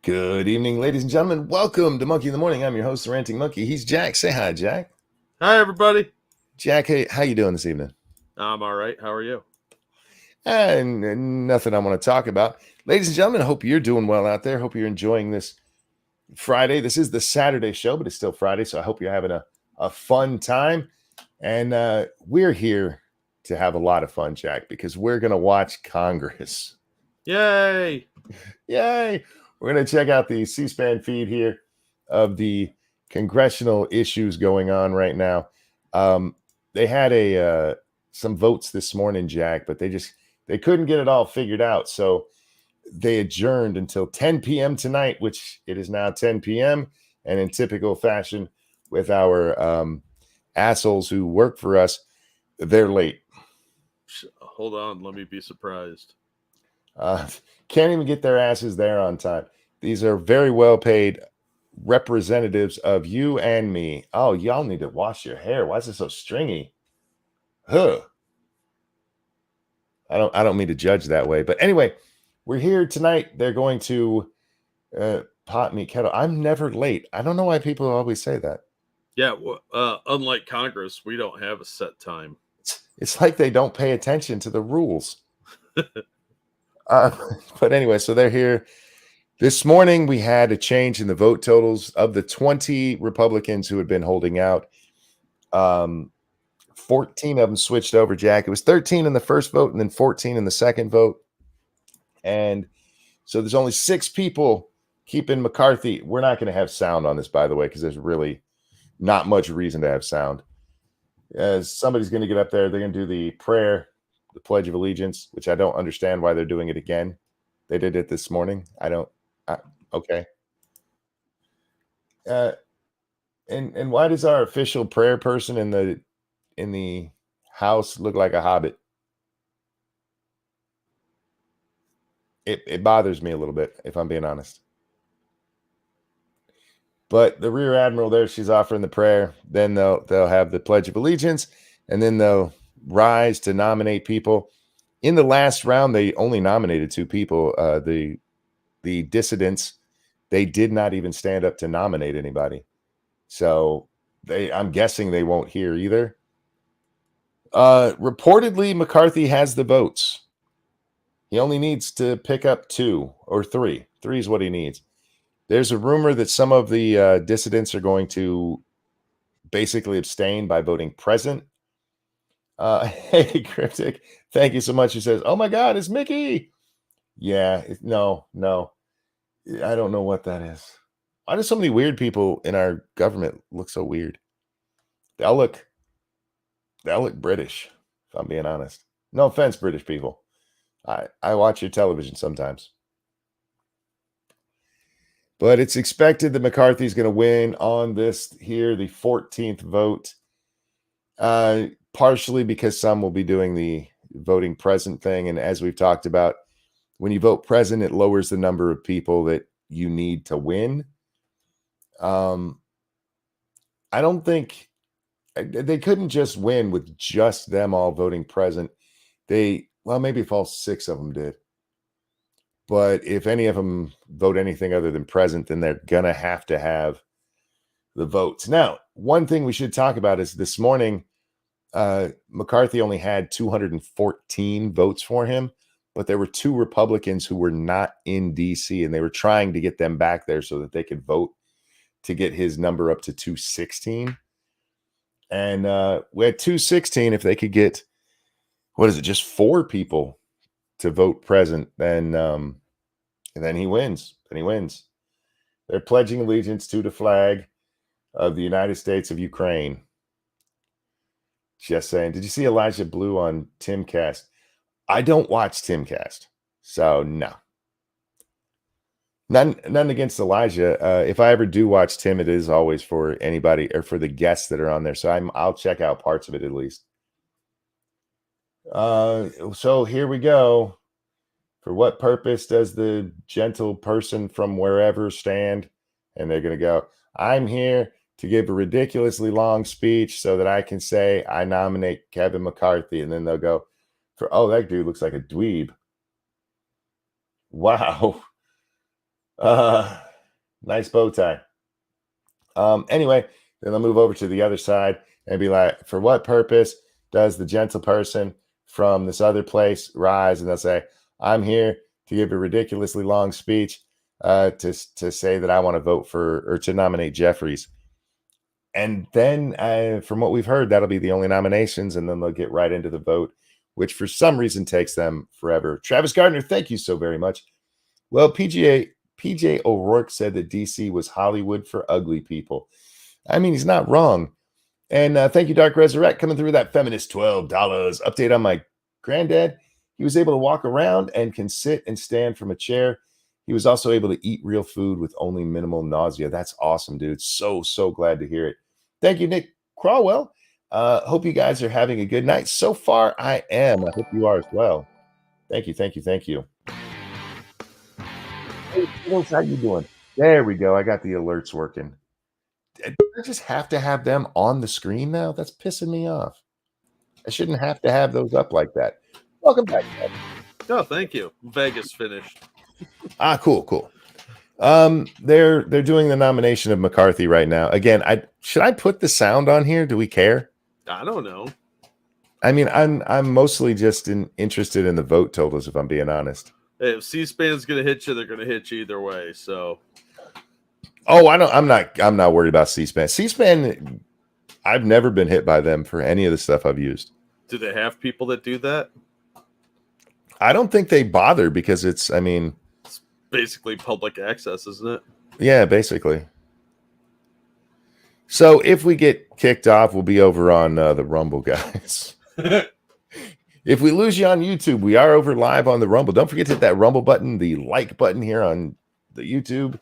Good evening, ladies and gentlemen. Welcome to Monkey in the Morning. I'm your host, the Ranting Monkey. He's Jack. Say hi, Jack. Hi, everybody. Jack, hey, how you doing this evening? I'm all right. How are you? And nothing I want to talk about. Ladies and gentlemen, I hope you're doing well out there. Hope you're enjoying this Friday. This is the Saturday show, but it's still Friday, so I hope you're having a fun time. And we're here to have a lot of fun, Jack, because we're going to watch Congress. Yay! Yay! We're going to check out the C-SPAN feed here of the congressional issues going on right now. They had some votes this morning, Jack, but they couldn't get it all figured out. So they adjourned until 10 p.m. tonight, which it is now 10 p.m. And in typical fashion with our assholes who work for us, they're late. Hold on. Let me be surprised. Can't even get their asses there on time. These are very well-paid representatives of you and me. Oh, y'all need to wash your hair. Why is it so stringy? Huh. I don't mean to judge that way, but anyway, we're here tonight. They're going to pot me kettle. I'm never late. I don't know why people always say that. Yeah. Unlike Congress, we don't have a set time. It's like they don't pay attention to the rules. But anyway, so they're here. This morning, we had a change in the vote totals of the 20 Republicans who had been holding out. 14 of them switched over, Jack. It was 13 in the first vote and then 14 in the second vote. And so there's only 6 people keeping McCarthy. We're not going to have sound on this, by the way, because there's really not much reason to have sound. Somebody's going to get up there. They're going to do the prayer, the Pledge of Allegiance, which I don't understand why they're doing it again. They did it this morning. Okay. And why does our official prayer person in the house look like a hobbit? It bothers me a little bit, if I'm being honest. But the Rear Admiral there, she's offering the prayer. Then they'll have the Pledge of Allegiance, and then they'll rise to nominate people. In the last round, they only nominated 2 people. The dissidents, they did not even stand up to nominate anybody. So I'm guessing they won't hear either. Reportedly, McCarthy has the votes. He only needs to pick up 2 or 3. 3 is what he needs. There's a rumor that some of the dissidents are going to basically abstain by voting present. Hey, Cryptic, thank you so much. He says, oh my God, it's Mickey. Yeah, no. I don't know what that is. Why do so many weird people in our government look so weird? They all look British, if I'm being honest. No offense, British people. I watch your television sometimes. But it's expected that McCarthy's going to win on this here, the 14th vote. Partially because some will be doing the voting present thing. And as we've talked about, when you vote present, it lowers the number of people that you need to win. I don't think they couldn't just win with just them all voting present. Maybe if all 6 of them did. But if any of them vote anything other than present, then they're going to have the votes. Now, one thing we should talk about is this morning, McCarthy only had 214 votes for him, but there were 2 Republicans who were not in D.C., and they were trying to get them back there so that they could vote to get his number up to 216. And we had 216. If they could get, just 4 people to vote present, then he wins. They're pledging allegiance to the flag of the United States of Ukraine. Just saying. Did you see Elijah Blue on Timcast? I don't watch Timcast, so no. None against Elijah. If I ever do watch Tim, it is always for anybody or for the guests that are on there. So I'll check out parts of it at least. So here we go. For what purpose does the gentle person from wherever stand? And they're going to go, I'm here to give a ridiculously long speech so that I can say I nominate Kevin McCarthy. And then they'll go, that dude looks like a dweeb. Wow. Nice bow tie. Anyway, then they'll move over to the other side and be like, for what purpose does the gentle person from this other place rise? And they'll say, I'm here to give a ridiculously long speech to say that I want to vote for or to nominate Jeffries. And then from what we've heard, that'll be the only nominations. And then they'll get right into the vote, which for some reason takes them forever. Travis Gardner, thank you so very much. Well, PJ O'Rourke said that DC was Hollywood for ugly people. I mean, he's not wrong. And thank you, Dark Resurrect, coming through that feminist $12 update on my granddad. He was able to walk around and can sit and stand from a chair. He was also able to eat real food with only minimal nausea. That's awesome, dude. So glad to hear it. Thank you, Nick Crawwell. Hope you guys are having a good night. So far, I am. I hope you are as well. Thank you. Hey, Skittles, how you doing? There we go. I got the alerts working. Do I just have to have them on the screen now? That's pissing me off. I shouldn't have to have those up like that. Welcome back, Ed. Oh, thank you. Vegas finished. Cool. They're doing the nomination of McCarthy right now. Again, should I put the sound on here? Do we care? I don't know. I mean, I'm mostly just interested in the vote totals, if I'm being honest. Hey, if C-SPAN's gonna hit you, they're gonna hit you either way. So, I'm not worried about C-SPAN. C-SPAN, I've never been hit by them for any of the stuff I've used. Do they have people that do that? I don't think they bother because it's basically public access, isn't it? Yeah, basically. So if we get kicked off, we'll be over on the Rumble, guys. If we lose you on YouTube, we are over live on the Rumble. Don't forget to hit that Rumble button, the like button here on the YouTube,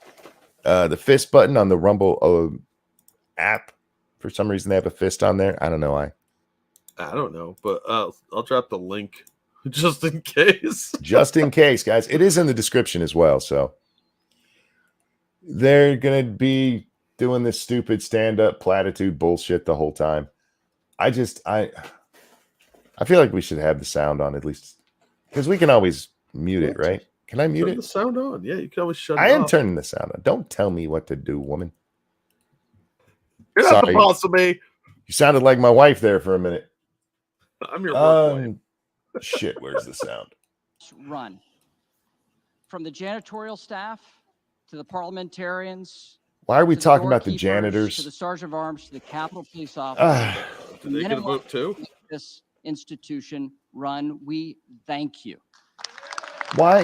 the fist button on the Rumble app. For some reason, they have a fist on there. I don't know why. I don't know, but I'll drop the link just in case. Just in case, guys. It is in the description as well. So they're going to be doing this stupid stand-up platitude bullshit the whole time. I feel like we should have the sound on at least because we can always mute it, right? Can I mute Turn it? the sound on. Yeah, you can always shut it off. I am turning the sound on. Don't tell me what to do, woman. You're not the boss of me. You sounded like my wife there for a minute. I'm your wife. Shit, where's the sound? Run. From the janitorial staff to the parliamentarians. Why are we talking about the janitors? To the sergeant of arms, to the Capitol Police officer. Do they get a vote too? This institution run. We thank you. Why?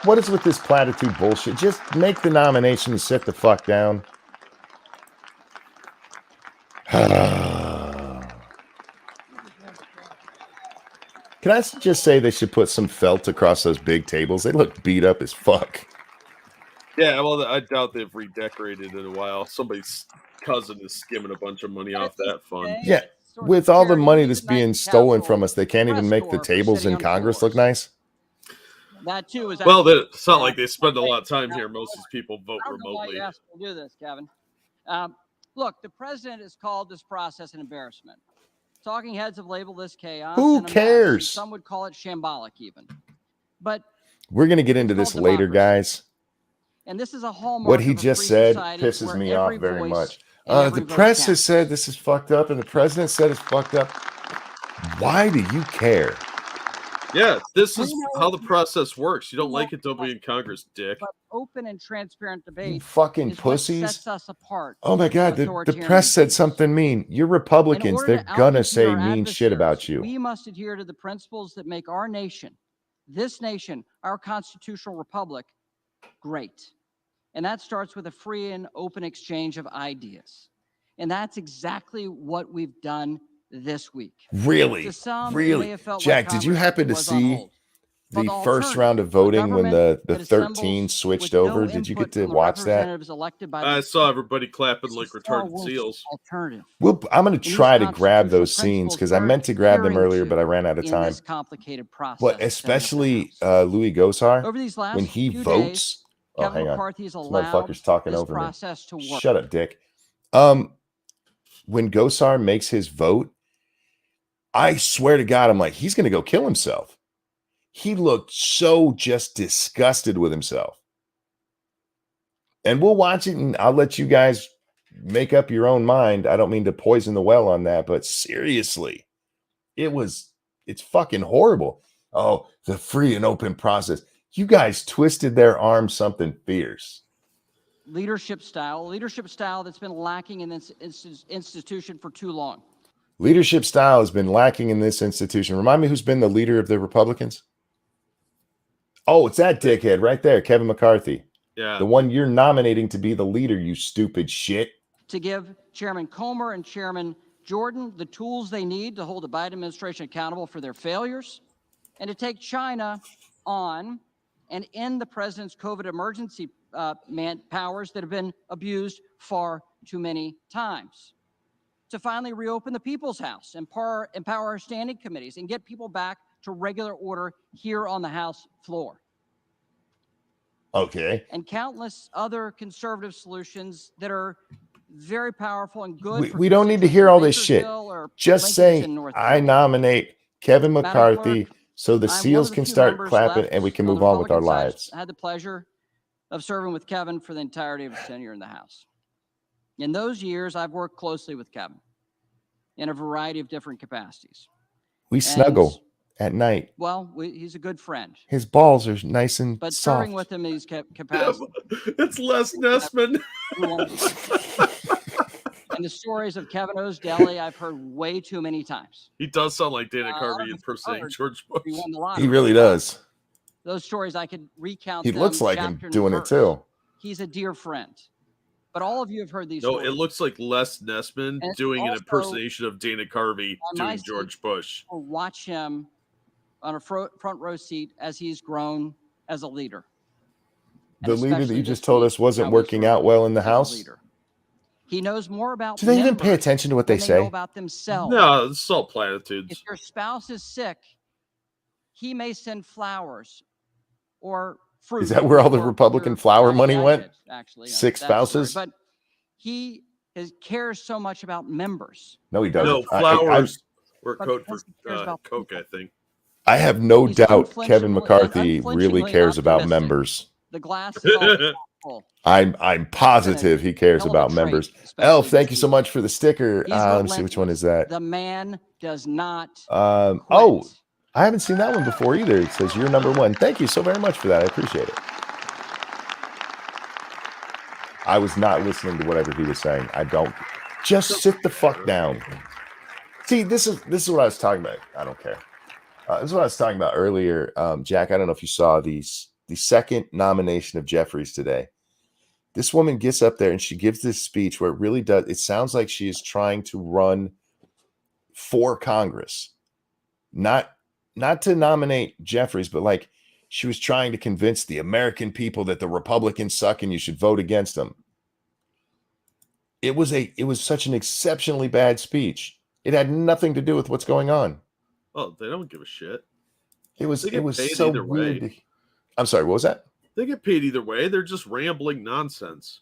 What is with this platitude bullshit? Just make the nomination and sit the fuck down. Can I just say they should put some felt across those big tables? They look beat up as fuck. Yeah, well, I doubt they've redecorated in a while. Somebody's cousin is skimming a bunch of money off that fund. Yeah, with all the money that's being stolen from us, they can't even make the tables in Congress look nice. That too is well. It's not like they spend a lot of time here. Most of these people vote remotely. Yes, we'll do this, Kevin. Look, the president has called this process an embarrassment. Talking heads have labeled this chaos. Who cares? Some would call it shambolic, even. But we're going to get into this later, guys. And this is a hallmark. What he just said pisses me off very much. The press has said this is fucked up, and the president said it's fucked up. Why do you care? Yeah, this is how the process works. You don't like it, don't be in Congress, dick. But open and transparent debate. You fucking pussies. Sets us apart. Oh my God, the press said something mean. You're Republicans. They're gonna say mean shit about you. We must adhere to the principles that make our nation, this nation, our constitutional republic, great. And that starts with a free and open exchange of ideas. And that's exactly what we've done this week. Really? Jack, did you happen to see the first round of voting when the 13 switched over? Did you get to watch that? I saw everybody clapping like retarded seals. Well, I'm going to try to grab those scenes because I meant to grab them earlier, but I ran out of time. But especially Louis Goshar, when he votes. Oh, hang on. This motherfucker's talking over me. Shut up, dick. When Goshar makes his vote, I swear to God, I'm like, he's going to go kill himself. He looked so just disgusted with himself. And we'll watch it, and I'll let you guys make up your own mind. I don't mean to poison the well on that, but seriously, it's fucking horrible. Oh, the free and open process. You guys twisted their arm something fierce. Leadership style that's been lacking in this institution for too long. Leadership style has been lacking in this institution. Remind me who's been the leader of the Republicans? Oh, it's that dickhead right there, Kevin McCarthy. Yeah. The one you're nominating to be the leader, you stupid shit. To give Chairman Comer and Chairman Jordan the tools they need to hold the Biden administration accountable for their failures, and to take China on and end the president's COVID emergency powers that have been abused far too many times. To finally reopen the People's House, empower our standing committees, and get people back to regular order here on the House floor. Okay. And countless other conservative solutions that are very powerful and good. We don't need to hear all this shit. Just say, I nominate Kevin McCarthy so the SEALs can start clapping and we can move on with our lives. I had the pleasure of serving with Kevin for the entirety of his tenure in the House. In those years, I've worked closely with Kevin in a variety of different capacities. We snuggle at night. Well, he's a good friend. His balls are nice and but soft. serving with him in these capacities. It's Les Nessman. And the stories of Kevin O's Deli, I've heard way too many times. He does sound like Dana Carvey impersonating George Bush. He really does. Those stories, I could recount. He looks like him doing it too. He's a dear friend. But all of you have heard these No, stories. it looks like Les Nessman doing an impersonation of Dana Carvey doing George Bush. Or watch him on a front row seat as he's grown as a leader. The leader that you just told us wasn't working out well in the House? He knows more about. Do they even pay attention to what they say? Know about themselves. No, it's all platitudes. If your spouse is sick, he may send flowers or fruit. Is that where all the Republican flower money went? Actually, sick spouses. But he cares so much about members. No, he doesn't. No, flowers were code for Coke, I think. I have no doubt Kevin McCarthy really cares about members. The glass is all full. I'm positive he cares about members. Elf, thank you so much for the sticker. Let me see, which one is that? The man does not. Oh, I haven't seen that one before either. It says you're number one. Thank you so very much for that. I appreciate it. I was not listening to whatever he was saying. I don't. Just sit the fuck down. See, this is what I was talking about. I don't care. This is what I was talking about earlier. Jack, I don't know if you saw the second nomination of Jeffries today. This woman gets up there and she gives this speech where it really does. It sounds like she is trying to run for Congress, not to nominate Jeffries, but like she was trying to convince the American people that the Republicans suck and you should vote against them. It was such an exceptionally bad speech. It had nothing to do with what's going on. Oh, they don't give a shit. It was so weird. I'm sorry, what was that? They get paid either way. They're just rambling nonsense.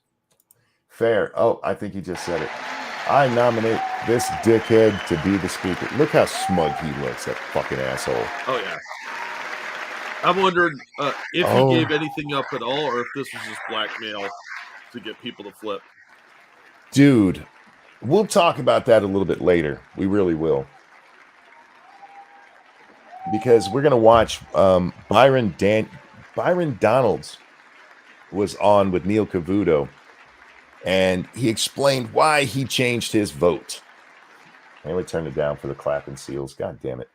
Fair. Oh, I think he just said it. I nominate this dickhead to be the speaker. Look how smug he looks, that fucking asshole. Oh, yeah. I'm wondering if he gave anything up at all or if this was just blackmail to get people to flip. Dude, we'll talk about that a little bit later. We really will. Because we're going to watch Byron Donalds was on with Neil Cavuto, and he explained why he changed his vote. And we turned it down for the clapping seals. God damn it.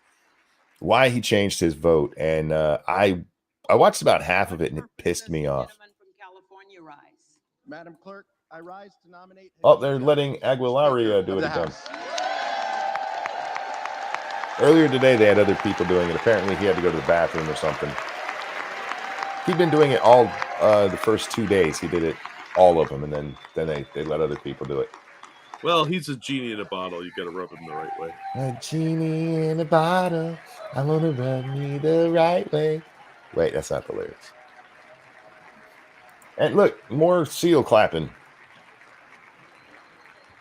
Why he changed his vote. And I watched about half of it, and it pissed me off. Madam Clerk, I rise to nominate. Oh, they're letting Aguilar do it again. Earlier today, they had other people doing it. Apparently, he had to go to the bathroom or something. He'd been doing it all the first 2 days. He did it, all of them, and then they let other people do it. Well, he's a genie in a bottle. You got to rub him the right way. A genie in a bottle. I want to rub me the right way. Wait, that's not the lyrics. And look, more seal clapping.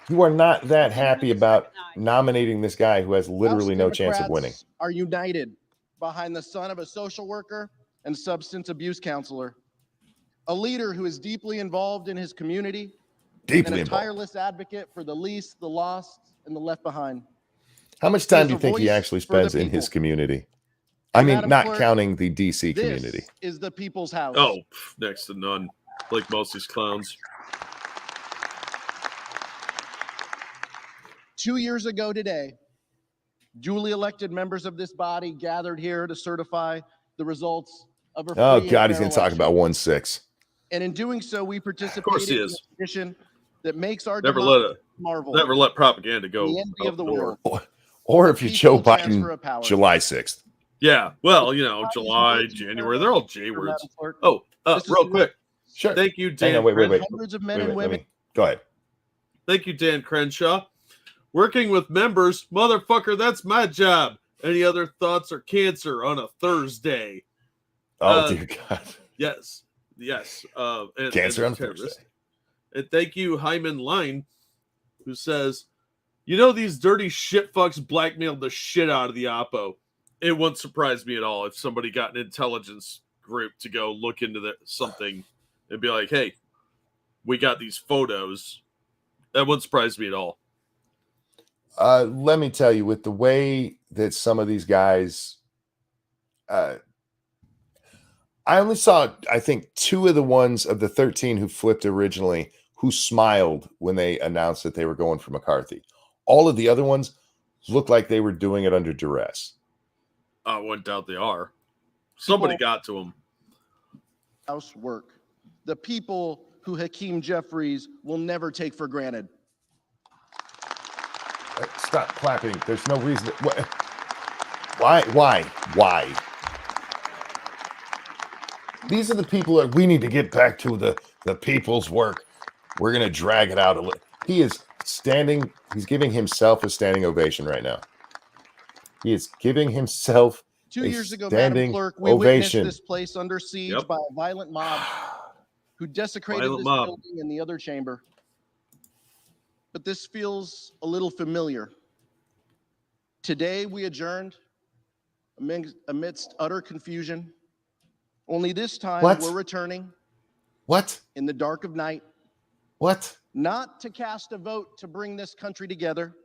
You are not that happy about nominating this guy who has literally no chance of winning. Are united behind the son of a social worker and substance abuse counselor. a leader who is deeply involved in his community, and Deeply a involved. tireless advocate for the least, the lost, and the left behind. How much He time is do you a think he voice actually for the spends in his people. community? I mean, Madam not Clerk, counting the DC This community. is the people's house. Oh, next to none. Like most of these clowns. 2 years ago today, duly elected members of this body gathered here to certify the results of a free Oh and God, he's fair going to talk election. about 1-6. And in doing so, we Of course participated he in a is. tradition that makes our Never democracy marvel, Never let propaganda go the envy out of the door. world. Or The if you're Joe peaceful transfer Biden, of power. July 6th. Yeah, well, you know, These July, words you January, heard they're all J from words. Madam Clerk, Oh, this is real the quick. Sure. Thank you, Hang Dan. on, wait. hundreds of men Wait, and let women. me go ahead. Thank you, Dan Crenshaw. Working with members, motherfucker, that's my job. Any other thoughts or cancer on a Thursday? Oh, dear God. Yes. And, Cancer and on Thursday. And thank you, Hyman Line, who says, you know, these dirty shit fucks blackmailed the shit out of the Oppo. It wouldn't surprise me at all if somebody got an intelligence group to go look into something and be like, hey, we got these photos. That wouldn't surprise me at all. Let me tell you, with the way that some of these guys, I only saw, I think, 2 of the ones of the 13 who flipped originally who smiled when they announced that they were going for McCarthy. All of the other ones looked like they were doing it under duress. I wouldn't doubt they are. Somebody got to them. Housework. The people who Hakeem Jeffries will never take for granted. Stop clapping. There's no reason. Why? These are the people that we need to get back to the people's work. We're going to drag it out a little. He is standing. He's giving himself a standing ovation right now. He is giving himself 2 a years ago, standing Madam Clerk, we ovation. witnessed this place under siege by a violent mob who desecrated this building and the other chamber. But this feels a little familiar. Today we adjourned amidst utter confusion. Only this time we're returning. What? In the dark of night. What? Not to cast a vote to bring this country together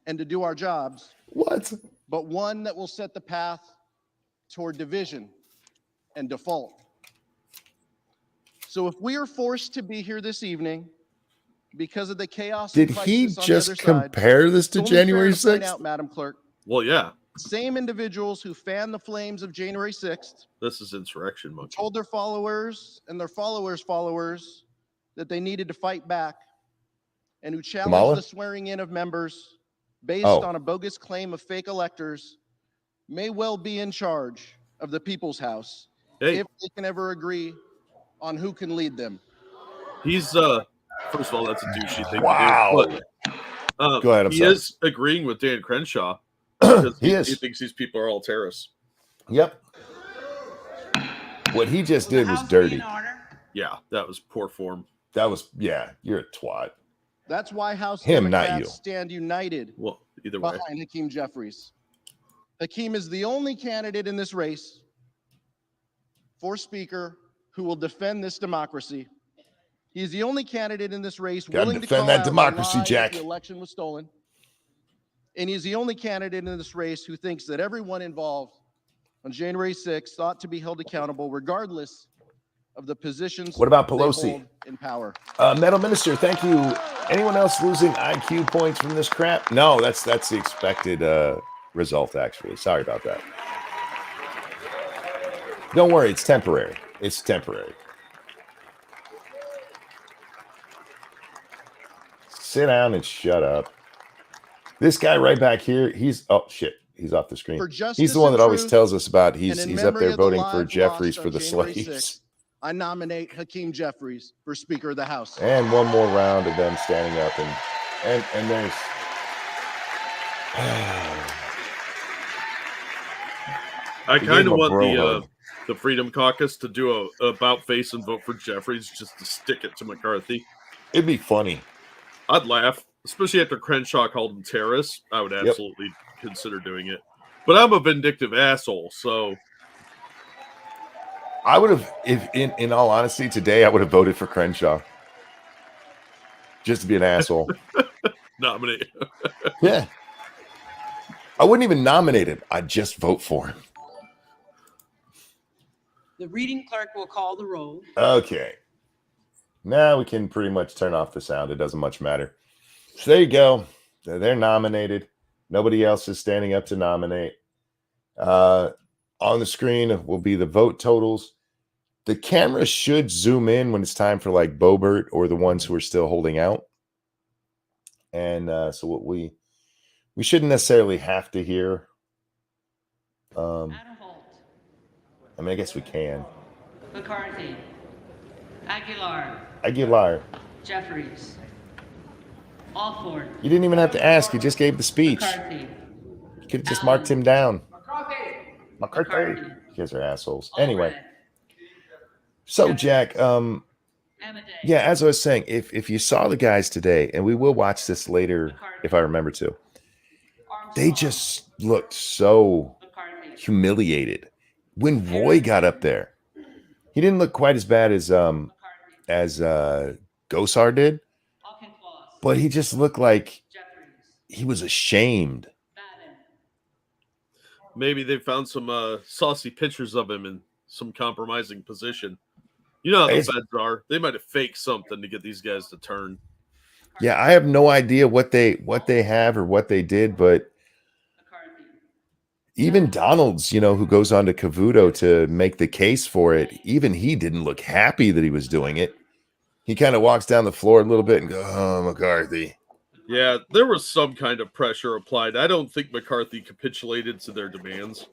and to do our jobs. What? But one that will set the path toward division and default. So if we are forced to be here this evening because of the chaos, did he just compare this to January 6th? Out, Madam Clerk. Well, yeah. Same individuals who fanned the flames of January 6th. This is insurrection, monkey. Told their followers and their followers that they needed to fight back, and who challenged the swearing in of members based on a bogus claim of fake electors may well be in charge of the people's house if they can ever agree on who can lead them. He's first of all, that's a douchey thing to do. But, go ahead. He is agreeing with Dan Crenshaw because he thinks these people are all terrorists. Yep. What he just did was dirty. Yeah, that was poor form. That was, yeah, you're a twat. That's why House Democrats not you. Stand united either way. Behind Hakeem Jeffries. Hakeem is the only candidate in this race for Speaker who will defend this democracy. He's the only candidate in this race willing to call that out democracy, the lie Jack. that the election was stolen. And he's the only candidate in this race who thinks that everyone involved on January 6th ought to be held accountable, regardless of the positions. What about Pelosi in power? Metal Minister, thank you. Anyone else losing IQ points from this crap? No, that's the expected result, actually. Sorry about that. Don't worry, it's temporary. It's temporary. Sit down and shut up. This guy right back here, he's he's off the screen. He's the one that always tells us about he's up there voting for Jeffries for the slaves. 6th, I nominate Hakeem Jeffries for Speaker of the House. And one more round of them standing up and there's I kind of want the Freedom Caucus to do a about face and vote for Jeffries just to stick it to McCarthy. It'd be funny. I'd laugh, especially after Crenshaw called them terrorists. I would absolutely consider doing it. But I'm a vindictive asshole, so I would have, if in all honesty, today I would have voted for Crenshaw. Just to be an asshole. Nominate. Yeah. I wouldn't even nominate him. I'd just vote for him. The reading clerk will call the roll. Okay. Now we can pretty much turn off the sound. It doesn't much matter. So there you go. They're nominated. Nobody else is standing up to nominate. On the screen will be the vote totals. The camera should zoom in when it's time for like Boebert or the ones who are still holding out. And so what we shouldn't necessarily have to hear. I mean, I guess we can. McCarthy. Aguilar. Jeffries. Alford. You didn't even have to ask. You just gave the speech. McCarthy. You could have just marked him down. McCarthy. You guys are assholes. Anyway. So, Jack, yeah, as I was saying, if you saw the guys today, and we will watch this later if I remember to, they just looked so humiliated. When Roy got up there, he didn't look quite as bad as Gosar did, but he just looked like he was ashamed. Maybe they found some saucy pictures of him in some compromising position. You know how the feds are. They might have faked something to get these guys to turn. Yeah, I have no idea what they have or what they did, but even Donald's, who goes on to Cavuto to make the case for it, even he didn't look happy that he was doing it. He kind of walks down the floor a little bit and goes, "Oh, McCarthy." Yeah, there was some kind of pressure applied. I don't think McCarthy capitulated to their demands.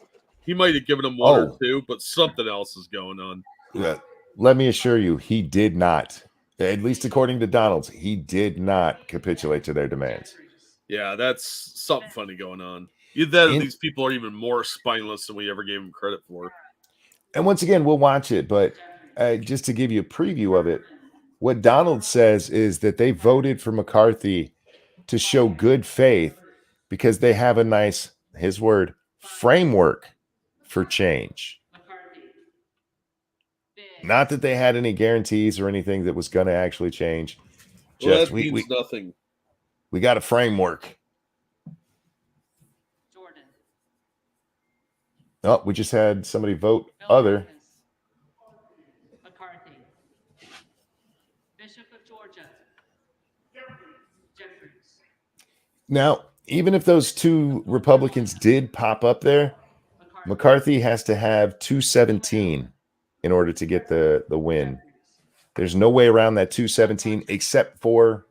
He might have given them one or two, but something else is going on. Yeah. Let me assure you, he did not. At least according to Donald's, he did not capitulate to their demands. Yeah, that's something funny going on. These people are even more spineless than we ever gave them credit for. And once again, we'll watch it, but just to give you a preview of it, what Donald says is that they voted for McCarthy to show good faith because they have a nice, his word, framework for change. Not that they had any guarantees or anything that was going to actually change. Well, just, that means nothing. We got a framework. Jordan. Oh, we just had somebody vote other. McCarthy. Bishop of Georgia. Jeffries. Now, even if those two Republicans did pop up there, McCarthy has to have 217 in order to get the win. There's no way around that 217 except for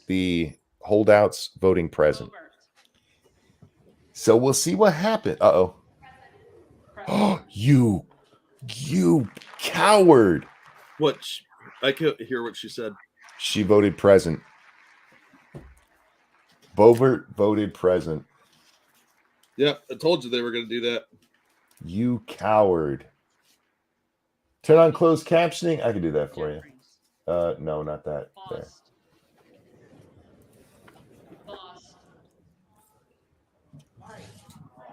the holdouts voting present. So we'll see what happens. Uh-oh. Oh, you coward. What? I can't hear what she said. She voted present. Boebert voted present. Yeah, I told you they were going to do that. You coward. Turn on closed captioning. I can do that for you. No, not that. There.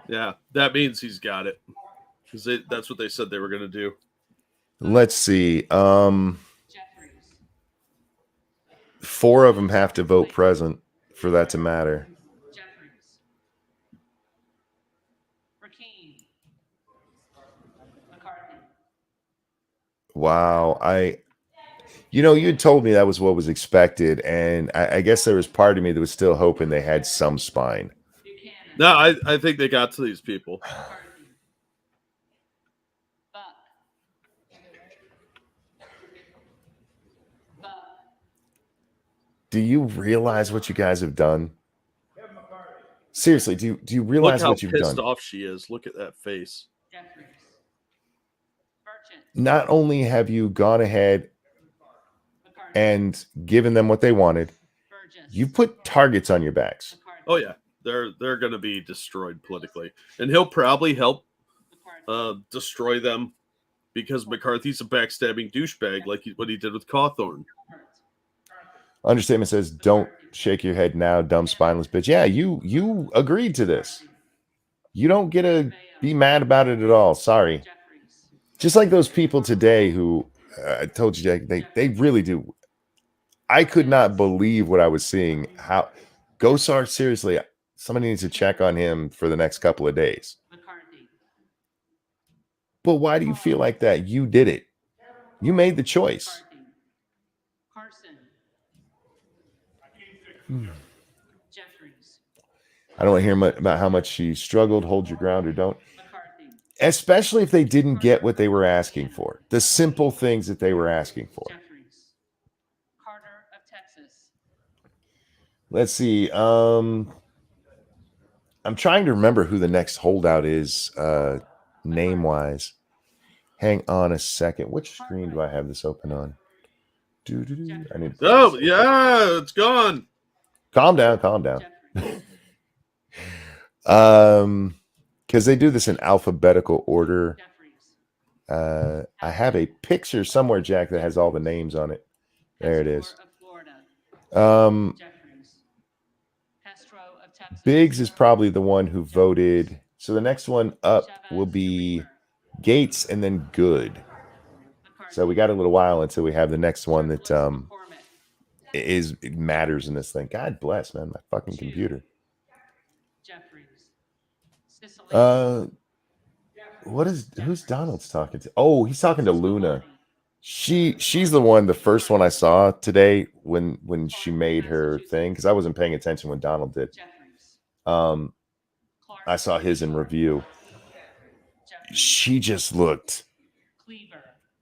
Yeah, that means he's got it. Because that's what they said they were going to do. Let's see. 4 of them have to vote present for that to matter. Wow. You had told me that was what was expected, and I guess there was part of me that was still hoping they had some spine. No, I think they got to these people. Do you realize what you guys have done? Seriously, do you realize what you've done? Look how pissed off she is. Look at that face. Not only have you gone ahead and given them what they wanted, you put targets on your backs. Oh yeah, they're going to be destroyed politically, and he'll probably help destroy them because McCarthy's a backstabbing douchebag, like what he did with Cawthorn. Understatement says, "Don't shake your head now, dumb spineless bitch." Yeah, you agreed to this. You don't get to be mad about it at all. Sorry. Just like those people today who I told you, Jack, they really do. I could not believe what I was seeing. How Gosar, seriously, somebody needs to check on him for the next couple of days. McCarthy. But why do you feel like that? You did it. You made the choice. Carson. Jeffries. I don't want to hear much about how much she struggled. Hold your ground or don't. McCarthy. Especially if they didn't get what they were asking for. The simple things that they were asking for. Jeffries. Carter of Texas. Let's see. I'm trying to remember who the next holdout is, name-wise. Hang on a second. Which screen do I have this open on? I need to Oh, yeah, it's gone. Calm down. Because they do this in alphabetical order. I have a picture somewhere, Jack, that has all the names on it. There it is. Biggs is probably the one who voted. So the next one up will be Gates and then Good. So we got a little while until we have the next one that it matters in this thing. God bless, man, my fucking computer. Who's Donald's talking to? Oh, he's talking to Luna. She's the one, the first one I saw today when she made her thing, because I wasn't paying attention when Donald did. I saw his in review. She just looked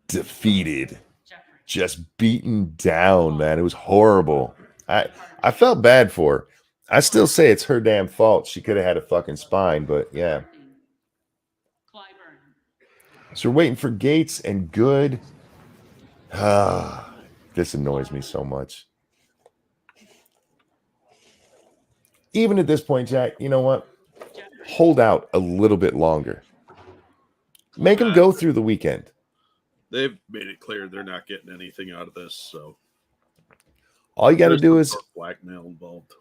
defeated, just beaten down, man. It was horrible. I felt bad for her. I still say it's her damn fault. She could have had a fucking spine, but yeah. So we're waiting for Gates and Good. This annoys me so much. Even at this point, Jack, you know what? Hold out a little bit longer. Make them go through the weekend. They've made it clear they're not getting anything out of this, so all you got to do is blackmail involved.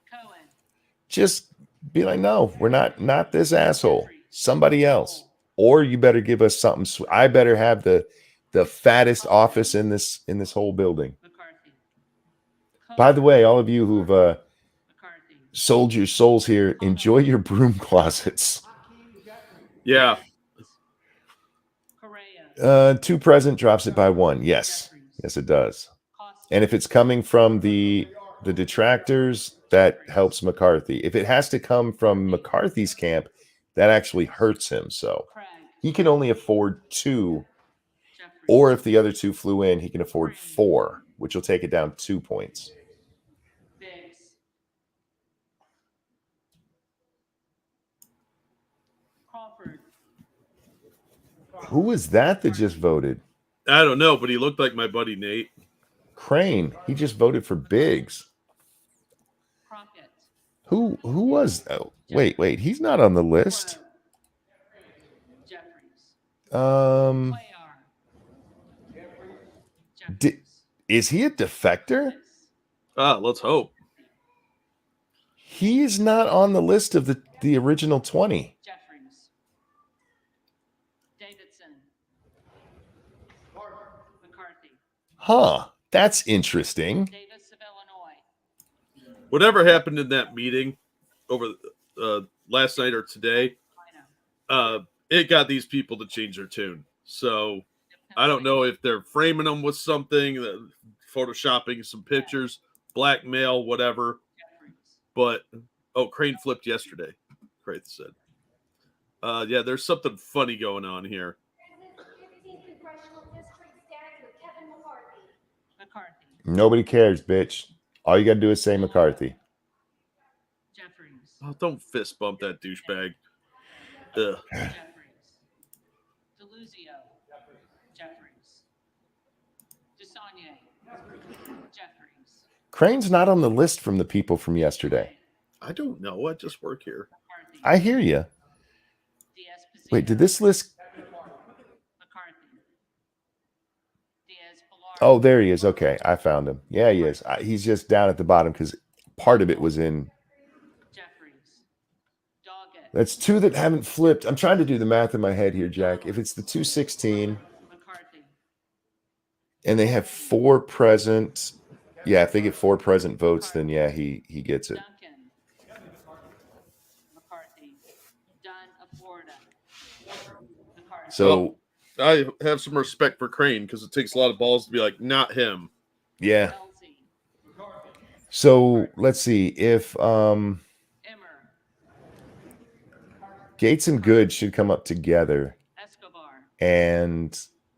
Just be like, no, we're not this asshole. Somebody else, or you better give us something. I better have the fattest office in this whole building. By the way, all of you who've sold your souls here, enjoy your broom closets. Yeah. 2 present drops it by 1. Yes, it does. And if it's coming from the detractors, that helps McCarthy. If it has to come from McCarthy's camp, that actually hurts him. So he can only afford 2, or if the other 2 flew in, he can afford 4, which will take it down 2 points. Who was that just voted? I don't know, but he looked like my buddy Nate. Crane. He just voted for Biggs. Who was? Oh, wait. He's not on the list. Is he a defector? Let's hope. He's not on the list of the original 20. Huh. That's interesting. Whatever happened in that meeting over last night or today, it got these people to change their tune. So I don't know if they're framing them with something, photoshopping some pictures, blackmail, whatever. But, Crane flipped yesterday, Craig said. Yeah, there's something funny going on here. Nobody cares, bitch. All you got to do is say McCarthy. Oh, don't fist bump that douchebag. Ugh. Crane's not on the list from the people from yesterday. I don't know. I just work here. I hear you. Wait, did this list... Oh, there he is. Okay, I found him. Yeah, he is. He's just down at the bottom because part of it was in... That's 2 that haven't flipped. I'm trying to do the math in my head here, Jack. If it's the 216, And they have 4 present. Yeah, if they get 4 present votes, then yeah, he gets it. Duncan. McCarthy. Dunn of Florida. McCarthy. So I have some respect for Crane because it takes a lot of balls to be like, not him. yeah. Elsie. So let's see if Emmer. Gates and Good should come up together, Escobar. and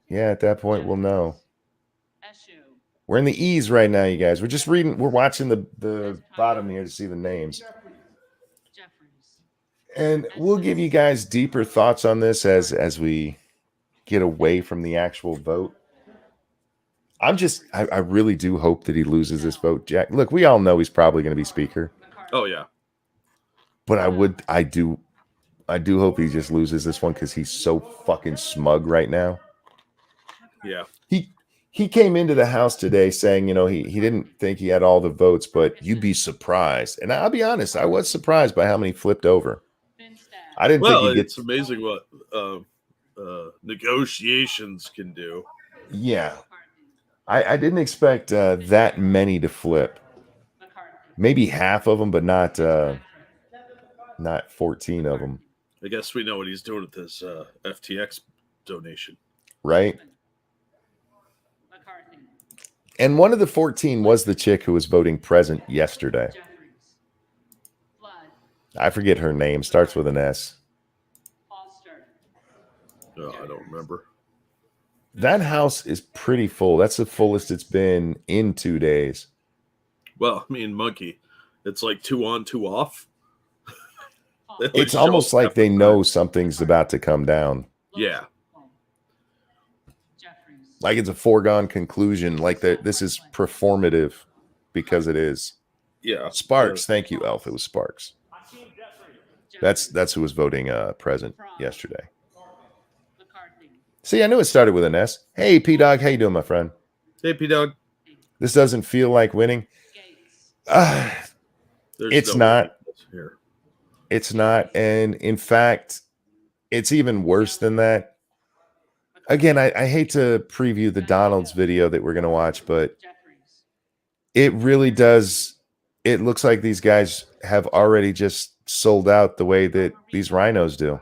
yeah, at that point we'll know. Eshu. We're in the E's right now, you guys. We're just reading. We're watching the bottom here to see the names, Jeffries. and we'll give you guys deeper thoughts on this as we get away from the actual vote. I really do hope that he loses this vote, Jack. Look, we all know he's probably going to be speaker, Oh yeah. but I do hope he just loses this one because he's so fucking smug right now. Yeah. He came into the House today saying, you know, he didn't think he had all the votes, but you'd be surprised. And I'll be honest, I was surprised by how many flipped over. I didn't think he'd it's amazing what negotiations can do. Yeah. I didn't expect that many to flip. Maybe half of them, but not 14 of them. I guess we know what he's doing with this FTX donation. Right? And one of the 14 was the chick who was voting present yesterday. I forget her name. Starts with an S. Oh, I don't remember. That house is pretty full. That's the fullest it's been in 2 days. Well, I mean, Monkey, it's like 2 on, 2 off. It's almost like they know something's about to come down. Yeah. Like it's a foregone conclusion. Like this is performative because it is. Yeah. Sparks. Thank you, Elf. It was Sparks. That's who was voting present yesterday. See, I knew it started with an S. Hey, P-Dog. How you doing, my friend? Hey, P-Dog. This doesn't feel like winning. It's not. Here. It's not. And in fact, it's even worse than that. Again, I hate to preview the Donald's video that we're going to watch, but it really does. It looks like these guys have already just sold out the way that these rhinos do.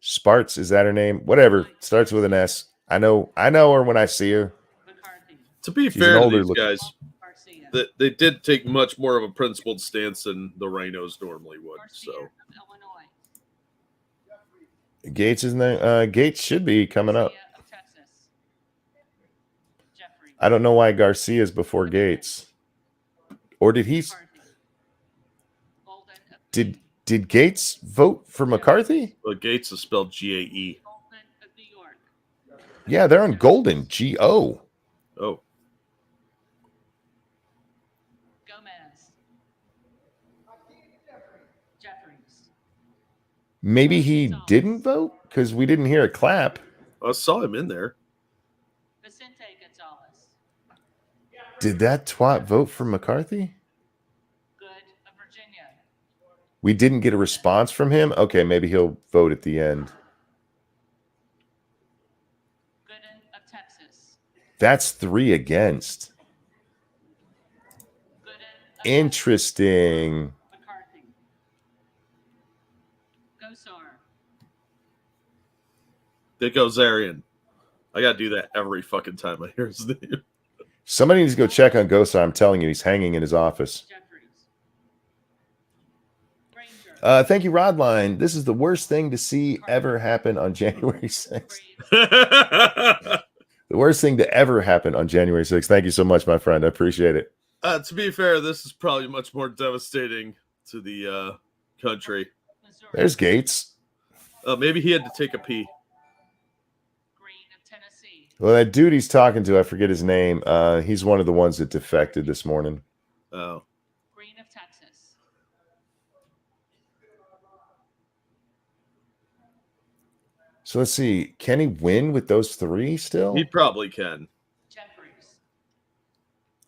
Sparts, is that her name? Whatever. Starts with an S. I know her when I see her. To be fair to these guys, they did take much more of a principled stance than the rhinos normally would. So Gates is there. Gates should be coming up. I don't know why Garcia's before Gates. Or did he? Did Gates vote for McCarthy? Well, Gates is spelled G-A-E. Yeah, they're on Golden. G-O. Oh. Maybe he didn't vote because we didn't hear a clap. I saw him in there. Did that twat vote for McCarthy? We didn't get a response from him? Okay, maybe he'll vote at the end. That's 3 against. Interesting. There goes Arian. I gotta do that every fucking time I hear his name. Somebody needs to go check on Gosar. I'm telling you, he's hanging in his office. Thank you, Rodline. This is the worst thing to see ever happen on January 6th. The worst thing to ever happen on January 6th. Thank you so much, my friend. I appreciate it. To be fair, this is probably much more devastating to the country. There's Gates. Maybe he had to take a pee. Well, that dude he's talking to, I forget his name. He's one of the ones that defected this morning. Oh. Green of Texas. So let's see. Can he win with those 3 still? He probably can. Jeffries.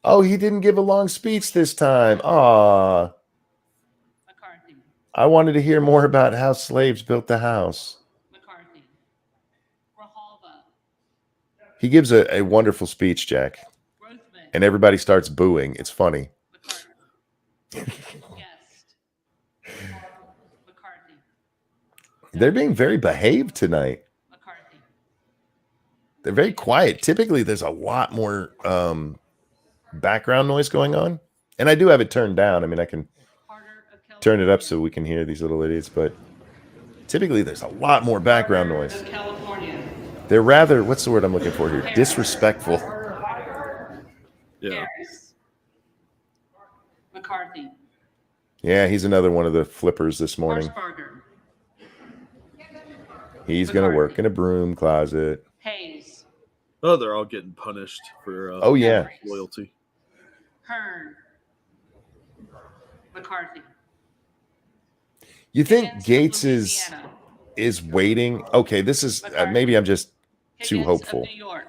Oh, he didn't give a long speech this time. Aw. McCarthy. I wanted to hear more about how slaves built the house. McCarthy. Rahalva. He gives a wonderful speech, Jack, Rothman. and everybody starts booing. It's funny. McCarthy. Guest. McCarthy. They're being very behaved tonight. McCarthy. They're very quiet. Typically, there's a lot more background noise going on. And I do have it turned down. I mean, I can Carter of turn it up California. so we can hear these little idiots, but typically there's a lot more background Carter noise. of California. They're rather, what's the word I'm looking for here? Disrespectful. Yeah. Harris. McCarthy. Yeah, he's another one of the flippers this morning. Harshbarger. He's going to work in a broom closet. Hayes. Oh, they're all getting punished for Oh, yeah. loyalty. Hearn. McCarthy. You think Higgins of Gates Louisiana. is waiting? Okay, this is maybe I'm just too Higgins hopeful. Of New York.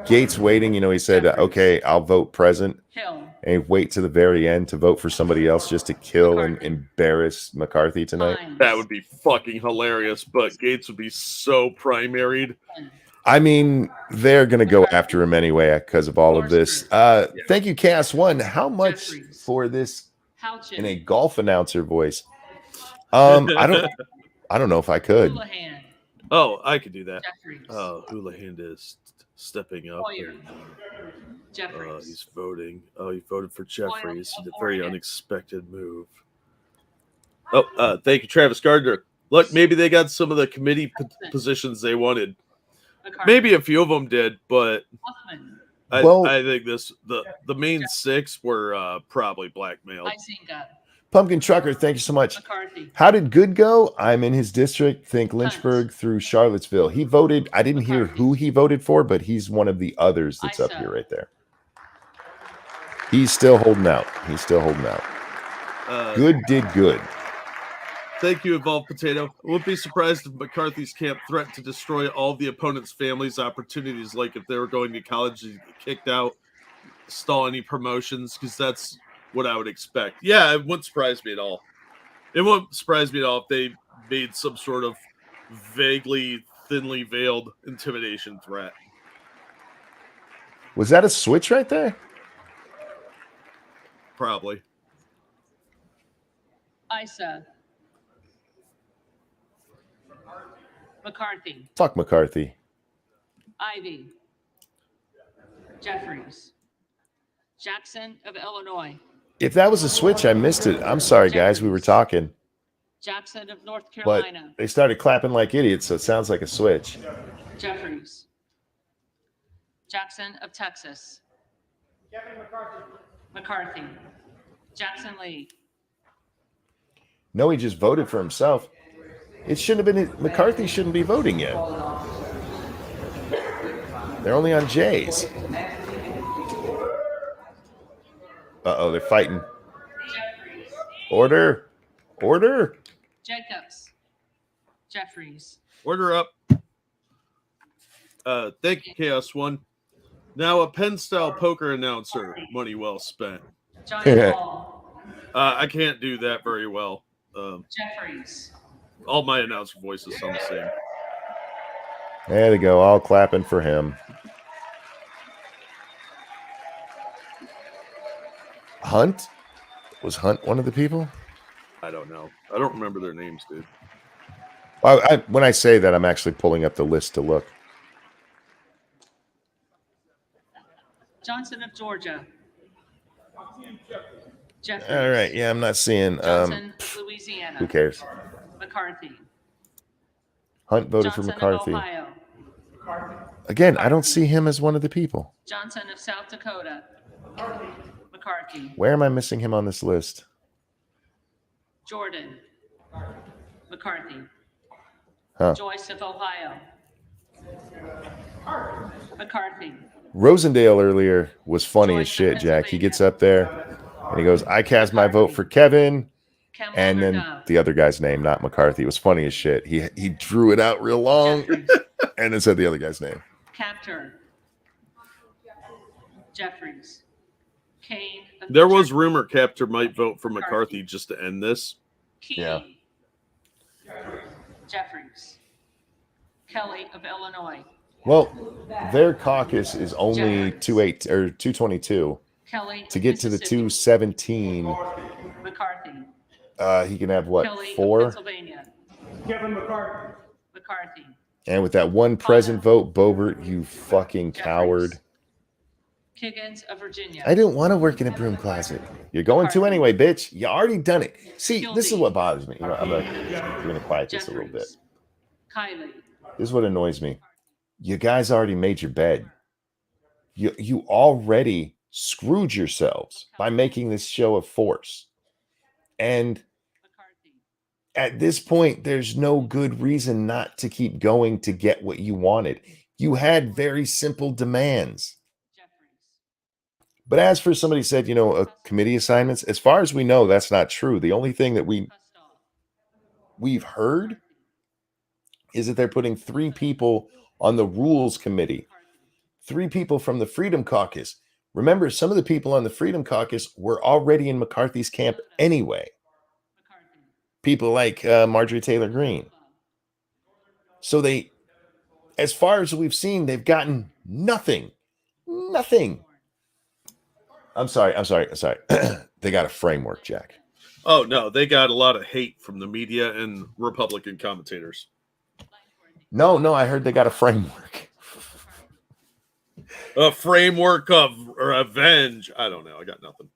Gates waiting, he said, okay, I'll vote present. Hill. And he'd wait to the very end to vote for somebody else just to kill and embarrass McCarthy tonight. Hines. That would be fucking hilarious, but Gates would be so primaried. I mean, they're going to go after him anyway because of all of this. Thank you, Chaos One. How much Jeffries. for this Houchin. in a golf announcer voice? I don't know if I could. Houlihan. Oh, I could do that. Jeffries. Oh, Houlihan is stepping up. Hoyer. And, Jeffries. he's voting. Oh, he voted for Jeffries. of A very Oregon. unexpected move. Oh, thank you, Travis Gardner. Look, maybe they got some of the committee positions they wanted. McCarthy. Maybe a few of them did, but Huffman. I think the main six were probably blackmailed. Isinga. Pumpkin Trucker, thank you so much. McCarthy. How did Good go? I'm in his district. Think Lynchburg through Charlottesville. He voted. I didn't hear who he voted for, but he's one of the others that's up here right there. He's still holding out. Good did good. Thank you, Evolved Potato. I wouldn't be surprised if McCarthy's camp threatened to destroy all the opponent's families' opportunities, like if they were going to college and get kicked out, stall any promotions, because that's what I would expect. Yeah, it wouldn't surprise me at all. It wouldn't surprise me at all if they made some sort of vaguely, thinly veiled intimidation threat. Was that a switch right there? Probably. Isa. McCarthy. Fuck McCarthy. Ivy. Jeffries. Jackson of Illinois. If that was a switch, I missed it. I'm sorry, guys. We were talking, Jackson of North but Carolina. they started clapping like idiots, so it sounds like a switch. Jeffries. Jackson of Texas. McCarthy. Jackson Lee. No, he just voted for himself. It shouldn't have been. McCarthy shouldn't be voting yet. They're only on J's. Uh-oh, they're fighting. Jeffries. Order. Jacobs. Jeffries. Order up. Thank you, Chaos One. Now a pen-style poker announcer. Money well spent. Johnny Paul. I can't do that very well. Jeffries. All my announcer voices sound the same. There they go, all clapping for him. Hunt? Was Hunt one of the people? I don't know. I don't remember their names, dude. When I say that, I'm actually pulling up the list to look. Johnson of Georgia. Jeffries. All right, yeah, I'm not seeing. Johnson, Louisiana. Who cares? McCarthy. Hunt voted Johnson for McCarthy. Of Ohio. Again, I don't see him as one of the people. Johnson of South Dakota. McCarthy. Where am I missing him on this list? Jordan. McCarthy. Huh. Joyce of Ohio. McCarthy. Rosendale earlier was funny as shit, Jack. He gets up there and he goes, I cast my vote for Kevin. Kemble And then Dove. the other guy's name, not McCarthy. It was funny as shit. He drew it out real long Jeffries. and then said the other guy's name. Captor. Jeffries. Kane. of There was Jeff- rumor Captor might vote for McCarthy just to end this. Key. Yeah. Jeffries. Kelly of Illinois. Well, their caucus is only 28 or 222. Kelly, To get to the Mississippi. 217, McCarthy. he can have what, Kelly of 4? Pennsylvania. Kevin McCarthy. McCarthy. And with that one present vote, Boebert, you fucking coward. Kiggins of Virginia. I didn't want to work in a broom closet. You're going to anyway, bitch. You already done it. See, this is what bothers me. You know, I'm going to quiet this a little bit. Kylie. This is what annoys me. You guys already made your bed. You already screwed yourselves by making this show of force. And at this point, there's no good reason not to keep going to get what you wanted. You had very simple demands. But as for somebody said, you know, committee assignments, as far as we know, that's not true. The only thing that we've heard is that they're putting 3 people on the rules committee, 3 people from the Freedom Caucus. Remember, some of the people on the Freedom Caucus were already in McCarthy's camp anyway. People like Marjorie Taylor Greene. So they, as far as we've seen, they've gotten nothing. Nothing. I'm sorry. They got a framework, Jack. Oh, no. They got a lot of hate from the media and Republican commentators. No, I heard they got a framework. A framework of revenge. I don't know. I got nothing.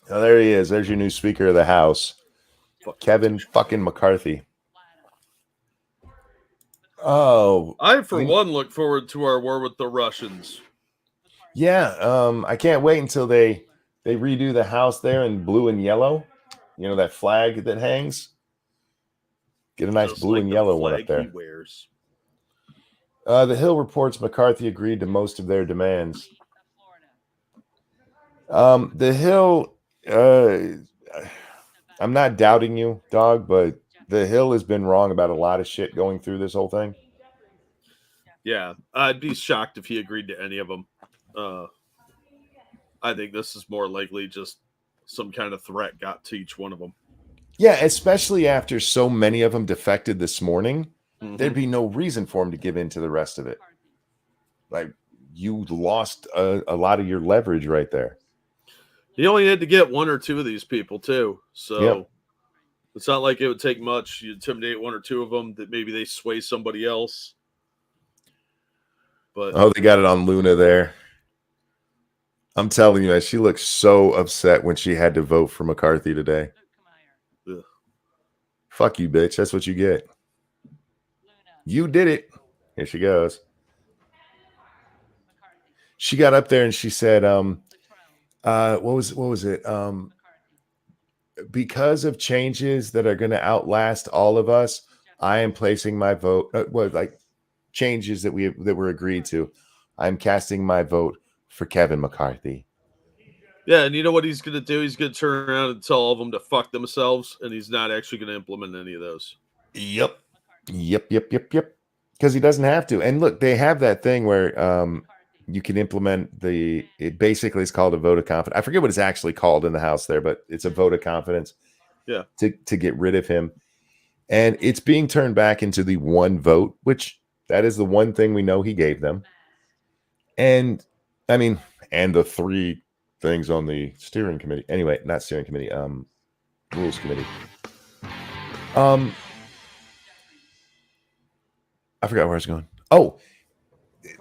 Oh, there he is. There's your new Speaker of the House, Kevin fucking McCarthy. Oh, I, for one, look forward to our war with the Russians. Yeah, I can't wait until they redo the house there in blue and yellow. You know, that flag that hangs? Get a nice Just blue like and the yellow one flag up there. he wears. The Hill reports McCarthy agreed to most of their demands. The Hill, I'm not doubting you, dog, but the Hill has been wrong about a lot of shit going through this whole thing. Yeah, I'd be shocked if he agreed to any of them. I think this is more likely just some kind of threat got to each one of them. Yeah, especially after so many of them defected this morning. Mm-hmm. There'd be no reason for him to give in to the rest of it. Like, you lost a lot of your leverage right there. He only had to get 1 or 2 of these people, too. So It's not like it would take much. You intimidate 1 or 2 of them, that maybe they sway somebody else. But they got it on Luna there. I'm telling you, man, she looked so upset when she had to vote for McCarthy today. Ugh. Fuck you, bitch. That's what you get. You did it. Here she goes. She got up there and she said, what was it? Because of changes that are going to outlast all of us, I am placing my vote. Changes that were agreed to. I'm casting my vote for Kevin McCarthy. Yeah, and you know what he's going to do? He's going to turn around and tell all of them to fuck themselves, and he's not actually going to implement any of those. Yep. Because he doesn't have to. And look, they have that thing where you can implement it basically is called a vote of confidence. I forget what it's actually called in the House there, but it's a vote of confidence. Yeah. To get rid of him. And it's being turned back into the one vote, which that is the one thing we know he gave them. And I mean, and the 3 things on the steering committee. Anyway, not steering committee, rules committee. I forgot where I was going. Oh,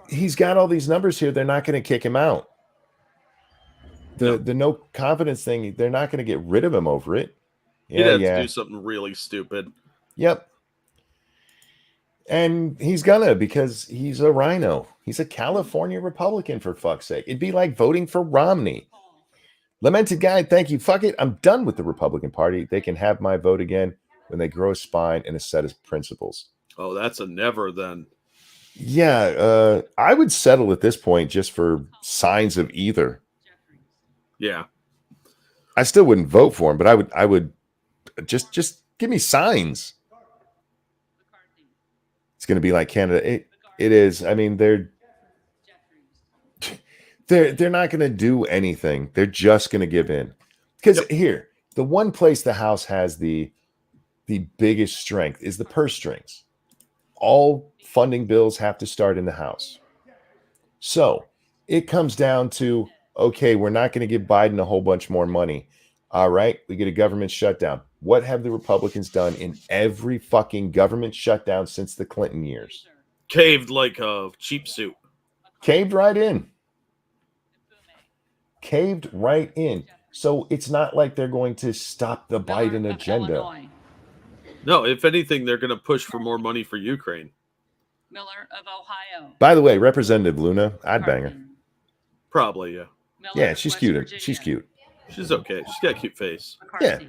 he's got all these numbers here. They're not going to kick him out. The no confidence thing, they're not going to get rid of him over it. He'd have to do something really stupid. Yep. And he's gonna, because he's a rhino. He's a California Republican, for fuck's sake. It'd be like voting for Romney. Lamented guy, thank you. Fuck it. I'm done with the Republican Party. They can have my vote again when they grow a spine and a set of principles. Oh, that's a never then. Yeah, I would settle at this point just for signs of either. Yeah. I still wouldn't vote for him, but I would just give me signs. It's going to be like Canada. It is. I mean, they're not going to do anything. They're just going to give in. Because here, the one place the House has the biggest strength is the purse strings. all funding bills have to start in the House. So it comes down to, okay, we're not going to give Biden a whole bunch more money. All right, we get a government shutdown. What have the Republicans done in every fucking government shutdown since the Clinton years? Caved like a cheap suit. Caved right in. Caved right in. So it's not like they're going to stop the Biden agenda. No, if anything, they're going to push for more money for Ukraine. Miller of Ohio. By the way, Representative Luna, I'd bang her. Probably, yeah. Miller Yeah, of she's West cute. Virginia. She's cute. She's okay. She's got a cute face. McCarthy.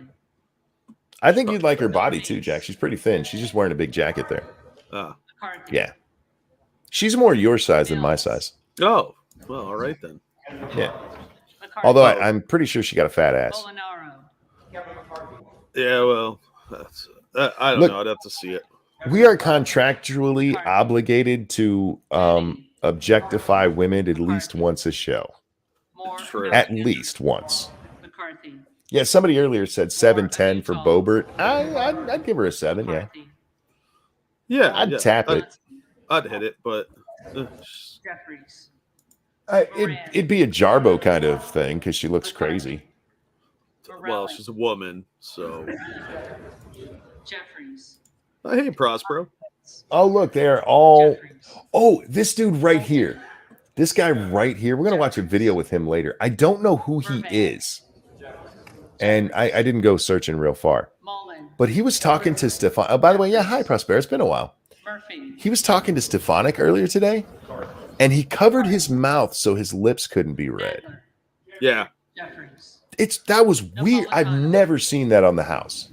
I think you'd like her body too, Jack. She's pretty thin. She's just wearing a big jacket there. McCarthy. Yeah. She's more your size than my size. Oh, well, all right then. Yeah. McCarthy. Although I'm pretty sure she got a fat ass. Molinaro. Yeah, well, that's I don't Look, know. I'd have to see it. We are contractually obligated to objectify women at least once a show. Moore. True. At least once. McCarthy. Yeah, somebody earlier said 710 for Boebert. I'd give her a 7, yeah. McCarthy. Yeah, I'd yeah, tap it. I'd hit it, but Jeffries. It'd be a Jarbo kind of thing because she looks crazy. well, she's a woman, so. Jeffries. Hey, Prospero. Oh, look, they're all. Oh, this dude right here. This guy right here. We're going to watch a video with him later. I don't know who he is. And I didn't go searching real far. But he was talking to Stefan. Oh, by the way, yeah, hi, Prospero. It's been a while. Murphy. He was talking to Stefanik earlier today, and he covered his mouth so his lips couldn't be read. Yeah. Jeffries. That was weird. I've never seen that on the House.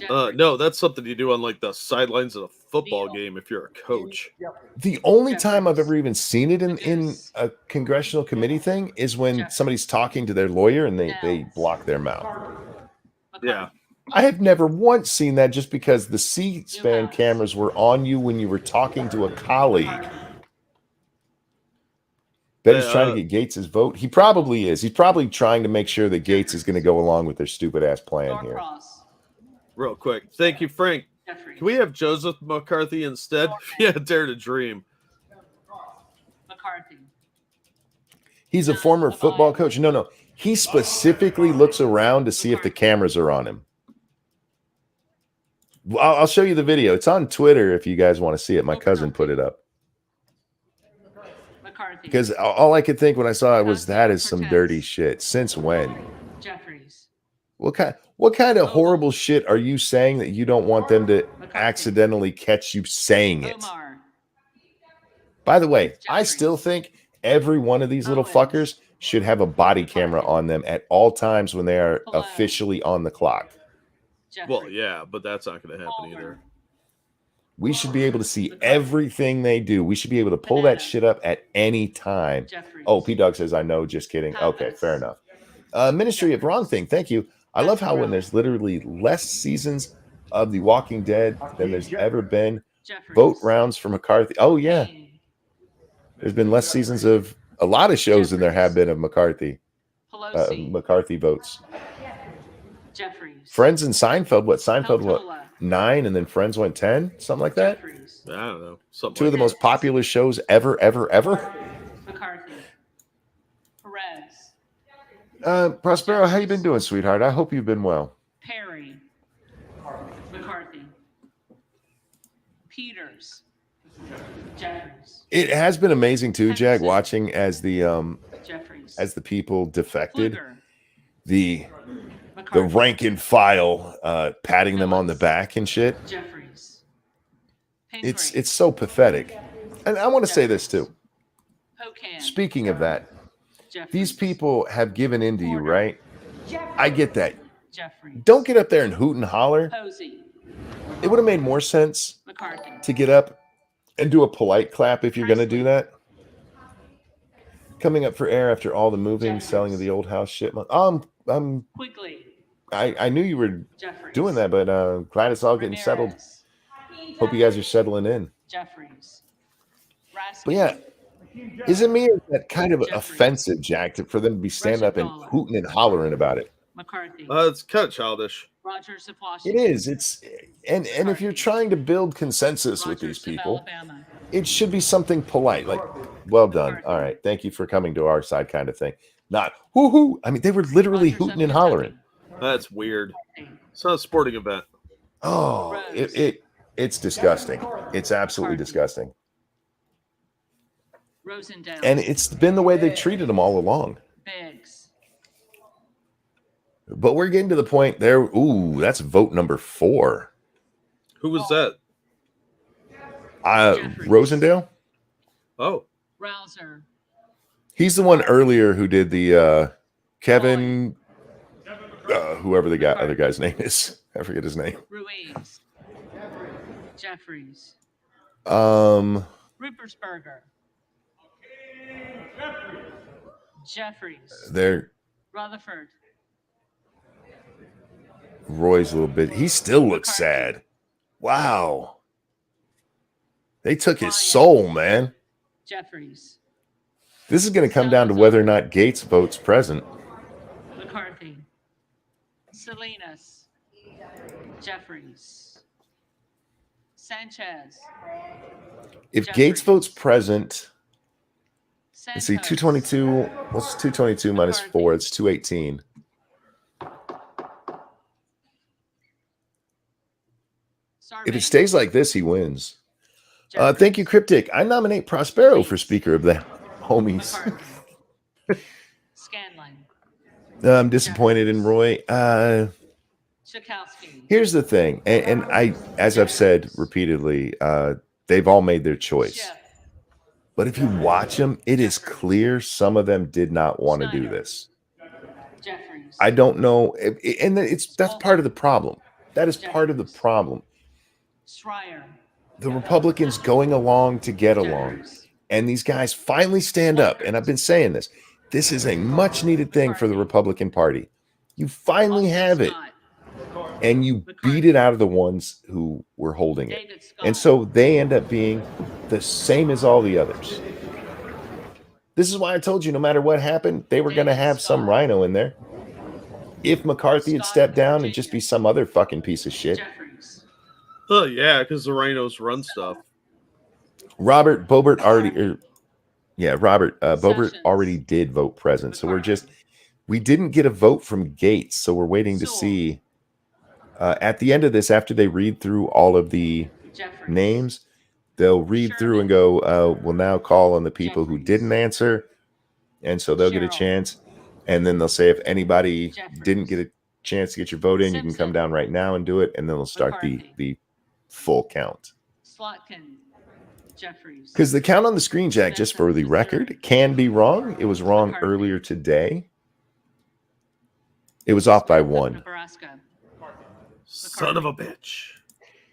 No, that's something you do on like the sidelines of a football game if you're a coach. The only time I've ever even seen it in a congressional committee thing is when somebody's talking to their lawyer and they block their mouth. Yeah. I have never once seen that just because the C-SPAN cameras were on you when you were talking to a colleague. Ben is trying to get Gates' vote. He probably is. He's probably trying to make sure that Gates is going to go along with their stupid-ass plan here. Real quick. Thank you, Frank. Can we have Joseph McCarthy instead? Yeah, dare to dream. McCarthy. He's a former football coach. No. He specifically looks around to see if the cameras are on him. I'll show you the video. It's on Twitter if you guys want to see it. My cousin put it up. McCarthy. Because all I could think when I saw it was that is some dirty shit. Since when? Jeffries. What kind of horrible shit are you saying that you don't want them to accidentally catch you saying it? Omar. By the way, I still think every one of these little fuckers should have a body camera on them at all times when they are officially on the clock. Well, yeah, but that's not going to happen either. We should be able to see everything they do. We should be able to pull that shit up at any time. Oh, P-Dog says, I know, just kidding. Okay, fair enough. Ministry of Wrong Thing, thank you. I love how when there's literally less seasons of The Walking Dead than there's ever been, vote rounds for McCarthy. Oh, yeah. There's been less seasons of a lot of shows than there have been of McCarthy. McCarthy votes. Jeffries. Friends and Seinfeld, Seinfeld 9 and then Friends went 10? Something like that? I don't know. Something Two of the most popular shows ever. McCarthy. Perez. Prospero, how you been doing, sweetheart? I hope you've been well. Perry. McCarthy. Peters. Jeffries. It has been amazing too, Jack, watching as the Jeffries. as the people defected, Pfluger. the McCarthy. rank and file patting them on the back and shit. Jeffries. It's so pathetic. And I want to say this too. Pocan. Speaking of that, Jeffries. these people have given in to you, right? I get that. Jeffries. Don't get up there and hoot and holler. Posey. It would have made more sense McCarthy. to get up and do a polite clap if you're going to do that. Coming up for air after all the moving, selling of the old house shit. Quigley. I knew you were Jeffries. doing that, but glad it's all getting settled. Ramirez. Hope you guys are settling in. Jeffries. Raskin. But yeah, isn't me that kind of offensive, Jack, for them to be standing up and hooting and hollering about it? McCarthy. It's kind of childish. Rogers of It Washington. is. It's and if you're trying to build consensus with these Rogers of people, Alabama. it should be something polite, like, well done. All right, thank you for coming to our side kind of thing. Not woohoo. I mean, they were literally Rogers of hooting and hollering. Kentucky. That's weird. It's not a sporting event. Oh, it's disgusting. It's absolutely McCarthy. disgusting. Rosendale. And it's been the way they treated them all along. Biggs. But we're getting to the point there. Ooh, that's vote number 4. Who was that? Rosendale. Oh, Rouser. He's the one earlier who did the Kevin, whoever the other guy's name is. I forget his name. Ruiz. Jeffries. Rupersberger. Jeffries. There. Rutherford. Roy's a little bit. He still looks McCarthy. sad. Wow. They took his soul, man. Jeffries. This is going to come down to whether or not Gates votes present. McCarthy. Salinas. Jeffries. Sanchez. If Jeffries. Gates votes present, let's see, Santos. 222. What's 222 minus 4? It's 218. If it Sarbanes. stays like this, he wins. Jeffries. Thank you, Cryptic. I nominate Prospero for Speaker of the Homies. McCarthy. Scanlon. I'm disappointed in Roy. Chakowski. Here's the thing, and I, as I've said repeatedly, they've all made their choice. Schiff. But if you watch them, it is clear some of them did not want to do Schneider. this. Jeffries. I don't know, and that's part of the problem. That is part of the problem. Schreier. The Republicans going along to get along, Jeffries. and these guys finally stand up. And I've been saying this. This is a much needed thing for the Republican Party. You finally have it, and you beat it out of the ones who were holding it. David Scott. And so they end up being the same as all the others. This is why I told you, no matter what happened, they were going to have some rhino in there. If McCarthy had stepped down and just be some other fucking piece of shit. Jeffries. oh yeah, because the Rhinos run stuff. Robert Boebert already, Robert Boebert Sessions. already did vote present. So we didn't get a vote from Gates. So we're waiting to Sewell. see at the end of this, after they read through all of the Jeffries. names, they'll read through and go, we'll now call on the people who didn't answer. And so they'll get a Sherrill. chance. And then they'll say, if anybody Jeffries. didn't get a chance to get your vote in, you can come Simpson. down right now and do it. And then they'll start McCarthy. the full count. Slotkin. Jeffries. Because the count on the screen, Jack, just for the record, can be wrong. It was wrong McCarthy. earlier today. It was off by Smith of 1. Nebraska. Son of a bitch.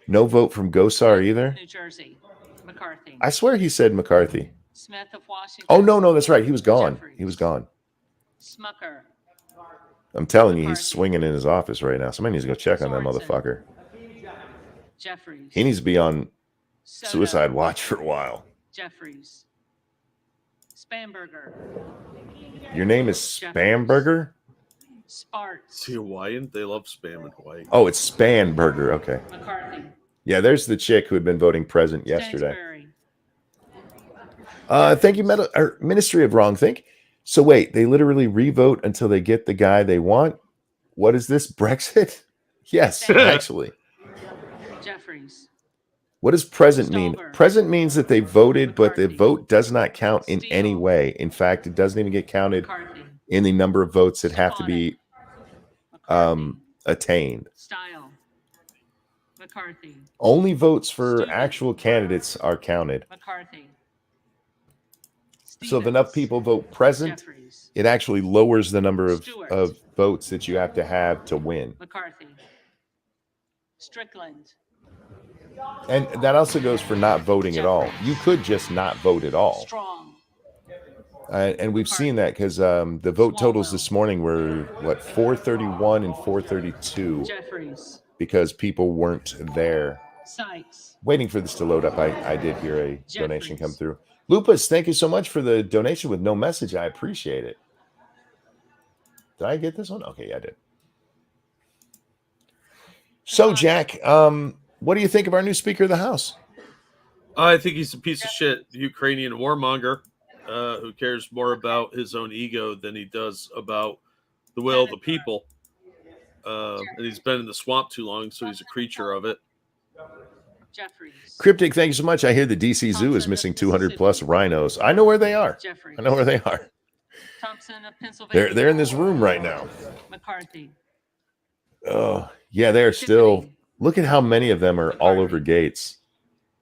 No vote from Gosar either. New Jersey. McCarthy. I swear he said McCarthy. Smith of Washington. Oh, no, that's right. He was gone. Jeffries. He was gone. Smucker. I'm telling you, he's McCarthy. swinging in his office right now. Somebody needs to go check on that Sorensen. motherfucker. Jeffries. He needs to be on Soto. suicide watch for a while. Jeffries. Spamberger. Your name is Spamberger? Sparks. Is he Hawaiian? They love spam in Hawaii. Oh, it's Spanberger. Okay. McCarthy. Yeah, there's the chick who had been voting present yesterday. Stansbury. Thank you, Ministry of Wrong Think. So wait, they literally revote until they get the guy they want? What is this, Brexit? Yes, actually. Jeffries. What does present mean? Stover. Present means that they voted, but the McCarthy. vote does not count in Steele. any way. In fact, it doesn't even get counted McCarthy. in the number of votes that have to be McCarthy. attained. Style. McCarthy. Only votes for Stevens. actual candidates are counted. McCarthy. So if enough Stevens. people vote present, Jeffries. it actually lowers the number Stewart. of votes that you have to win. McCarthy. Strickland. And that also goes for not voting at all. You could just not vote at all. Strong. And we've seen that because the vote totals this morning were, 431 and 432 Jeffries. because people weren't there. Sykes. Waiting for this to load up, I did hear a donation come Jeffries. through. Lupus, thank you so much for the donation with no message. I appreciate it. Did I get this one? Okay, yeah, I did. So, Jack, what do you think of our new Speaker of the House? I think he's a piece of shit Ukrainian warmonger who cares more about his own ego than he does about the will of the people. And he's been in the swamp too long, so he's a creature of it. Jeffries. Cryptic, thank you so much. I hear the DC Zoo is missing 200 plus rhinos. I know where they are. Jeffries. I know where they are. Thompson of Pennsylvania. They're in this room right now. McCarthy. Oh, yeah, they're still. Look at how many of them are all over Gates.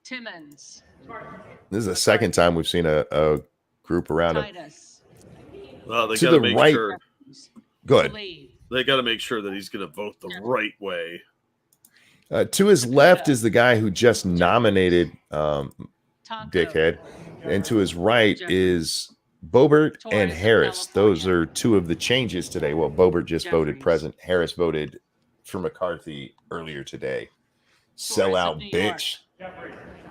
Timmons. This is the second time we've seen a group around him. Titus. Well, they To got to the make right. sure. Good. Lee. They got to make sure that he's going to vote the right way. To his left is the guy who just nominated Taco. Dickhead. And to his right is Boebert and Harris. Those are two of the changes today. Well, Boebert just voted president. Harris voted for McCarthy earlier today. Sell out, bitch.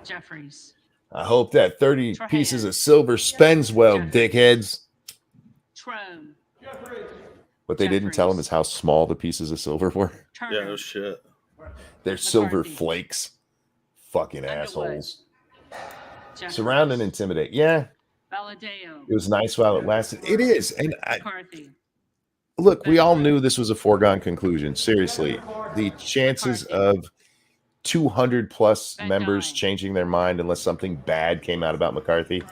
Jeffries. I hope that 30 pieces of silver spends well, dickheads. Trone. What they didn't tell him is how small the pieces of silver were. Yeah, no shit. They're silver flakes. Fucking assholes. Surround and intimidate. Yeah. Valadeo. It was nice while it lasted. It is. And McCarthy. look, we all knew this was a foregone conclusion. Seriously. The chances of 200 plus members changing their mind unless something bad came out about McCarthy,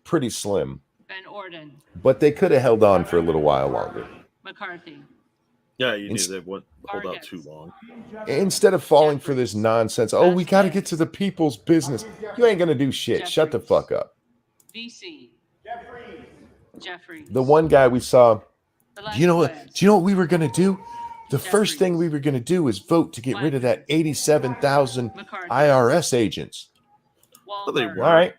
pretty slim. Van Orden. But they could have held on for a little while longer. McCarthy. Yeah, you knew they wouldn't hold out too long. Instead of falling for this nonsense, oh, we got to get to the people's business. You ain't going to do shit. Shut the fuck up. VC. Jeffries. The one guy we saw, do you know what we were going to do? The first thing we were going to do is vote to get rid of that 87,000 IRS agents. Well, they were. All right.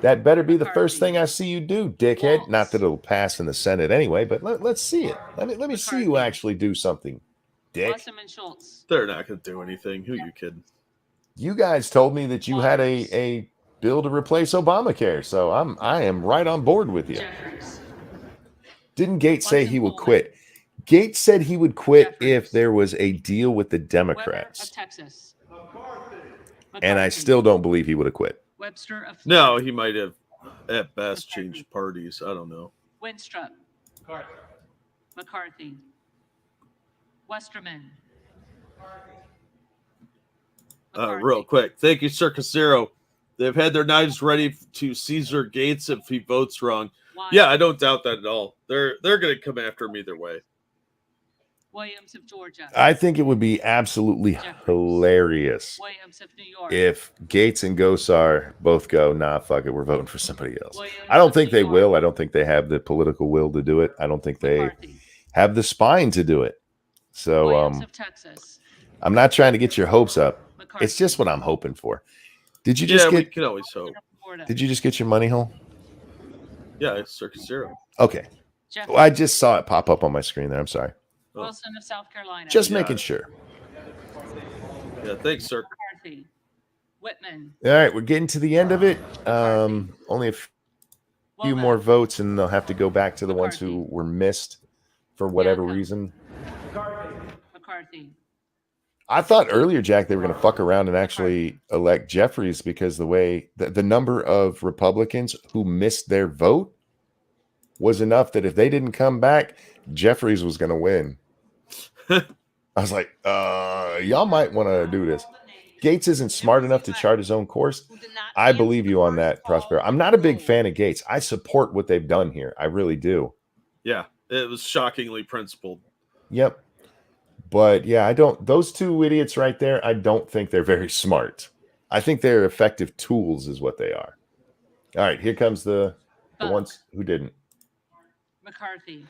That better be the first thing I see you do, dickhead. Not that it'll pass in the Senate anyway, but let's see it. Let me see you actually do something, dick. They're not going to do anything. Who you kidding? You guys told me that you had a bill to replace Obamacare, so I am right on board with you. Didn't Gates say he would quit? Gates said he would quit if there was a deal with the Democrats. And I still don't believe he would have quit. Webster of No, he might have at best changed parties. I don't know. Winstrup. McCarthy. Westerman. Real quick. Thank you, Circus Zero. They've had their knives ready to Caesar Gates if he votes wrong. Yeah, I don't doubt that at all. They're going to come after him either way. Williams of Georgia. I think it would be absolutely hilarious Williams of New York. if Gates and Gosar both go, nah, fuck it, we're voting for somebody else. I don't think they will. I don't think they have the political will to do it. I don't think they have the spine to do it. So I'm not trying to get your hopes up. It's just what I'm hoping for. Did you just we can always hope. Did you just get your money hole? Yeah, it's Circus Zero. Okay. Well, I just saw it pop up on my screen there. I'm sorry. Wilson of South Carolina. Just making sure. Yeah, thanks, sir. McCarthy. Whitman. All right, we're getting to the end of it. Only a few more votes, and they'll have to go back to the ones who were missed for whatever reason. McCarthy. I thought earlier, Jack, they were going to fuck around and actually elect Jeffries because the way the number of Republicans who missed their vote was enough that if they didn't come back, Jeffries was going to win. I was like, y'all might want to do this. Gates isn't smart enough to chart his own course. I believe you on that, Prospero. I'm not a big fan of Gates. I support what they've done here. I really do. Yeah, it was shockingly principled. Yep. But yeah, I don't, those two idiots right there, I don't think they're very smart. I think they're effective tools is what they are. All right, here comes the ones who didn't. McCarthy.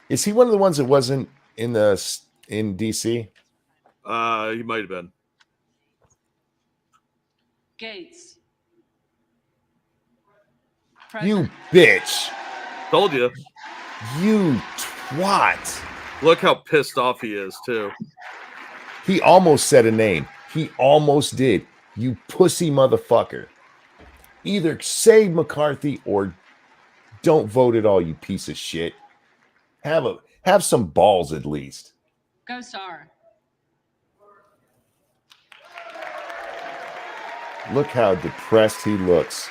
Is he one of the ones that wasn't in DC? He might have been. Gates. You bitch. Told you. You twat. Look how pissed off he is, too. He almost said a name. He almost did. You pussy motherfucker. Either say McCarthy or don't vote at all, you piece of shit. Have some balls at least. Go Star. Look how depressed he looks.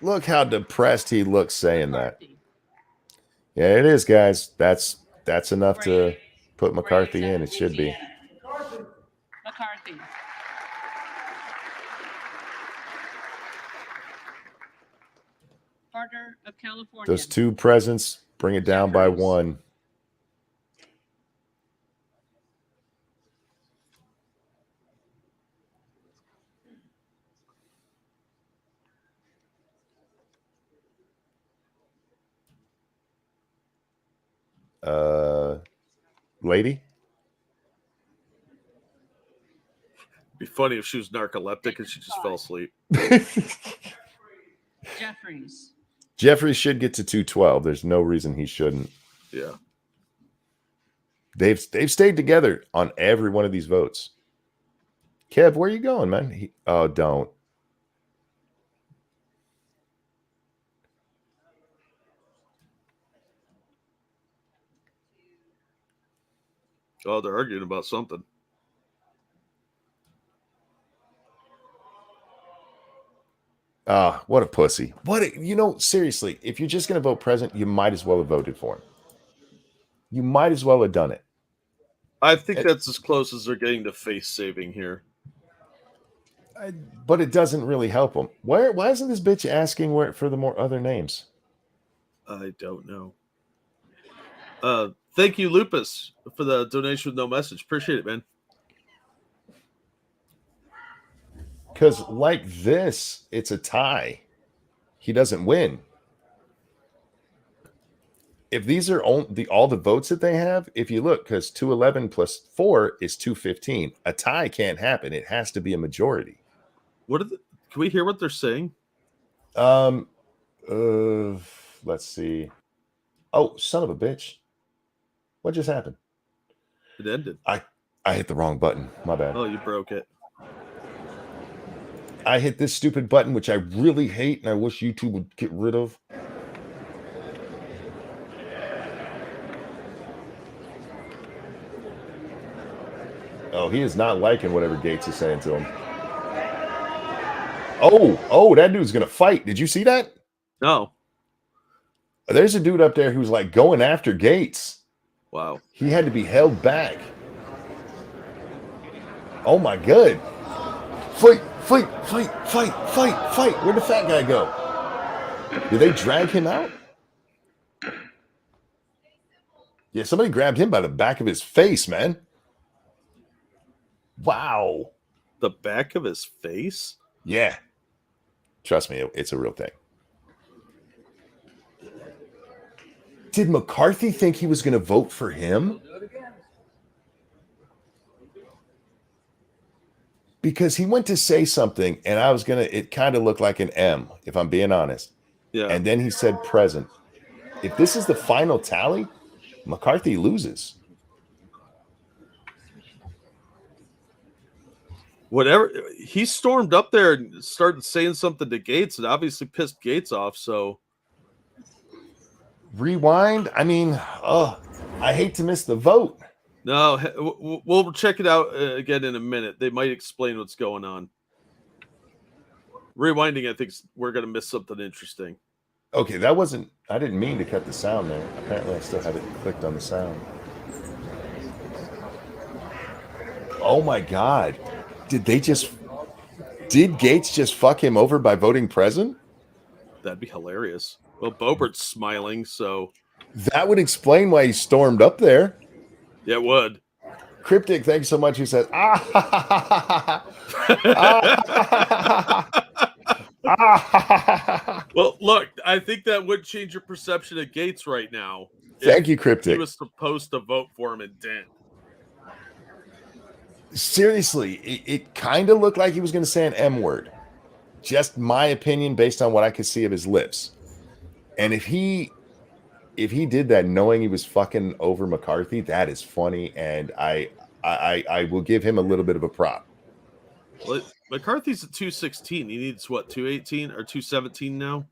Look how depressed he looks saying that. McCarthy. Yeah, it is, guys. That's enough to Brave. put McCarthy Brave, in. It should be. McCarthy. Carter of California. Those 2 presents bring it down by Jeffries. 1. Lady? It'd be funny if she was narcoleptic and she just fell asleep. Jeffries. Jeffries should get to 212. There's no reason he shouldn't. Yeah. They've stayed together on every one of these votes. Kev, where are you going, man? Oh, don't. Oh, they're arguing about something. What a pussy. Seriously, if you're just going to vote president, you might as well have voted for him. You might as well have done it. I think that's as close as they're getting to face saving here. But it doesn't really help him. Why isn't this bitch asking for the more other names? I don't know. Thank you, Lupus, for the donation with no message. Appreciate it, man. Because like this, it's a tie. He doesn't win. If these are all the votes that they have, if you look, because 211 plus 4 is 215. A tie can't happen. It has to be a majority. Can we hear what they're saying? Let's see. Oh, son of a bitch. What just happened? It ended. I hit the wrong button. My bad. Oh, you broke it. I hit this stupid button, which I really hate, and I wish YouTube would get rid of. Oh, he is not liking whatever Gates is saying to him. Oh, that dude's going to fight. Did you see that? No. There's a dude up there who's like going after Gates. Wow. He had to be held back. Oh, my God. Fight. Where'd the fat guy go? Did they drag him out? Yeah, somebody grabbed him by the back of his face, man. Wow. The back of his face? Yeah. Trust me, it's a real thing. Did McCarthy think he was going to vote for him? Because he went to say something, and it kind of looked like an M, if I'm being honest. Yeah. And then he said present. If this is the final tally, McCarthy loses. Whatever. He stormed up there and started saying something to Gates. It obviously pissed Gates off, so. Rewind? I mean, I hate to miss the vote. No, we'll check it out again in a minute. They might explain what's going on. Rewinding, I think we're going to miss something interesting. Okay, I didn't mean to cut the sound there. Apparently I still have it clicked on the sound. Oh my God. Did Gates just fuck him over by voting president? That'd be hilarious. Well, Boebert's smiling, so. That would explain why he stormed up there. Yeah, it would. Cryptic, thanks so much. He says, Well, look, I think that would change your perception of Gates right now. Thank you, Cryptic. He was supposed to vote for him and didn't. Seriously, it kind of looked like he was going to say an M word. Just my opinion based on what I could see of his lips. And if he if he did that knowing he was fucking over McCarthy, that is funny, and I will give him a little bit of a prop. Well, McCarthy's at 216. He needs what, 218 or 217 now?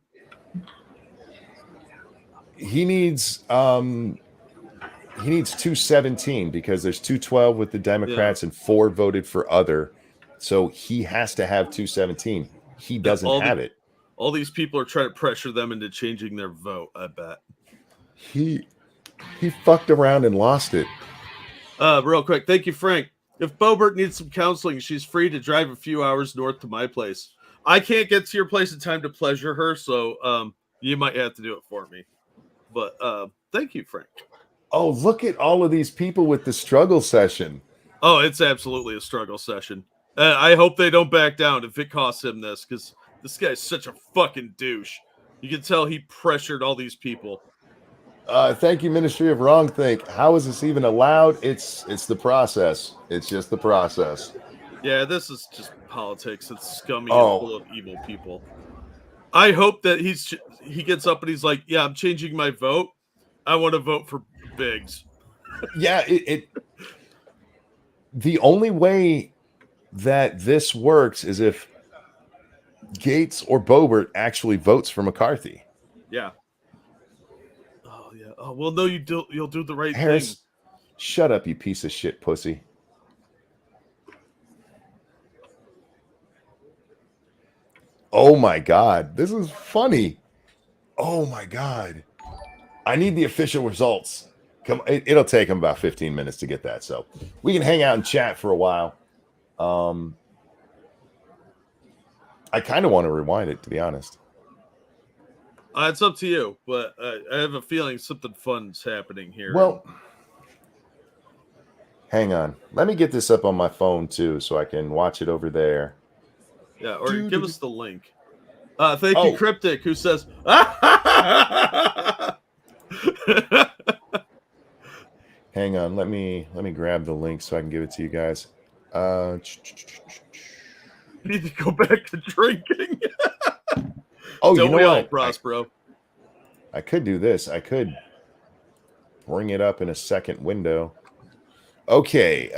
He needs 217 because there's 212 with the Democrats and 4 voted for other. So he has to have 217. He doesn't have it. All these people are trying to pressure them into changing their vote, I bet. He fucked around and lost it. Real quick. Thank you, Frank. If Boebert needs some counseling, she's free to drive a few hours north to my place. I can't get to your place in time to pleasure her, so you might have to do it for me. But thank you, Frank. Oh, look at all of these people with the struggle session. Oh, it's absolutely a struggle session. I hope they don't back down if it costs him this, because this guy's such a fucking douche. You can tell he pressured all these people. Thank you, Ministry of Wrongthink. How is this even allowed? It's the process. It's just the process. Yeah, this is just politics. It's scummy and full of evil people. I hope that he gets up and he's like, yeah, I'm changing my vote. I want to vote for Biggs. Yeah, the only way that this works is if Gates or Boebert actually votes for McCarthy. Yeah. Oh yeah. Oh well, no, you'll do the right Harris, thing. Shut up, you piece of shit pussy. Oh my God, this is funny. Oh my God, I need the official results. Come, it'll take him about 15 minutes to get that, so we can hang out and chat for a while. I kind of want to rewind it, to be honest. It's up to you, but I have a feeling something fun's happening here. Well, hang on. Let me get this up on my phone too, so I can watch it over there. Yeah, or give us the link. Thank you, Cryptic, who says, hang on, let me grab the link so I can give it to you guys. You need to go back to drinking. Oh, don't you know we all, what? Prospero? I could do this. I could bring it up in a second window. Okay.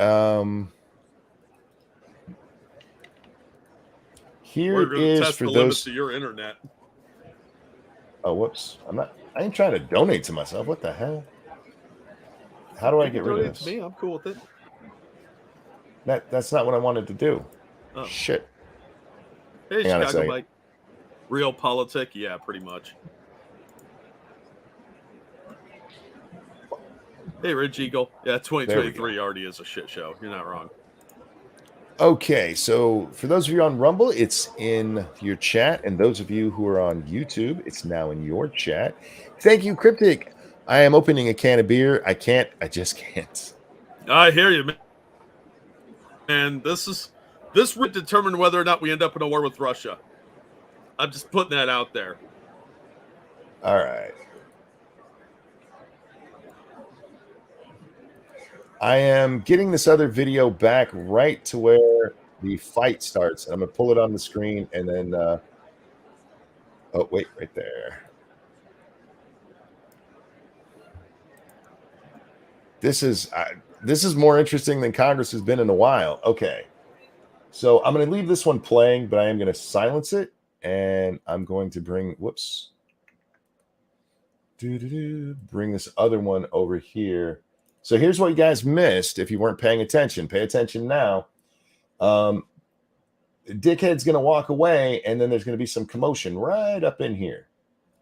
Here is test for the those. limits of your internet. Oh, whoops! I ain't trying to donate to myself. What the hell? How do I get rid of this? To me, I'm cool with it. That's not what I wanted to do. Oh. Shit. Hey, Chicago Mike. Real politic? Yeah, pretty much. Hey, Ridge Eagle. Yeah, 2023 already is a shit show. You're not wrong. Okay, so for those of you on Rumble, it's in your chat, and those of you who are on YouTube, it's now in your chat. Thank you, Cryptic. I am opening a can of beer. I just can't. I hear you, man. And this would determine whether or not we end up in a war with Russia. I'm just putting that out there. All right. I am getting this other video back right to where the fight starts. I'm going to pull it on the screen and then oh, wait, right there. This is more interesting than Congress has been in a while. Okay. So I'm going to leave this one playing, but I am going to silence it, and I'm going to bring bring this other one over here. So here's what you guys missed if you weren't paying attention. Pay attention now. Dickhead's going to walk away, and then there's going to be some commotion right up in here.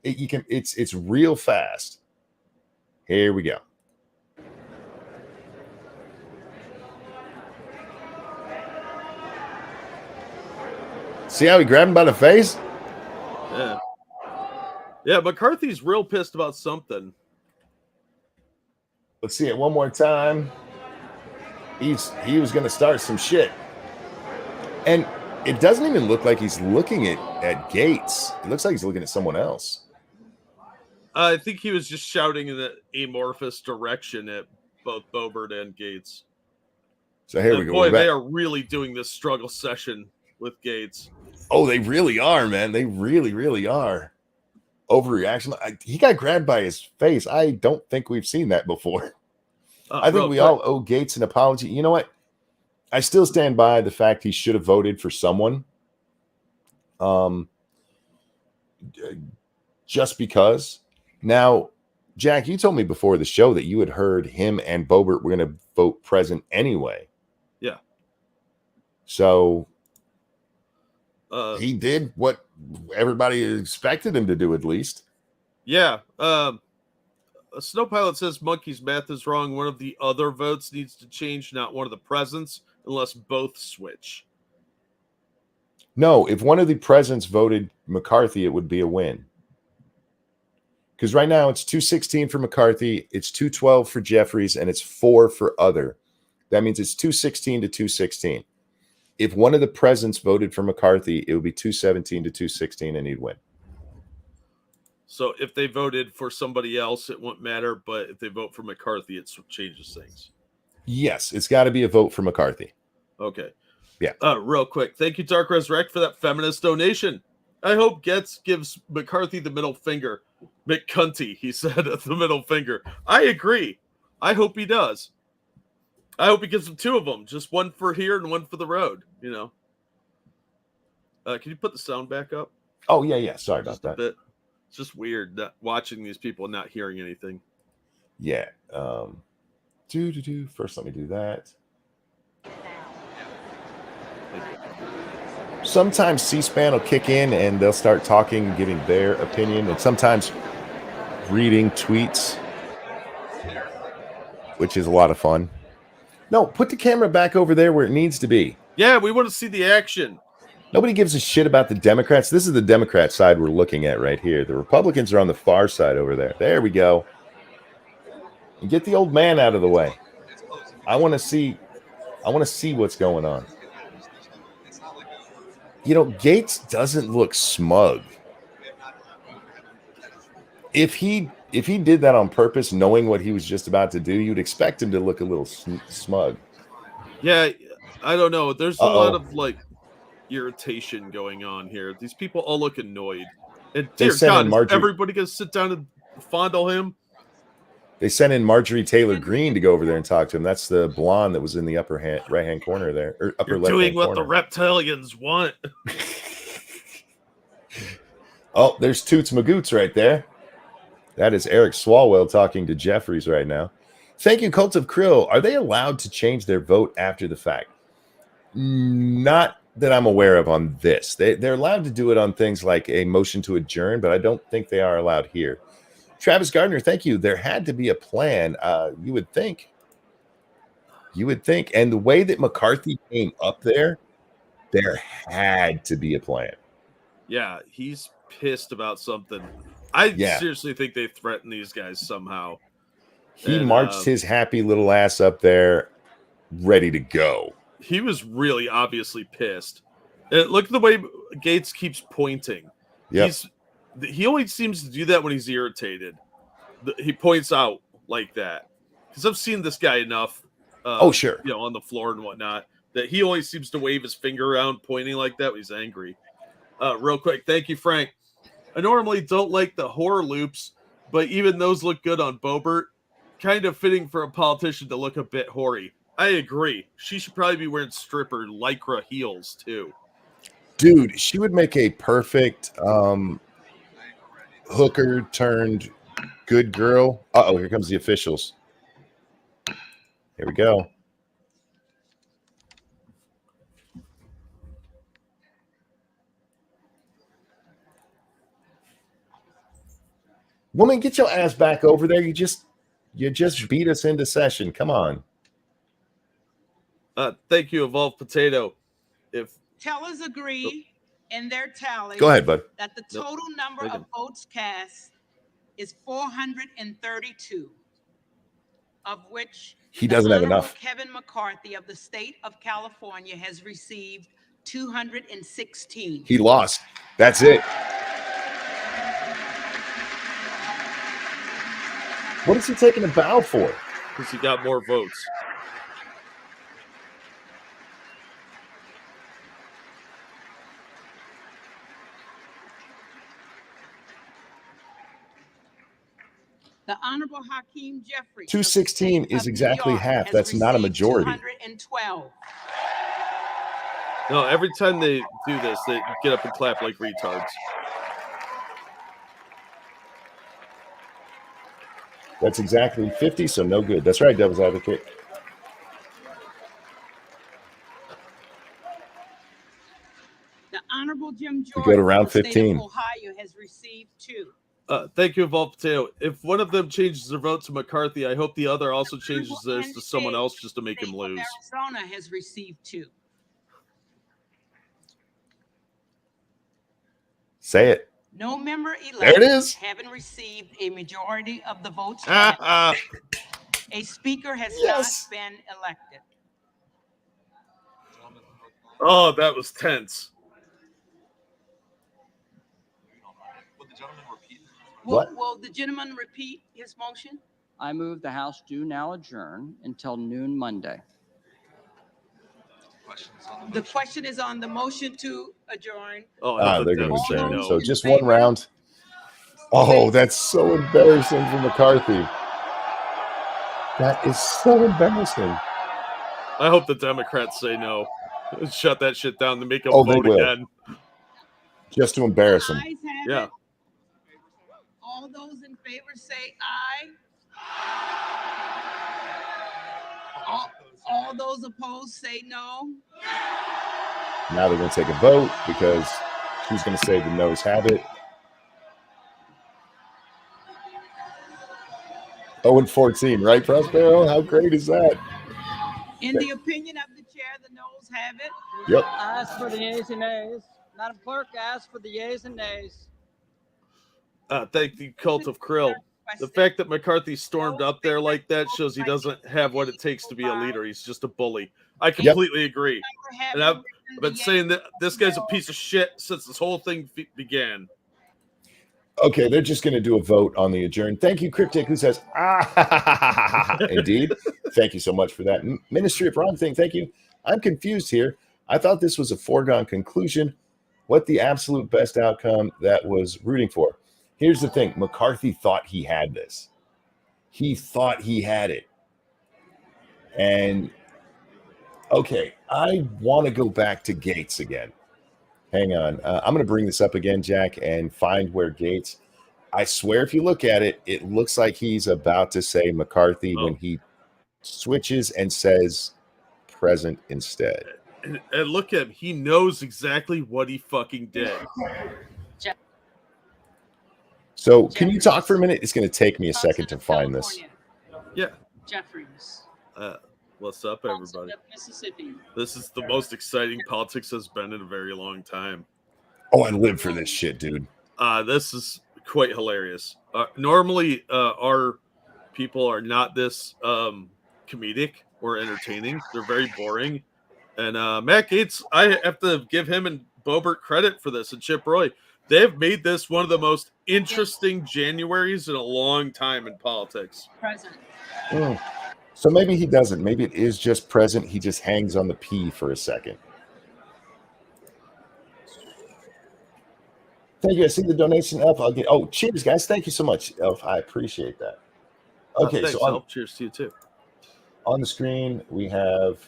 It's real fast. Here we go. See how he grabbed him by the face? Yeah. Yeah, McCarthy's real pissed about something. Let's see it one more time. He was going to start some shit. And it doesn't even look like he's looking at Gates. It looks like he's looking at someone else. I think he was just shouting in an amorphous direction at both Boebert and Gates. So here we go. Boy, they are really doing this struggle session with Gates. Oh, they really are, man. They really, really are. overreaction. He got grabbed by his face. I don't think we've seen that before. I think we all owe Gates an apology. You know what? I still stand by the fact he should have voted for someone. Just because. Now, Jack, you told me before the show that you had heard him and Boebert were going to vote present anyway. Yeah. So he did what everybody expected him to do, at least. Yeah. A Snow Pilot says Monkey's math is wrong. One of the other votes needs to change, not one of the presents, unless both switch. No, if one of the presidents voted McCarthy, it would be a win. Because right now it's 216 for McCarthy, it's 212 for Jeffries, and it's 4 for other. That means it's 216 to 216. If one of the presidents voted for McCarthy, it would be 217 to 216, and he'd win. So if they voted for somebody else, it wouldn't matter. But if they vote for McCarthy, it changes things. Yes, it's got to be a vote for McCarthy. Okay. Yeah. Real quick. Thank you, Dark Resurrect, for that feminist donation. I hope Getz gives McCarthy the middle finger. McCunty, he said, the middle finger. I agree. I hope he does. I hope he gives him 2 of them. Just one for here and one for the road, you know. Can you put the sound back up? Oh, yeah. Sorry about that. Bit. It's just weird that watching these people and not hearing anything. Yeah. First, let me do that. Sometimes C-SPAN will kick in and they'll start talking, giving their opinion, and sometimes reading tweets, which is a lot of fun. No, put the camera back over there where it needs to be. Yeah, we want to see the action. Nobody gives a shit about the Democrats. This is the Democrat side we're looking at right here. The Republicans are on the far side over there. There we go. And get the old man out of the way. I want to see what's going on. You know, Gates doesn't look smug. If he did that on purpose, knowing what he was just about to do, you'd expect him to look a little smug. Yeah, I don't know. There's a lot of irritation going on here. These people all look annoyed. And dear God, is everybody gonna sit down and fondle him? They sent in Marjorie Taylor Greene to go over there and talk to him. That's the blonde that was in the right hand corner there, or upper left. Doing what the reptilians want. Oh, there's Toots Magoots right there. That is Eric Swalwell talking to Jeffries right now. Thank you, Cult of Krill. Are they allowed to change their vote after the fact? Not that I'm aware of on this. They're allowed to do it on things like a motion to adjourn, but I don't think they are allowed here. Travis Gardner, thank you. There had to be a plan. You would think. And the way that McCarthy came up there had to be a plan. Yeah, he's pissed about something. I seriously think they threatened these guys somehow. He marched his happy little ass up there, ready to go. He was really obviously pissed. Look at the way Gates keeps pointing. Yep. He only seems to do that when he's irritated. He points out like that. Because I've seen this guy enough. Sure. You know, on the floor and whatnot, that he always seems to wave his finger around, pointing like that when he's angry. Real quick, thank you, Frank. I normally don't like the horror loops, but even those look good on Boebert. Kind of fitting for a politician to look a bit hoary. I agree. She should probably be wearing stripper lycra heels, too. Dude, she would make a perfect hooker turned good girl. Uh-oh, here comes the officials. Here we go. Woman, get your ass back over there. You just beat us into session. Come on. Thank you, Evolved Potato. If tellers agree in their tally, go ahead, bud. That the total number of votes cast is 432, of which he doesn't have enough. Kevin McCarthy of the state of California has received 216. He lost. That's it. What is he taking a bow for? Because he got more votes. The Honorable Hakeem Jeffries. 216 is exactly half. That's not a majority. 212. No, every time they do this, they get up and clap like retards. That's exactly 50, so no good. That's right, Devil's Advocate. The Honorable Jim We Jordan go to round of the state 15. of Ohio has received 2. Thank you, Evolved Potato. If one of them changes their vote to McCarthy, I hope the other also changes theirs to someone else just to make him lose. Arizona has received 2. Say it. No member elect There it is. having received a majority of the votes cast, a speaker has not been elected. Oh, that was tense. What? Will the gentleman repeat his motion? I move the House do now adjourn until noon Monday. The question is on the motion to adjourn. Oh, They're going to All adjourn. those So in just favor? one round. Oh, that's so embarrassing for McCarthy. That is so embarrassing. I hope the Democrats say no. Shut that shit down to make them Oh, they vote will. again. Just to embarrass him. Ayes have Yeah. it. All those in favor say aye. All those opposed say no. Now they're going to take a vote because she's going to say the noes have it. 0-14, right, Prospero? How great is that? In the opinion of the chair, the noes have it. Yep. I ask for the yeas and nays. Madam Clerk, ask for the yeas and nays. Thank the Cult of Krill. The fact that McCarthy stormed up there like that shows he doesn't have what it takes to be a leader. He's just a bully. I completely agree. And I've been saying that this guy's a piece of shit since this whole thing began. Okay, they're just going to do a vote on the adjourn. Thank you, Cryptic, who says, indeed. Thank you so much for that. Ministry of Wrong Thing, thank you. I'm confused here. I thought this was a foregone conclusion. What the absolute best outcome that was rooting for? Here's the thing. McCarthy thought he had this. He thought he had it. And, okay, I want to go back to Gates again. Hang on. I'm going to bring this up again, Jack, and find where Gates. I swear, if you look at it, it looks like he's about to say McCarthy when he switches and says present instead. And look at him. He knows exactly what he fucking did. So can you talk for a minute? It's going to take me a second to find this. Yeah. Jeffries. What's up, everybody? Mississippi. This is the most exciting politics has been in a very long time. Oh, I live for this shit, dude. This is quite hilarious. Normally, our people are not this comedic or entertaining. They're very boring. And Matt Gaetz, I have to give him and Boebert credit for this, and Chip Roy. They've made this one of the most interesting Januaries in a long time in politics. Present. So maybe he doesn't. Maybe it is just present. He just hangs on the P for a second. Thank you. I see the donation, Elf. I'll get. Oh, cheers, guys. Thank you so much, Elf. I appreciate that. Okay, thanks, so Elf. Cheers to you too. On the screen, we have.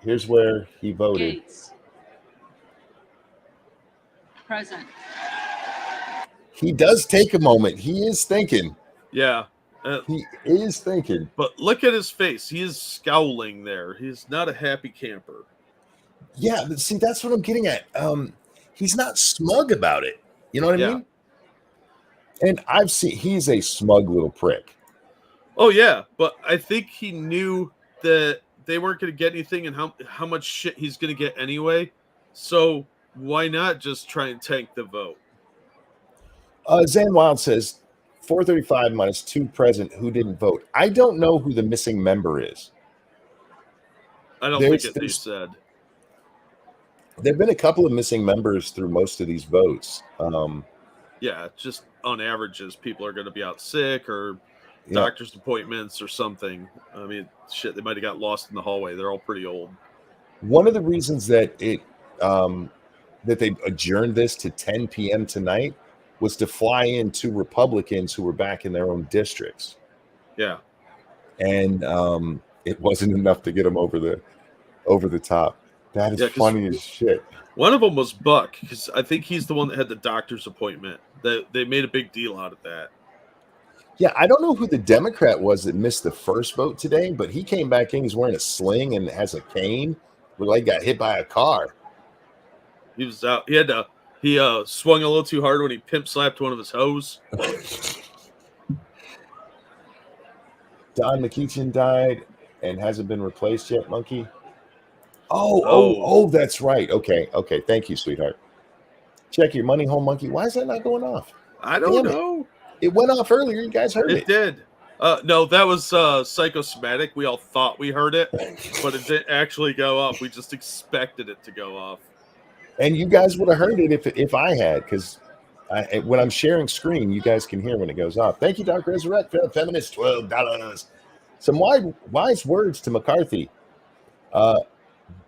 Here's where he voted. Gates. Present. He does take a moment. He is thinking. Yeah. He is thinking. But look at his face. He is scowling there. He's not a happy camper. Yeah, but see, that's what I'm getting at. He's not smug about it. You know what I mean? And I've seen he's a smug little prick. Oh, yeah. But I think he knew that they weren't going to get anything and how much shit he's going to get anyway. So why not just try and tank the vote? Zan Wild says 435 minus 2 present who didn't vote. I don't know who the missing member is. I don't think they said. There have been a couple of missing members through most of these votes. Yeah, just on averages, people are going to be out sick or doctor's appointments or something. I mean, shit, they might have got lost in the hallway. They're all pretty old. One of the reasons that that they adjourned this to 10 p.m. tonight was to fly in 2 Republicans who were back in their own districts. Yeah. And it wasn't enough to get them over the top. That is funny as shit. One of them was Buck, because I think he's the one that had the doctor's appointment. They made a big deal out of that. Yeah, I don't know who the Democrat was that missed the first vote today, but he came back in. He's wearing a sling and has a cane. Like got hit by a car. He was out. He swung a little too hard when he pimp slapped one of his hoes. Don McEachin died and hasn't been replaced yet, Monkey. Oh, that's right. Okay. Thank you, sweetheart. Check your money home, Monkey. Why is that not going off? I don't know. It went off earlier. You guys heard it. It did. No, that was psychosomatic. We all thought we heard it, but it didn't actually go off. We just expected it to go off. And you guys would have heard it if I had, because when I'm sharing screen, you guys can hear when it goes off. Thank you, Dark Resurrect, Feminist, $12. Some wise words to McCarthy.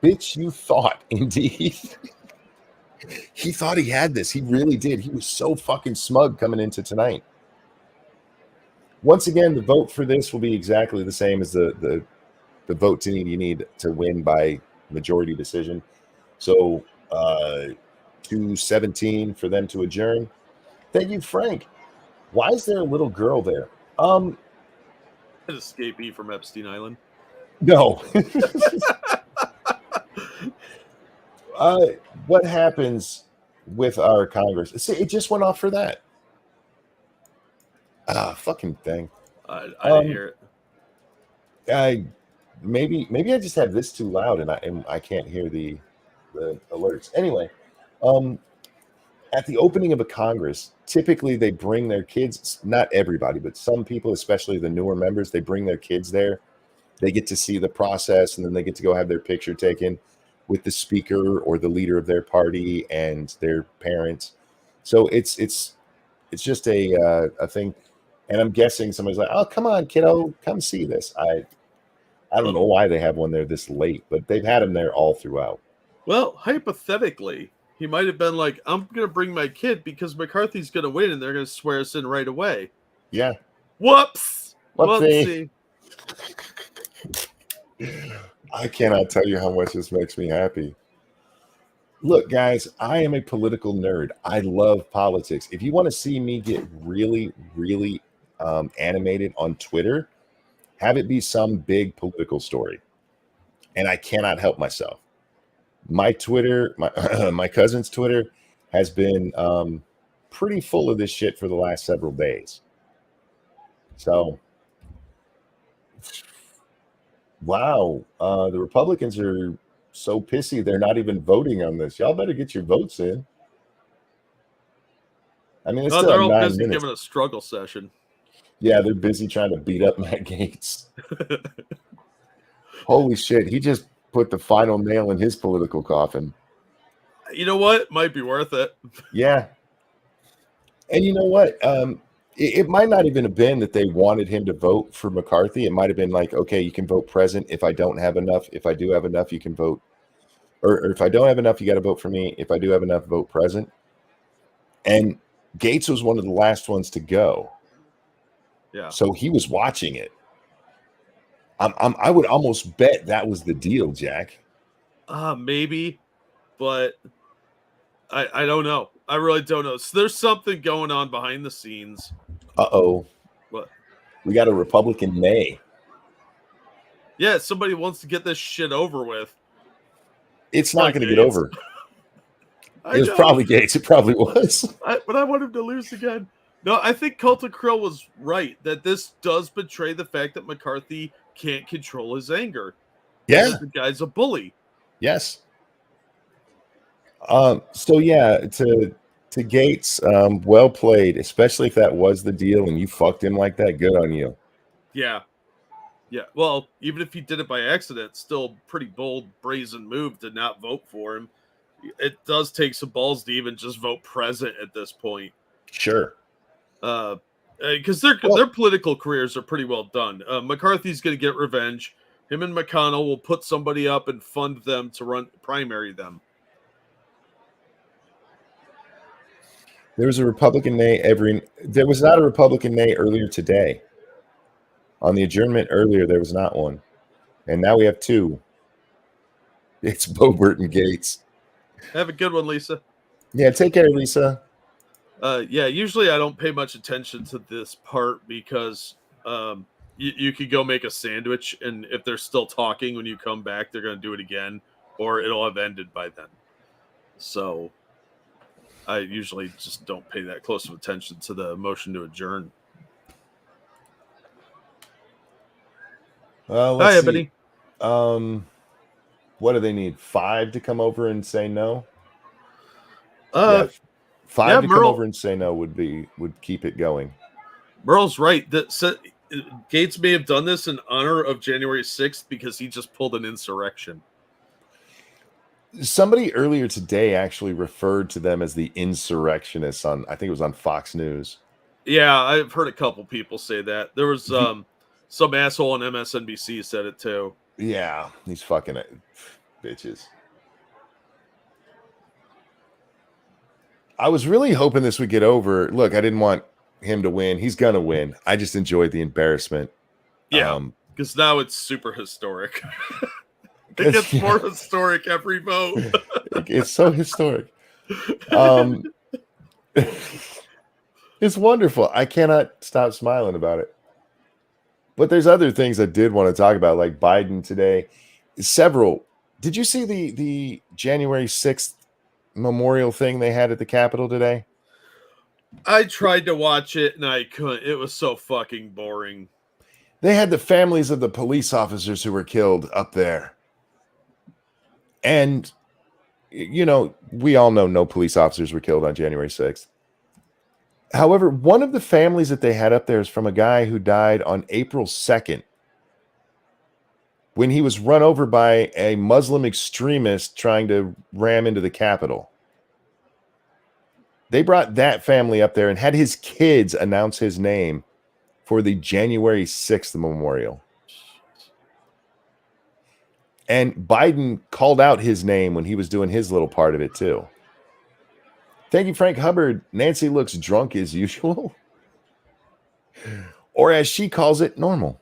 Bitch, you thought, indeed. He thought he had this. He really did. He was so fucking smug coming into tonight. Once again, the vote for this will be exactly the same as the vote you need to win by majority decision. So 217 for them to adjourn. Thank you, Frank. Why is there a little girl there? An escapee from Epstein Island. No. What happens with our Congress? See, it just went off for that. Fucking thing. I didn't hear it. Maybe I just have this too loud and I can't hear the alerts. Anyway, at the opening of a Congress, typically they bring their kids. Not everybody, but some people, especially the newer members, they bring their kids there. They get to see the process, and then they get to go have their picture taken with the speaker or the leader of their party and their parents. So it's just a thing. And I'm guessing somebody's like, "Oh, come on, kiddo, come see this." I don't know why they have one there this late, but they've had them there all throughout. Well, hypothetically, he might have been like, "I'm going to bring my kid because McCarthy's going to win, and they're going to swear us in right away." Yeah. Whoops. Whoopsie. I cannot tell you how much this makes me happy. Look, guys, I am a political nerd. I love politics. If you want to see me get really, really animated on Twitter, have it be some big political story. And I cannot help myself. My Twitter, my cousin's Twitter has been pretty full of this shit for the last several days. So, wow, the Republicans are so pissy they're not even voting on this. Y'all better get your votes in. I mean, it's still they're all 9 busy minutes. giving a struggle session. Yeah, they're busy trying to beat up Matt Gaetz. Holy shit, he just put the final nail in his political coffin. You know what? Might be worth it. Yeah. And you know what? It might not even have been that they wanted him to vote for McCarthy. It might have been like, okay, you can vote present if I don't have enough. If I do have enough, you can vote. Or if I don't have enough, you got to vote for me. If I do have enough, vote present. And Gaetz was one of the last ones to go. Yeah. So he was watching it. I would almost bet that was the deal, Jack. Maybe, but I don't know. I really don't know. So there's something going on behind the scenes. Uh-oh. What? We got a Republican May. Yeah, somebody wants to get this shit over with. It's not going to get over. It was probably Gaetz. It probably was. But I want him to lose again. No, I think Culta Krill was right that this does betray the fact that McCarthy can't control his anger. Yeah. The guy's a bully. Yes. So yeah, to Gaetz, well played, especially if that was the deal and you fucked him like that. Good on you. Yeah. Yeah. Well, even if he did it by accident, still pretty bold, brazen move to not vote for him. It does take some balls to even just vote present at this point. Sure. Because their political careers are pretty well done. McCarthy's going to get revenge. Him and McConnell will put somebody up and fund them to primary them. There was a Republican nay there was not a Republican nay earlier today. On the adjournment earlier, there was not one. And now we have two. It's Boebert and Gates. Have a good one, Lisa. Yeah, take care, Lisa. Yeah, usually I don't pay much attention to this part because you could go make a sandwich, and if they're still talking when you come back, they're going to do it again, or it'll have ended by then. So I usually just don't pay that close of attention to the motion to adjourn. Let's Hi, see. Ebony. What do they need? 5 to come over and say no? Yeah, 5 to come Merle, over and say no would keep it going. Merle's right. Gates may have done this in honor of January 6th because he just pulled an insurrection. Somebody earlier today actually referred to them as the insurrectionists I think it was on Fox News. Yeah, I've heard a couple people say that. There was some asshole on MSNBC said it too. Yeah, these fucking bitches. I was really hoping this would get over. Look, I didn't want him to win. He's gonna win. I just enjoyed the embarrassment. Yeah, because now it's super historic. It gets more historic every vote. It's so historic. It's wonderful. I cannot stop smiling about it. But there's other things I did want to talk about, like Biden today. Several. Did you see the January 6th memorial thing they had at the Capitol today? I tried to watch it and I couldn't. It was so fucking boring. They had the families of the police officers who were killed up there. And, you know, we all know no police officers were killed on January 6th. However, one of the families that they had up there is from a guy who died on April 2nd when he was run over by a Muslim extremist trying to ram into the Capitol. They brought that family up there and had his kids announce his name for the January 6th memorial. And Biden called out his name when he was doing his little part of it too. Thank you, Frank Hubbard. Nancy looks drunk as usual. Or as she calls it, normal.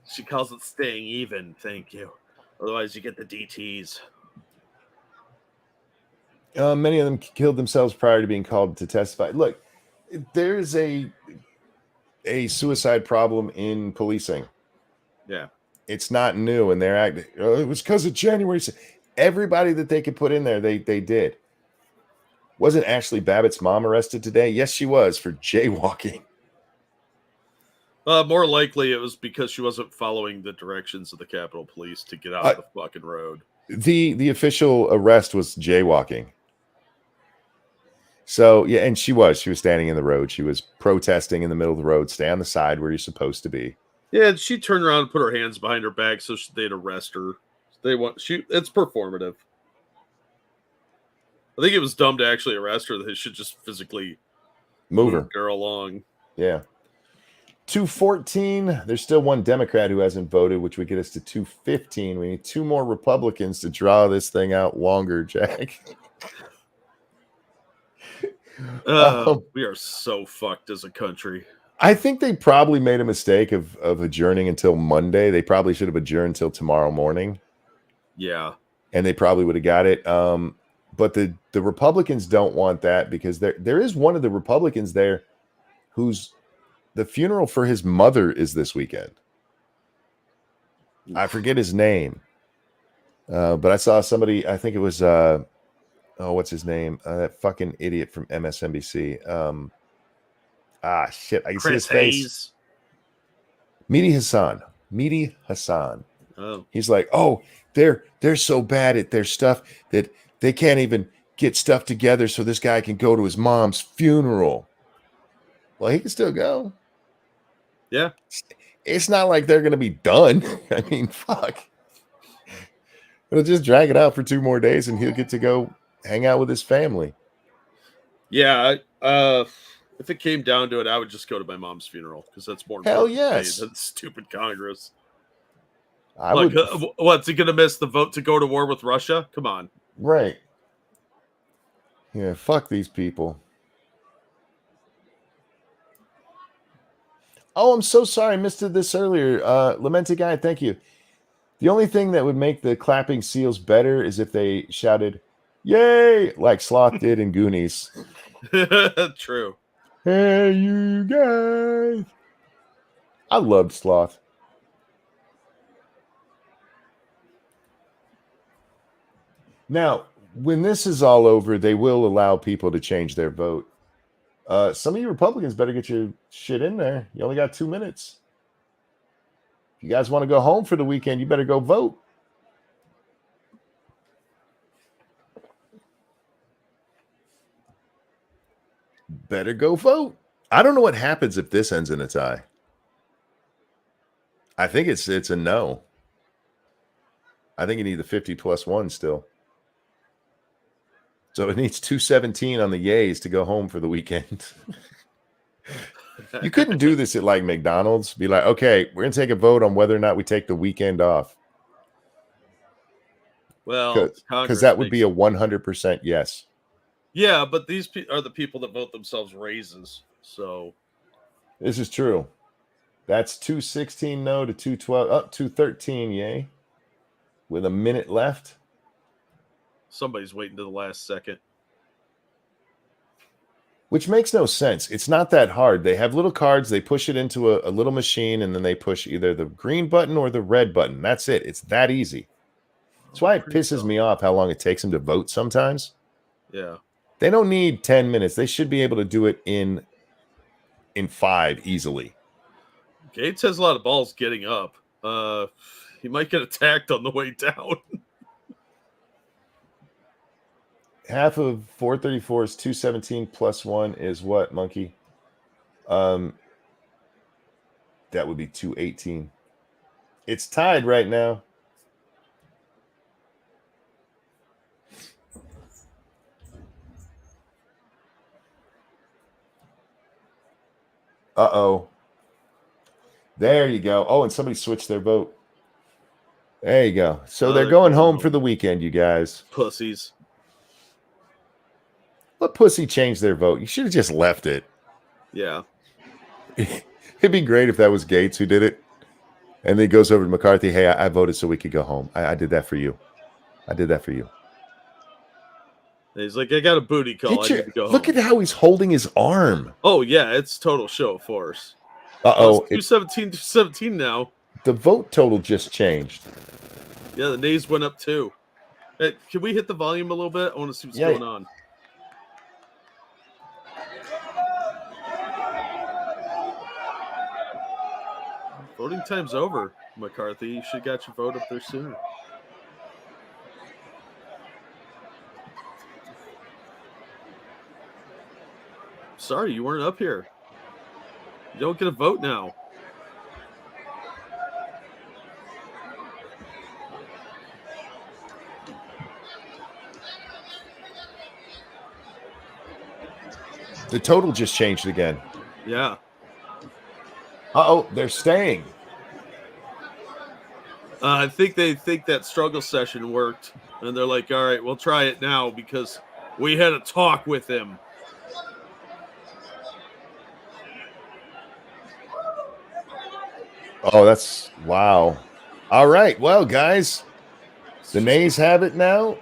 She calls it staying even. Thank you. Otherwise, you get the DTs. Many of them killed themselves prior to being called to testify. Look, there's a suicide problem in policing. Yeah. It's not new, and they're acting. It was because of January. Everybody that they could put in there, they did. Wasn't Ashley Babbitt's mom arrested today? Yes, she was for jaywalking. More likely, it was because she wasn't following the directions of the Capitol Police to get out of the fucking road. The official arrest was jaywalking. So yeah, and she was standing in the road. She was protesting in the middle of the road. Stay on the side where you're supposed to be. Yeah, she turned around and put her hands behind her back so they'd arrest her. It's performative. I think it was dumb to actually arrest her. They should just physically move her along. Yeah. 214. There's still one Democrat who hasn't voted, which would get us to 215. We need 2 more Republicans to draw this thing out longer, Jack. We are so fucked as a country. I think they probably made a mistake of adjourning until Monday. They probably should have adjourned until tomorrow morning. Yeah. And they probably would have got it. But the Republicans don't want that because there is one of the Republicans there who's the funeral for his mother is this weekend. I forget his name. But I saw somebody, I think it was what's his name? That fucking idiot from MSNBC. Shit. I can see his face. Mehdi Hassan. Oh. He's like, oh, they're so bad at their stuff that they can't even get stuff together so this guy can go to his mom's funeral. Well, he can still go. Yeah. It's not like they're going to be done. I mean, fuck. It'll just drag it out for 2 more days and he'll get to go hang out with his family. Yeah. If it came down to it, I would just go to my mom's funeral because that's more important than stupid Congress. What's he going to miss the vote to go to war with Russia? Come on. Right. Yeah, fuck these people. Oh, I'm so sorry. I missed this earlier. Lamented Guy, thank you. The only thing that would make the clapping seals better is if they shouted, "Yay!" like Sloth did in Goonies. True. Hey, you guys. I loved Sloth. Now, when this is all over, they will allow people to change their vote. Some of you Republicans better get your shit in there. You only got 2 minutes. If you guys want to go home for the weekend, you better go vote. Better go vote. I don't know what happens if this ends in a tie. I think it's a no. I think you need the 50 plus 1 still. So it needs 217 on the yays to go home for the weekend. You couldn't do this at like McDonald's. Be like, okay, we're going to take a vote on whether or not we take the weekend off. Well, because that would be a 100% yes. Yeah, but these are the people that vote themselves raises. So this is true. That's 216 no to 212, up 213 yay. With a minute left. Somebody's waiting to the last second. Which makes no sense. It's not that hard. They have little cards. They push it into a little machine, and then they push either the green button or the red button. That's it. It's that easy. That's why it pisses me off how long it takes them to vote sometimes. Yeah. They don't need 10 minutes. They should be able to do it in 5 easily. Gates has a lot of balls getting up. He might get attacked on the way down. Half of 434 is 217 plus 1 is what, Monkey? That would be 218. It's tied right now. Uh-oh. There you go. Oh, and somebody switched their vote. There you go. So they're going home for the weekend, you guys. Pussies. Let pussy change their vote. You should have just left it. Yeah. It'd be great if that was Gates who did it. And then he goes over to McCarthy. Hey, I voted so we could go home. I did that for you. I did that for you. And he's like, I got a booty call. I need to go Look home. at how he's holding his arm. Oh, yeah. It's total show of force. Uh-oh. 217 now. The vote total just changed. Yeah, the nays went up too. Hey, can we hit the volume a little bit? I want to see what's going on. Voting time's over, McCarthy. You should have got your vote up there sooner. Sorry, you weren't up here. You don't get a vote now. The total just changed again. Yeah. Uh-oh, they're staying. I think they think that struggle session worked. And they're like, all right, we'll try it now because we had a talk with him. Oh, that's wow. All right. Well, guys, the nays have it now.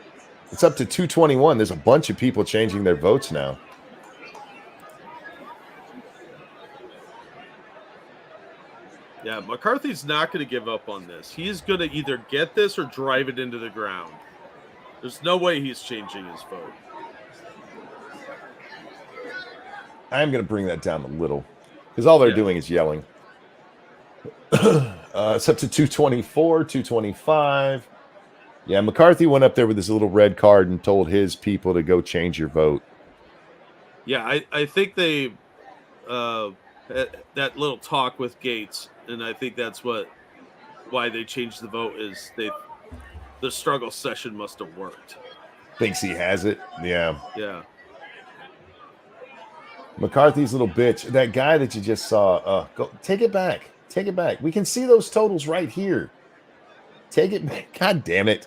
It's up to 221. There's a bunch of people changing their votes now. Yeah, McCarthy's not going to give up on this. He's going to either get this or drive it into the ground. There's no way he's changing his vote. I'm going to bring that down a little because all they're doing is yelling. It's up to 224, 225. Yeah, McCarthy went up there with his little red card and told his people to go change your vote. Yeah, I think they that little talk with Gates, and I think that's why they changed the vote is the struggle session must have worked. Thinks he has it. Yeah. Yeah. McCarthy's little bitch. That guy that you just saw. Go take it back. Take it back. We can see those totals right here. Take it back. God damn it.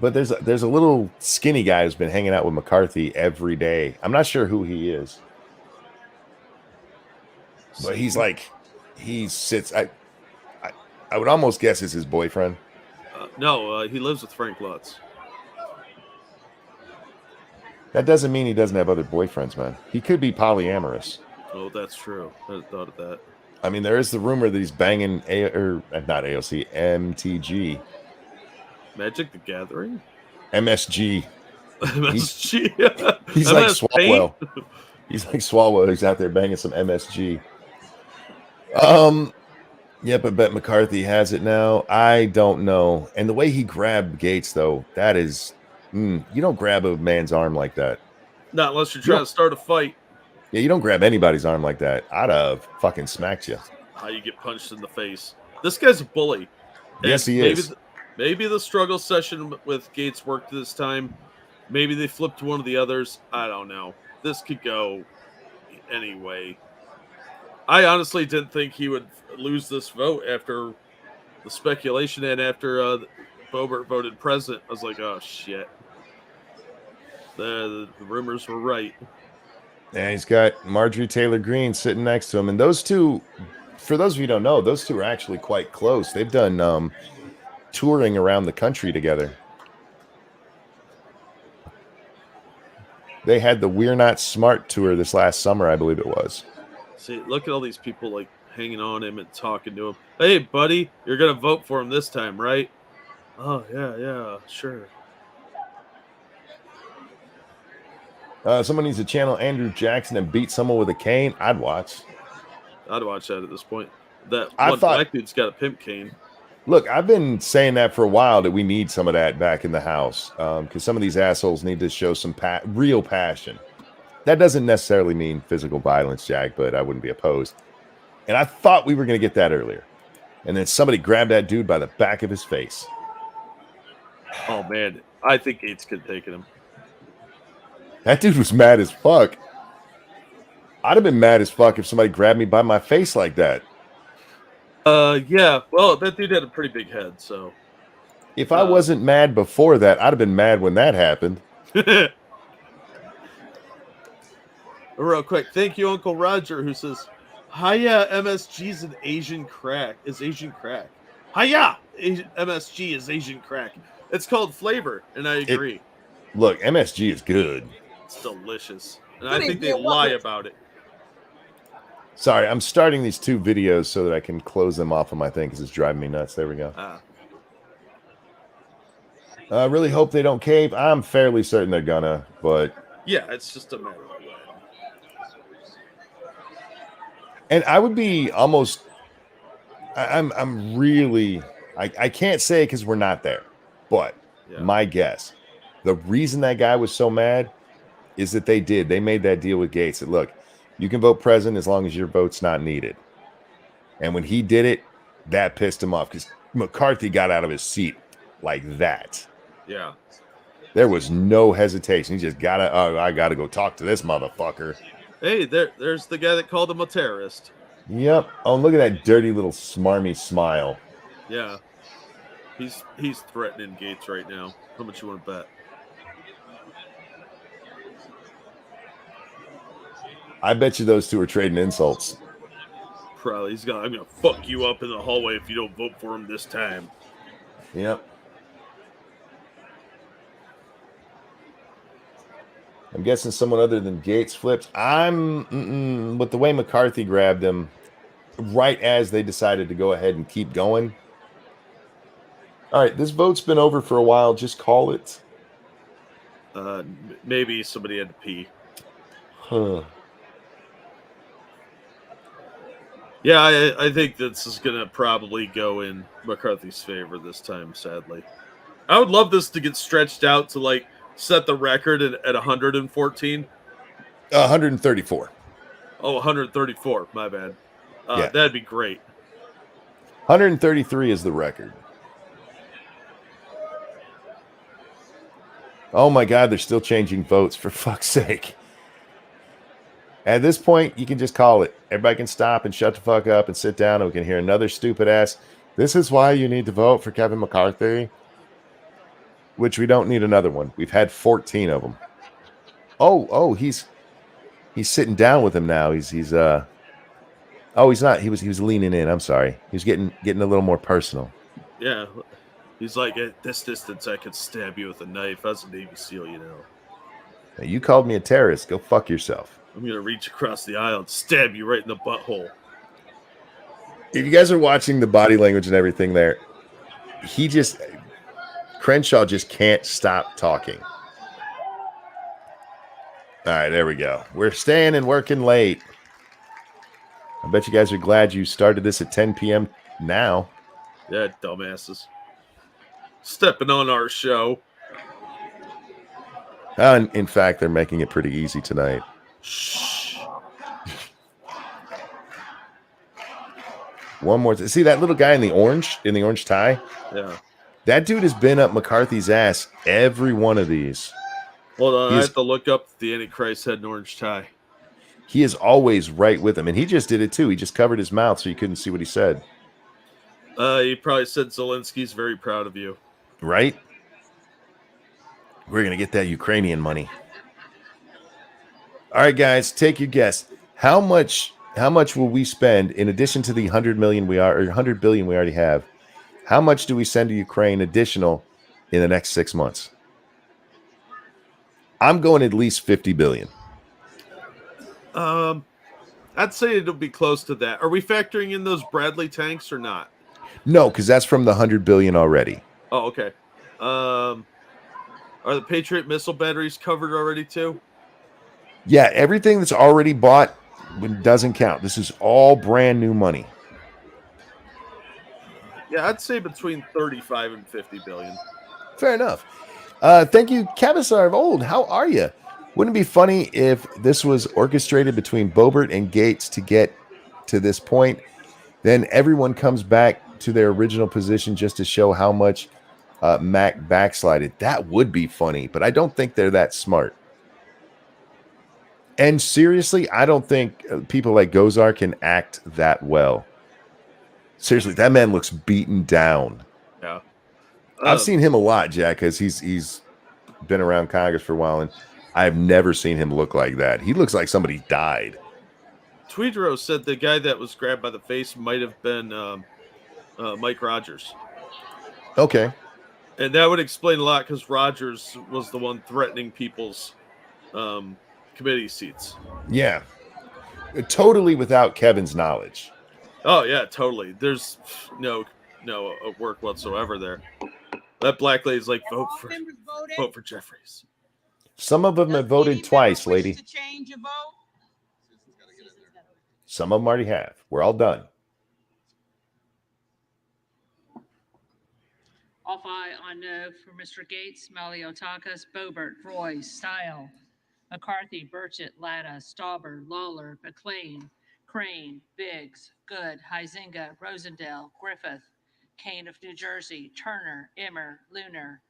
But there's a little skinny guy who's been hanging out with McCarthy every day. I'm not sure who he is. But he's like, he sits. I would almost guess it's his boyfriend. No, he lives with Frank Lutz. That doesn't mean he doesn't have other boyfriends, man. He could be polyamorous. Oh, that's true. I hadn't thought of that. I mean, there is the rumor that he's banging not AOC, MTG. Magic the Gathering? MSG. MSG. He's like Swalwell. He's like Swalwell. He's out there banging some MSG. Yeah, but Bet McCarthy has it now. I don't know. And the way he grabbed Gates, though, that is, you don't grab a man's arm like that. Not unless you're trying to start a fight. Yeah, you don't grab anybody's arm like that. I'd have fucking smacked you. How you get punched in the face. This guy's a bully. Yes, he is. Maybe the struggle session with Gates worked this time. Maybe they flipped one of the others. I don't know. This could go anyway. I honestly didn't think he would lose this vote after the speculation and after Boebert voted president. I was like, oh, shit. The rumors were right. And he's got Marjorie Taylor Greene sitting next to him. And those two, for those of you who don't know, those two are actually quite close. They've done touring around the country together. They had the We're Not Smart tour this last summer, I believe it was. See, look at all these people like hanging on him and talking to him. Hey, buddy, you're going to vote for him this time, right? Oh, yeah, sure. Someone needs to channel Andrew Jackson and beat someone with a cane. I'd watch. I'd watch that at this point. That one black dude's got a pimp cane. Look, I've been saying that for a while, that we need some of that back in the house, because some of these assholes need to show some real passion. That doesn't necessarily mean physical violence, Jack, but I wouldn't be opposed. And I thought we were going to get that earlier. And then somebody grabbed that dude by the back of his face. Oh, man. I think Gates could have taken him. That dude was mad as fuck. I'd have been mad as fuck if somebody grabbed me by my face like that. Yeah. Well, that dude had a pretty big head, so. If I wasn't mad before that, I'd have been mad when that happened. Real quick, thank you, Uncle Roger, who says, "Hiya, MSG's an Asian crack. Is Asian crack? Hiya, MSG is Asian crack. It's called flavor, and I agree. Look, MSG is good. It's delicious, and I think they lie about it." Sorry, I'm starting these two videos so that I can close them off on my thing because it's driving me nuts. There we go. I really hope they don't cave. I'm fairly certain they're gonna, but yeah, it's just a matter of when. And I would be almost. I'm really. I can't say because we're not there, but my guess, the reason that guy was so mad is that they made that deal with Gates. That look, you can vote president as long as your vote's not needed. And when he did it, that pissed him off because McCarthy got out of his seat like that. Yeah. There was no hesitation. He just I gotta go talk to this motherfucker. Hey, there's the guy that called him a terrorist. Yep. Oh, look at that dirty little smarmy smile. Yeah. He's threatening Gates right now. How much you want to bet? I bet you those two are trading insults. Probably. I'm gonna fuck you up in the hallway if you don't vote for him this time. Yep. I'm guessing someone other than Gates flipped. But the way McCarthy grabbed him right as they decided to go ahead and keep going. All right, this vote's been over for a while. Just call it. Maybe somebody had to pee. Huh. Yeah, I think this is going to probably go in McCarthy's favor this time, sadly. I would love this to get stretched out to, like, set the record at 114. 134. Oh, 134. My bad. Yeah. That'd be great. 133 is the record. Oh, my God, they're still changing votes, for fuck's sake. At this point, you can just call it. Everybody can stop and shut the fuck up and sit down, and we can hear another stupid ass. This is why you need to vote for Kevin McCarthy. which we don't need another one. We've had 14 of them. Oh, he's sitting down with him now. He's he's not. He was leaning in. I'm sorry. He was getting a little more personal. Yeah. He's like, at this distance, I could stab you with a knife. As a Navy SEAL, you know. Now, you called me a terrorist. Go fuck yourself. I'm going to reach across the aisle and stab you right in the butthole. If you guys are watching the body language and everything there, Crenshaw just can't stop talking. All right, there we go. We're staying and working late. I bet you guys are glad you started this at 10 p.m. now. Yeah, dumbasses. Stepping on our show. In fact, they're making it pretty easy tonight. Shh. One more. See that little guy in the orange tie? Yeah. That dude has been up McCarthy's ass every one of these. Hold on, I have to look up the Antichrist had an orange tie. He is always right with him, and he just did it too. He just covered his mouth so you couldn't see what he said. He probably said Zelensky's very proud of you. Right? We're going to get that Ukrainian money. All right, guys, take your guess. How much will we spend in addition to the 100 billion we already have? How much do we send to Ukraine additional in the next 6 months? I'm going at least 50 billion. I'd say it'll be close to that. Are we factoring in those Bradley tanks or not? No, because that's from the 100 billion already. Oh, okay. Are the Patriot missile batteries covered already too? Yeah, everything that's already bought doesn't count. This is all brand new money. Yeah, I'd say between 35 and 50 billion. Fair enough. Thank you, Cavasar of Old. How are you? Wouldn't it be funny if this was orchestrated between Boebert and Gates to get to this point? Then everyone comes back to their original position just to show how much Mac backslided. That would be funny, but I don't think they're that smart. And seriously, I don't think people like Gozar can act that well. Seriously, that man looks beaten down. Yeah. I've seen him a lot, Jack, because he's been around Congress for a while, and I've never seen him look like that. He looks like somebody died. Tweedrow said the guy that was grabbed by the face might have been Mike Rogers. Okay. And that would explain a lot because Rogers was the one threatening people's committee seats. Yeah. Totally without Kevin's knowledge. Oh, yeah, totally. There's no work whatsoever there. That black lady's like, vote for Jeffries. Some of them have voted twice, lady. To change your vote? Some of them already have. We're all done. Off eye on no for Mr. Gates, Maliotakis, Boebert, Roy, Style, McCarthy, Burchett, Latta, Stauber, Lawler, McLean, Crane, Biggs, Good, Huizinga, Rosendale, Griffith, Kane of New Jersey, Turner, Emmer, Lunar,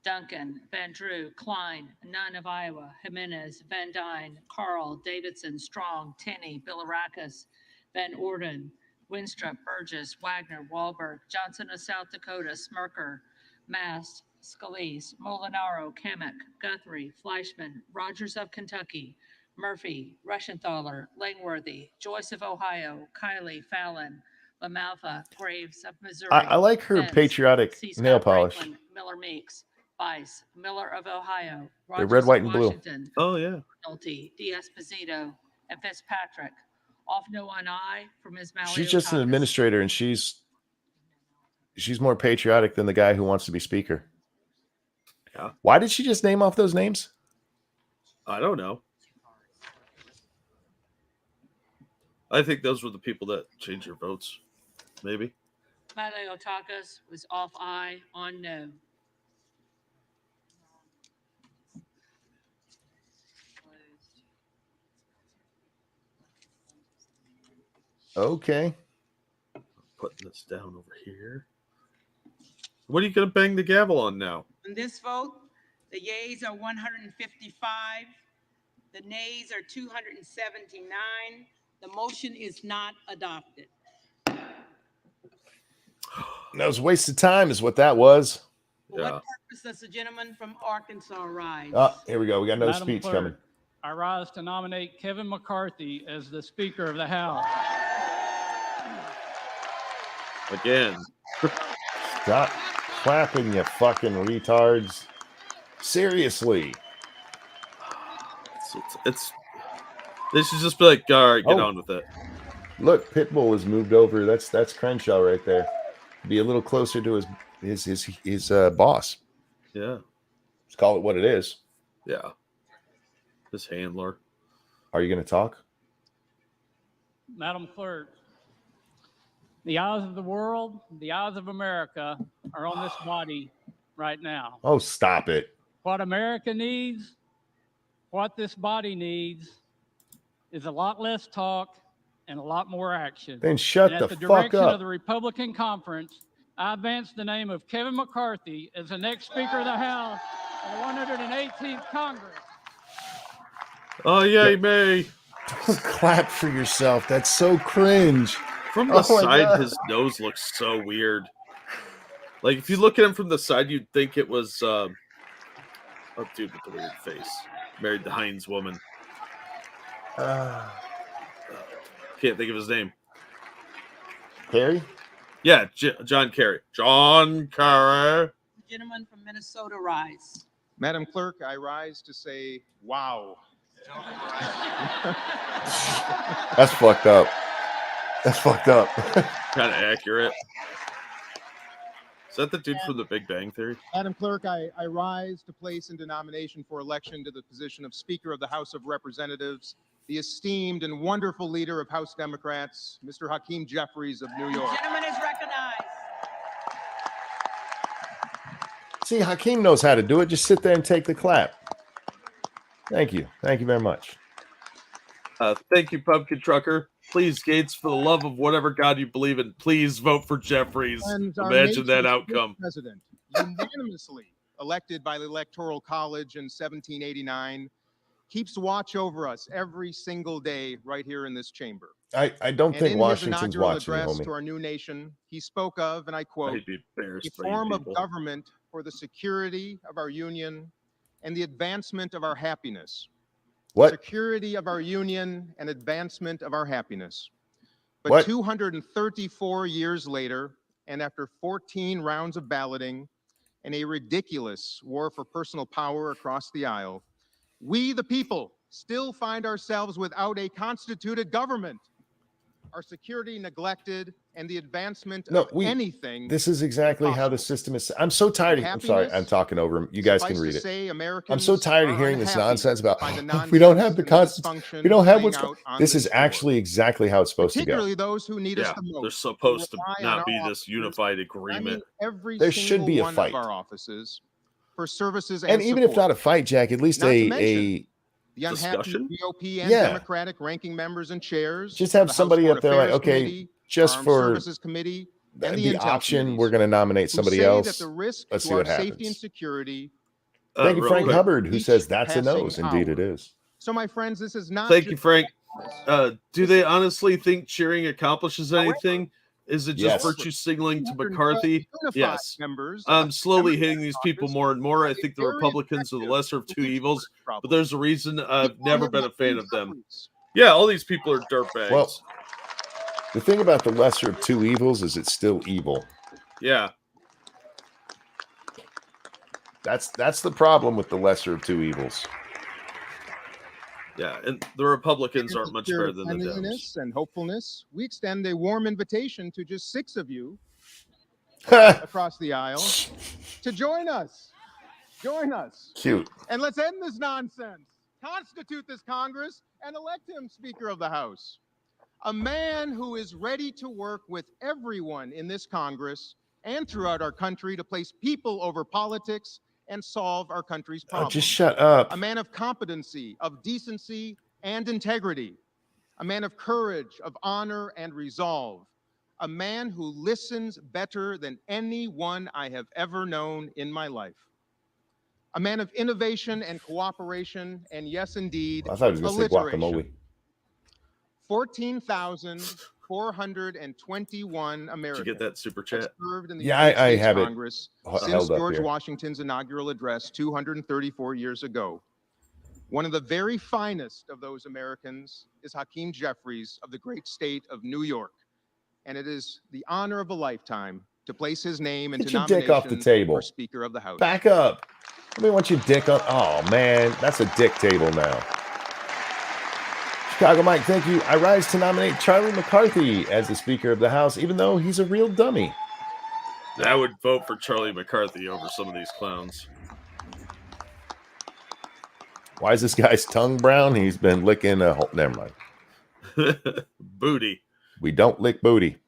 Duncan, Van Drew, Klein, Nunn of Iowa, Jimenez, Van Dyne, Carl, Davidson, Strong, Tenney, Bilirakis, Van Orden, Winstrup, Burgess, Wagner, Wahlberg, Johnson of South Dakota, Smirker, Mast, Scalise, Molinaro, Kamek, Guthrie, Fleischman, Rogers of Kentucky, Murphy, Rushenthaler, Langworthy, Joyce of Ohio, Kiley, Fallon, LaMalfa, Graves of Missouri. I like her Pence, patriotic C. nail Scott polish. Franklin, Miller Meeks, Bice, Miller of Ohio, They're Rogers red, white, of and blue. Washington, Oh, yeah. McNulty, D'Esposito, and Fitzpatrick. Off no one eye from Ms. Malloy. She's just an administrator, and she's more patriotic than the guy who wants to be speaker. Yeah. Why did she just name off those names? I don't know. I think those were the people that changed their votes. Maybe. Maliotakis was off eye on no. Okay. Putting this down over here. What are you going to bang the gavel on now? On this vote, the yeas are 155. The nays are 279. The motion is not adopted. That was a waste of time is what that was. For Yeah. what purpose does the gentleman from Arkansas rise? Oh, here we go. We got no Madam speech Clerk, coming. I rise to nominate Kevin McCarthy as the Speaker of the House. Again. Stop clapping, you fucking retards. Seriously. It's they should just be like, all right, get Oh. on with it. Look, Pitbull has moved over. That's Crenshaw right there. Be a little closer to his boss. Yeah. Let's call it what it is. Yeah. His handler. Are you going to talk? Madam Clerk, the eyes of the world, the eyes of America are on this body right now. Oh, stop it. What America needs, what this body needs, is a lot less talk and a lot more action. Then shut and the at the fuck direction up. of the Republican Conference, I advance the name of Kevin McCarthy as the next Speaker of the House of the 118th Congress. Oh, yay, May. Don't clap for yourself. That's so cringe. From the side, his nose looks so weird. Like, if you look at him from the side, you'd think it was, oh, dude with the weird face. Married the Heinz woman. Can't think of his name. Kerry? Yeah, John Kerry. John Kerry. The gentleman from Minnesota rise. Madam Clerk, I rise to say, wow. That's fucked up. That's fucked up. Kind of accurate. Is that the dude from the Big Bang Theory? Madam Clerk, I rise to place into nomination for election to the position of Speaker of the House of Representatives the esteemed and wonderful leader of House Democrats, Mr. Hakeem Jeffries of New York. The gentleman is recognized. See, Hakeem knows how to do it. Just sit there and take the clap. Thank you. Thank you very much. Thank you, Pumpkin Trucker. Please, Gates, for the love of whatever God you believe in, please vote for Jeffries. And our Imagine that nation's outcome. first president, unanimously elected by the Electoral College in 1789, keeps watch over us every single day right here in this chamber. I don't And think in Washington's his inaugural watching, address homie. to our new nation, he spoke of, and I quote, I'd be embarrassed a by you form of people. government for the security of our union and the advancement of our happiness. What? Security of our union and advancement of our happiness. But What? 234 years later, and after 14 rounds of balloting and a ridiculous war for personal power across the aisle, we, the people, still find ourselves without a constituted government, our security neglected, and the advancement of anything. This is exactly how the system is. I'm so tired. I'm sorry. I'm talking over him. You guys can read it. I'm so tired of hearing this nonsense about we don't have the Constitution. We don't have what's. This is actually exactly how it's supposed to go. Particularly those who need us the most. There's supposed to rely on not our be this officers. unified I agreement. mean, every There should be a one fight. of our offices for services And even if not a fight, Jack, at least Not to a mention the unhappy discussion? GOP and Yeah. Democratic ranking members and chairs. just for have the House somebody Foreign up there like, Affairs okay, Committee, just Armed for Services Committee, and the Intel option, committees, we're going to nominate who somebody say else. that the risk Let's to see our what safety happens. and security. Thank you, real Frank quick. Hubbard, who each says that's a passing nose. Indeed, it hour. is. So, my friends, this is not. Thank just you, Frank. business. Do they honestly think cheering accomplishes anything? Is it just Yes. virtue signaling to 212 McCarthy? unified Yes. members I'm of slowly Democratic hitting these people caucus more and more. I have a think the very Republicans are the effective lesser of two police evils, work problem. but there's a reason I've People never have been a not fan been of them. governments. Yeah, all these people are dirtbags. Well, the thing about the lesser of two evils is it's still evil. Yeah. That's the problem with the lesser of two evils. Yeah, and the Republicans In aren't the much spirit better of than the Dems. cleanliness and hopefulness, we extend a warm invitation to just 6 of you Cute. across the aisle to join us. Join us. And let's end this nonsense. Constitute this Congress and elect him Speaker of the House. A man who is ready to work with everyone in this Congress and throughout our country to place people over politics and solve our country's Oh, problems. just shut up. A man of competency, of decency and integrity. A man of courage, of honor and resolve. A man who listens better than anyone I have ever known in my life. A man of innovation and cooperation, and yes, indeed, I thought he was going to say alliteration. guacamole. 14,000 421 Americans. Did you get that super chat? Served in the Yeah, United I States have it Congress since held up George here. Washington's inaugural address 234 years ago. One of the very finest of those Americans is Hakeem Jeffries of the great state of New York. And it is the honor of a lifetime to place his name into Get your dick off the nomination table. for Speaker of the House. Back up. Let me want your dick on. Oh, man. That's a dick table now. Chicago Mike, thank you. I rise to nominate Charlie McCarthy as the Speaker of the House, even though he's a real dummy. I would vote for Charlie McCarthy over some of these clowns. Why is this guy's tongue brown? He's been licking a whole... Never mind. Booty. We don't lick booty.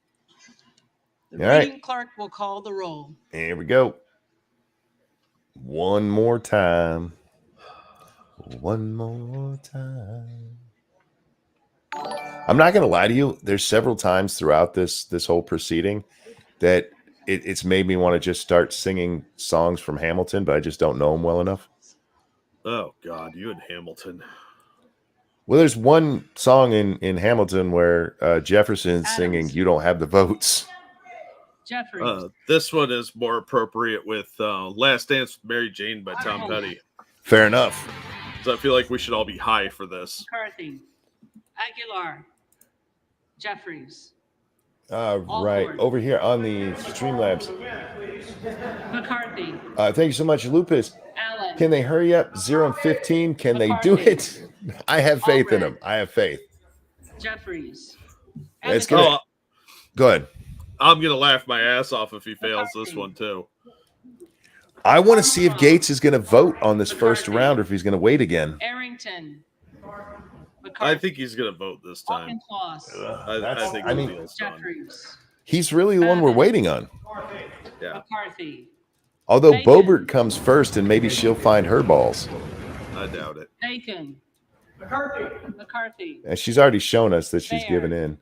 The All reading right. clerk will call the roll. Here we go. One more time. One more time. I'm not going to lie to you. There's several times throughout this whole proceeding that it's made me want to just start singing songs from Hamilton, but I just don't know them well enough. Oh, God, you and Hamilton. Well, there's one song in Hamilton where Jefferson's singing, "You don't have the votes." Jeffries. This one is more appropriate with Last Dance with Mary Jane by Tom Petty. Fair enough. So I feel like we should all be high for this. McCarthy. Aguilar. Jeffries. Right. Over here on the Streamlabs. McCarthy. Thank you so much, Lupus. Allen. Can they hurry up? 0 and 15. Can they do it? I have faith in them. I have faith. Jeffries. It's gonna, go ahead. I'm going to laugh my ass off if he fails this one, too. I want to see if Gates is going to vote on this first round or if he's going to wait again. Arrington. I think he's going to vote this time. I think Jeffries. He's really the one we're waiting on. Yeah. McCarthy. Although Bacon. Boebert comes first and maybe she'll find her balls. I doubt it. Bacon. McCarthy. And she's already shown us that she's given in.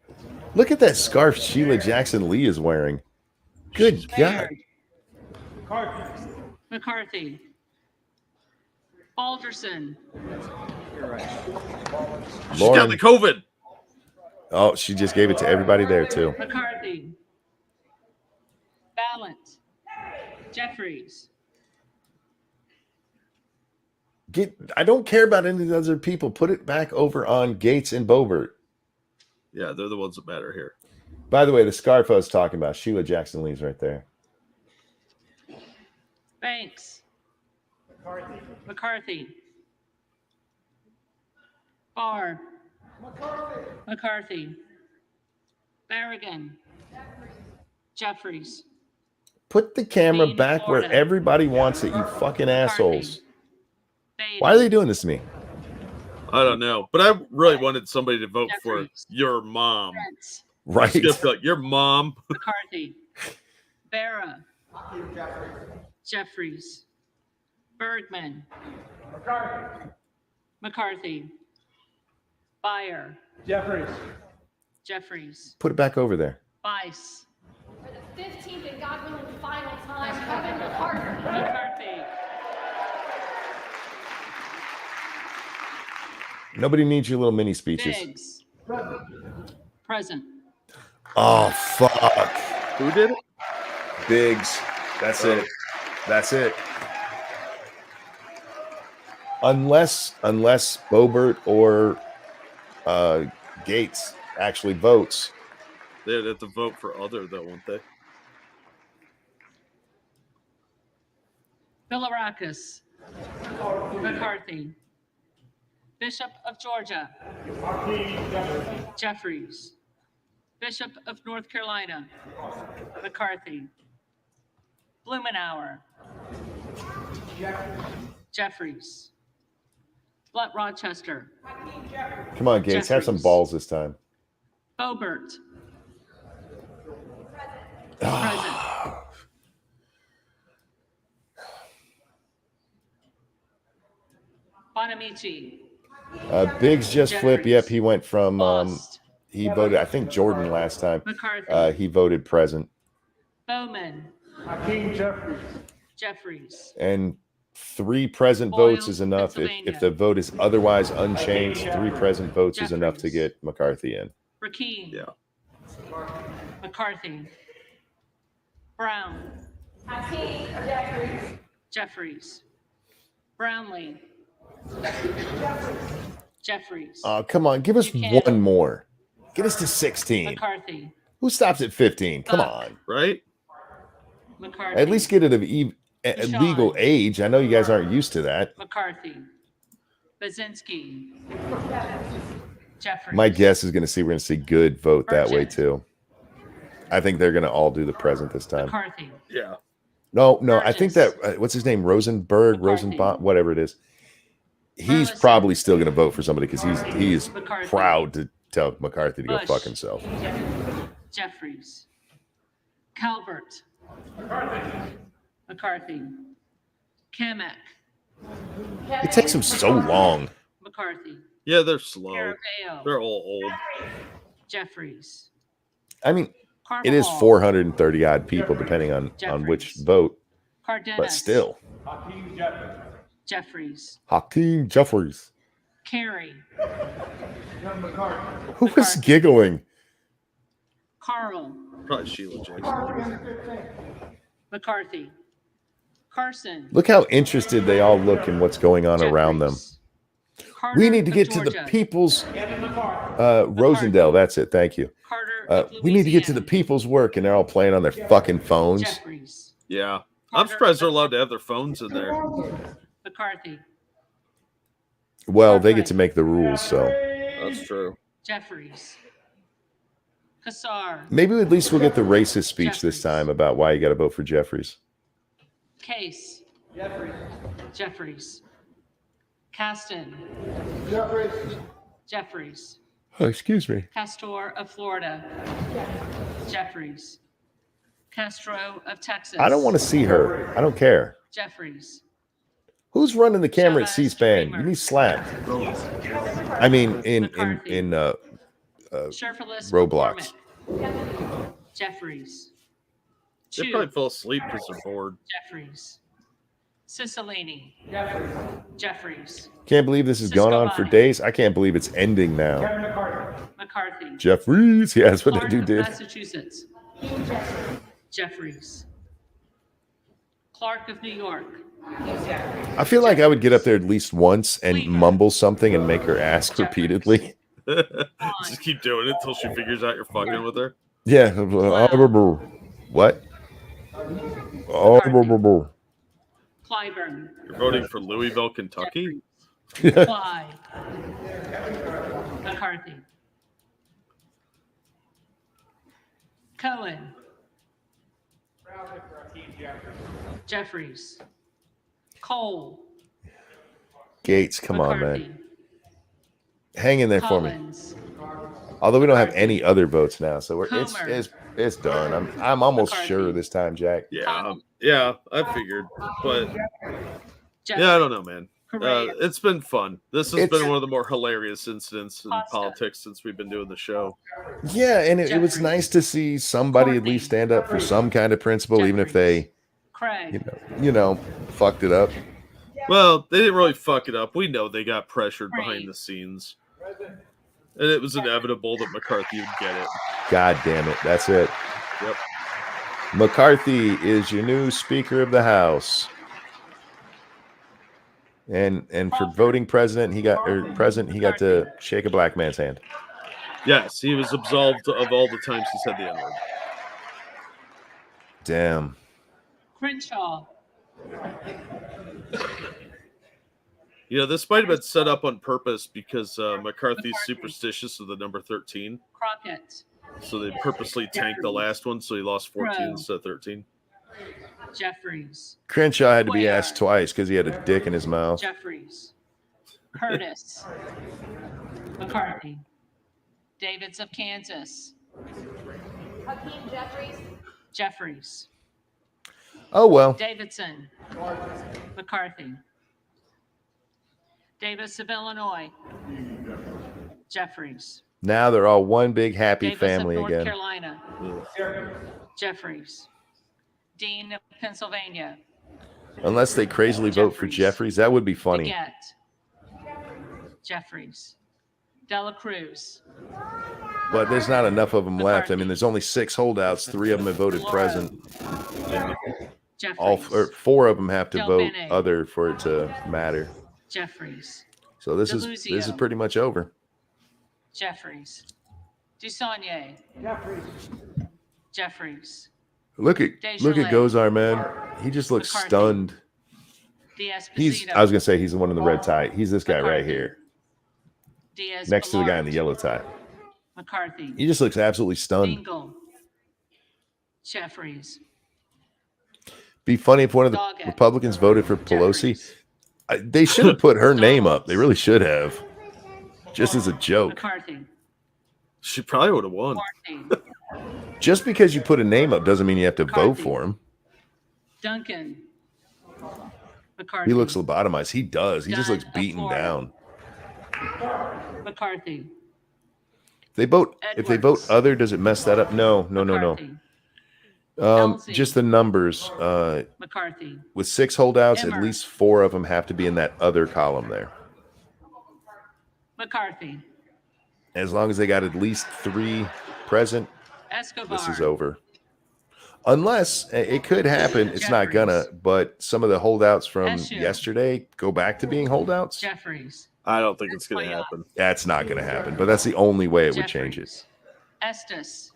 Look at that scarf Sheila Jackson Lee is wearing. Good God. McCarthy. Alderson. She's got the COVID. Oh, she just gave it to everybody there, too. McCarthy. Ballant. Jeffries. I don't care about any of the other people. Put it back over on Gates and Boebert. Yeah, they're the ones that matter here. By the way, the scarf I was talking about, Sheila Jackson Lee's right there. Banks. McCarthy. Barr. McCarthy. Barragan. Jeffries. Put the camera Dean back where Florida. everybody wants it, you fucking assholes. Beatty. Why are they doing this to me? I don't know. But I really wanted somebody to vote Jeffries. for your mom. Prince. Right. It's gonna feel like your mom. McCarthy. Barra. Jeffries. Bergman. McCarthy. Byer. Jeffries. Put it back over there. Bice. For the 15th and God willing final time, Kevin McCarthy. McCarthy. Nobody needs your little mini speeches. Biggs. Present. Oh, fuck. Who did it? Biggs. That's it. That's it. Unless Boebert or Gates actually votes. They'd have to vote for other, though, won't they? Bilirakis. McCarthy. Bishop of Georgia. Jeffries. Bishop of North Carolina. McCarthy. Blumenauer. Jeffries. Blunt Rochester. Come on, Gates. Have some Jeffries. balls this time. Boebert. Present. Bonamici. Biggs just flipped. Jeffries. Yep, he went from Lost. he voted, I think Jordan last time. McCarthy. He voted present. Bowman. Jeffries. And 3 present Boyle, votes is enough. If Pennsylvania. the vote is otherwise unchanged, 3 present votes is enough to Jeffries. get McCarthy in. Rakeen. Yeah. McCarthy. Brown. Hakeem Jeffries. Jeffries. Brownlee. Jeffries. Oh, come on. Give us one more. Get us to 16. McCarthy. Who stops at 15? Come Buck. on. Right? McCarthy. At least get it of legal age. I know you guys aren't used to that. McCarthy. Baczynski. Jeffries. My guess is we're going to see good vote that way Burchett. too. I think they're going to all do the present this time. McCarthy. Yeah. No, I think Burgess. that what's his name, Rosenberg, McCarthy. Rosenbach, whatever it is. He's Burleson. probably still going to vote for somebody because he is McCarthy. proud to tell McCarthy to go Bush. fuck himself. Jeffries. Calvert. McCarthy. Kamek. It takes him so long. McCarthy. Yeah, they're slow. Carabeo. They're all old. Jeffries. I mean, it is Carvajal. 430 odd people depending on which Jeffries. vote, Cardenas. but still. Jeffries. Hakeem Jeffries. Carey. Who was giggling? Carl. Probably Sheila Jackson. McCarthy. Carson. Look how interested they all look in what's going on around them. Jeffries. Carter We need to of get to the Georgia. people's Rosendale. That's it. Thank you. Carter of We need to get to the Louisiana. people's work, and they're all playing on their fucking phones. Jeffries. Yeah. I'm surprised they're allowed to have their phones in there. McCarthy. Well, they get to make the rules, so That's true. Jeffries. Kassar. maybe at least we'll get the racist speech this time about why you got to vote for Jeffries. Case. Jeffries. Caston. Jeffries. Oh, excuse me. Castor of Florida. Jeffries. Castro of Texas. I don't want to see her. I don't care. Jeffries. Who's running the camera at Chavez C-SPAN? Dreamer. You need slapped. I mean, in McCarthy. Sherfulus Roblox. McCormick. Jeffries. They Chu. probably fell asleep because they're bored. Jeffries. Cicilline. Jeffries. Can't believe this has gone on for days. I can't believe it's ending now. McCarthy. Jeffries. Yeah, that's what Clark they of did. Massachusetts. Jeffries. Clark of New York. I feel like I would get up there at least once and mumble something and make her ask repeatedly. Just keep doing it until she figures out you're fucking with her. Yeah. What? Clyburn. You're voting for Louisville, Kentucky? Clyde. McCarthy. Cohen. Jeffries. Cole. Gates, come on, McCarthy. man. Hang in there for me. Collins. Although we don't have any other votes now, so Comer. it's done. I'm almost McCarthy. sure this time, Jack. Yeah, I figured. But Jeffries. yeah, I don't know, man. Correa. It's been fun. This has It's- been one of the more hilarious incidents in Costa. politics since we've been doing the show. Yeah, and it was Jeffries. nice to see somebody at Courtney. least stand up for some kind of principle, even if they, Craig. fucked it up. Well, they didn't really fuck it up. We know they got pressured Right. behind the scenes. And it was inevitable that McCarthy would get it. God damn it. That's it. Yep. McCarthy is your new Speaker of the House. And for voting president, he got to shake a black man's hand. Yes, he was absolved of all the times he said the N-word. Damn. Crenshaw. You know, this might have been set up on purpose because McCarthy's superstitious of the number 13. Crockett. So they purposely tanked the last one, so he lost 14 Rowe. instead of 13. Jeffries. Crenshaw had to be Where? asked twice because he had a dick in his mouth. Jeffries. Curtis. McCarthy. Davids of Kansas. Hakeem Jeffries. Jeffries. Oh, well. Davidson. McCarthy. Davis of Illinois. Jeffries. Now they're all one big happy Davis family of North again. Carolina. Jeffries. Dean of Pennsylvania. Unless they crazily vote for Jeffries. Jeffries. That would be funny. DeGette. Jeffries. Dela Cruz. But there's not enough of them left. I McCarthy. mean, there's only 6 holdouts. 3 of them have voted present. Jeffries. 4 of them have to Del vote Bene. other for it to matter. Jeffries. So this is pretty much over. Jeffries. Dusanier. Jeffries. Look at Desjardins. Gozar, man. He just looks McCarthy. stunned. Diaz-Pasito. I was gonna say he's the one in the red tie. He's this guy right McCarthy. here, Diaz next to the guy in the Balart. yellow tie. McCarthy. He just looks absolutely stunned. Dingle. Jeffries. Be funny if one of the Doggett. Republicans voted for Pelosi. Jeffries. They should have put her name up. They really should have. Just as a joke. McCarthy. She probably would have won. Martin. Just because you put a name up doesn't mean you have to vote McCarthy. for him. Duncan. McCarthy. He looks lobotomized. He does. He just Dunn looks of beaten Florida. down. McCarthy. If they vote Edwards. other, does it mess that up? No. McCarthy. Just the numbers. McCarthy. With 6 holdouts, Emmer. at least 4 of them have to be in that other column there. McCarthy. As long as they got at least 3 present, Escobar. this is over. Unless it could happen, it's not gonna. Jeffries. But some of the holdouts from Eshu. yesterday go back to being holdouts. Jeffries. I don't think it's going to happen. That's not gonna happen. But that's the only way it would change it. Jeffries. Estes.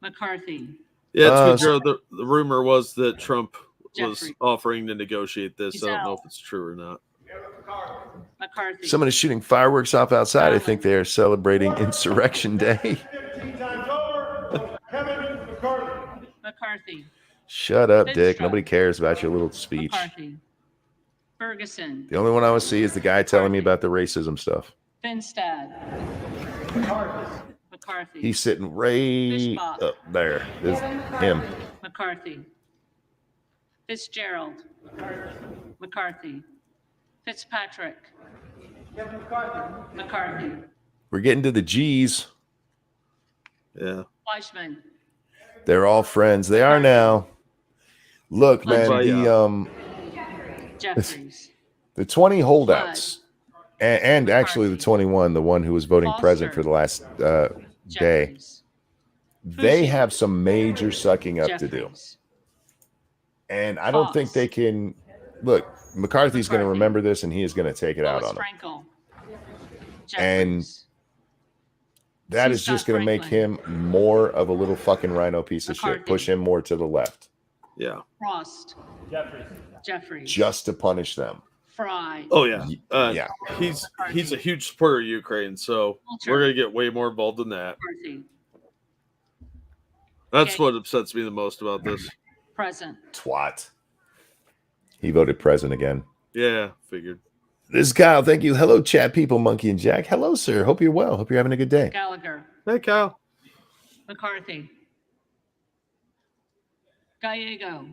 McCarthy. Yeah, Uh, it's good, Joe. The rumor was that Trump was Jeffries. offering to negotiate this. He's I don't know out. if it's true or not. McCarthy. Someone is shooting fireworks off outside. I think they are celebrating Insurrection Day. 15 times over. Kevin McCarthy. McCarthy. Shut up, Dick. Lindstrom. Nobody cares about your little speech. McCarthy. Ferguson. The only one I want to see is the guy telling me about the racism stuff. Finstad. McCarthy. He's sitting right Fishbach. up there. This him. McCarthy. Fitzgerald. McCarthy. Fitzpatrick. McCarthy. We're getting to the G's. Yeah. Fleischman. They're all friends. They are now. Look, man, Jeffries. the 20 holdouts, and actually the 21, the one who was voting present for the last day, Jeffries. they Fushi. have some major sucking up to do. Jeffries. And I don't think Fox. they can. Look, McCarthy's going to McCarthy. remember this, and he is going to take it out Louis on him. Frankel. And Jeffries. That Sue is just Scott going to make Franklin. him more of a little fucking rhino piece of shit. McCarthy. Push him more to the left, Yeah. Frost. Jeffries. just to punish them. Fry. Oh yeah. Yeah. He's a huge supporter of Ukraine, so Culture. we're gonna get way more involved in that. McCarthy. That's Okay. what upsets me the most about this. Present. Twat. He voted present again. Yeah, figured. This is Kyle. Thank you. Hello, chat people, Monkey and Jack. Hello, sir. Hope you're well. Hope you're having a good day. Gallagher. Hey, Kyle. McCarthy. Gallego.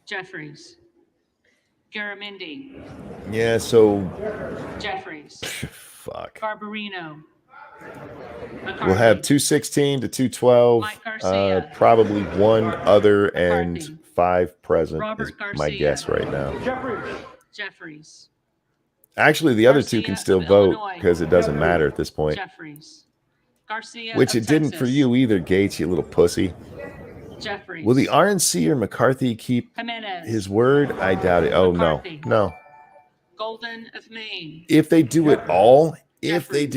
Jeffries. Garamendi. Yeah, so Jeffries. fuck. Barbarino. McCarthy. We'll have 216 to 212. Mike Garcia. Probably one other and McCarthy. 5 present Robert is my Garcia. guess right now. Jeffries. Actually, the other two can Garcia still of vote Illinois. because it doesn't matter at this point. Jeffries. Garcia. Which of it didn't for Texas. you either, Gates, you little pussy. Jeffries. Will the RNC or McCarthy keep Jimenez. his word? I doubt it. Oh, no. McCarthy. No. Golden of Maine. If they do it all, Jeffries.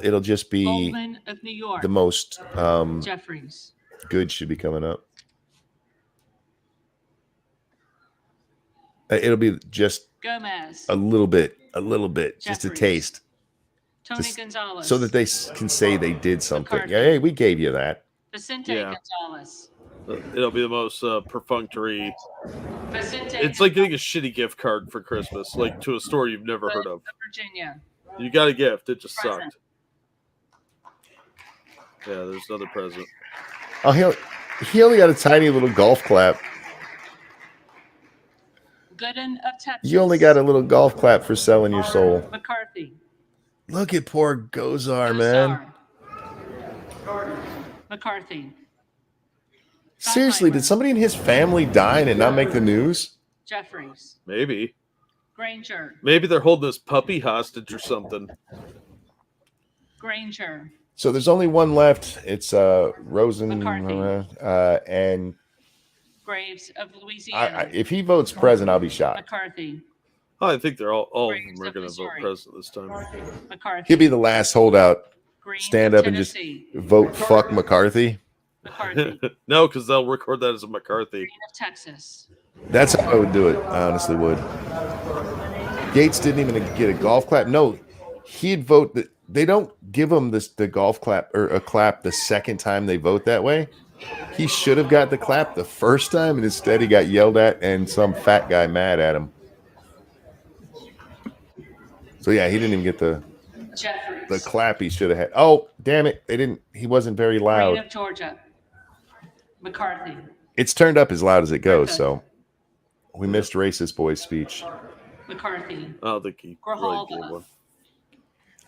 it'll just be Goldman of New York. the most Jeffries. good should be coming up. It'll be just Gomez. a little bit, just a Jeffries. taste, Tony just Gonzalez. so that they can say they did something. McCarthy. Hey, we gave you that. Vicente Yeah. Gonzalez. It'll be the most perfunctory. Vicente It's like getting a shitty gift card for Christmas, like to a store you've never heard of. Virginia. You got a gift, it just Present. sucked. Yeah, there's another present. Oh, he only got a tiny little golf clap. Gooden of Texas. You only got a little golf clap for selling your soul. McCarthy. Look at poor Gozar, man. Gosar. McCarthy. Seriously, did somebody in his family die and it not make the news? Jeffries. Maybe. Granger. Maybe they're holding this puppy hostage or something. Granger. So there's only one left. It's Rosen McCarthy. and Graves of Louisiana. if he votes president, I'll be shocked. McCarthy. Oh, I think they're all of Graves them are of going to vote Missouri. president this time. McCarthy. He'll be the last holdout. Green Stand of up and just Tennessee. vote fuck McCarthy. McCarthy. No, because they'll record that as a McCarthy. Green of Texas. That's how I would do it. I honestly would. Gates didn't even get a golf clap. No, he'd vote that they don't give him the golf clap or a clap the second time they vote that way. He should have got the clap the first time, and instead he got yelled at and some fat guy mad at him. So yeah, he didn't even get the clap he should have had. Oh, damn it. They didn't. He wasn't very loud. Green of Georgia. McCarthy. It's turned up as loud as it goes, so we missed Racist Boy's speech. McCarthy. I don't think he really gave one.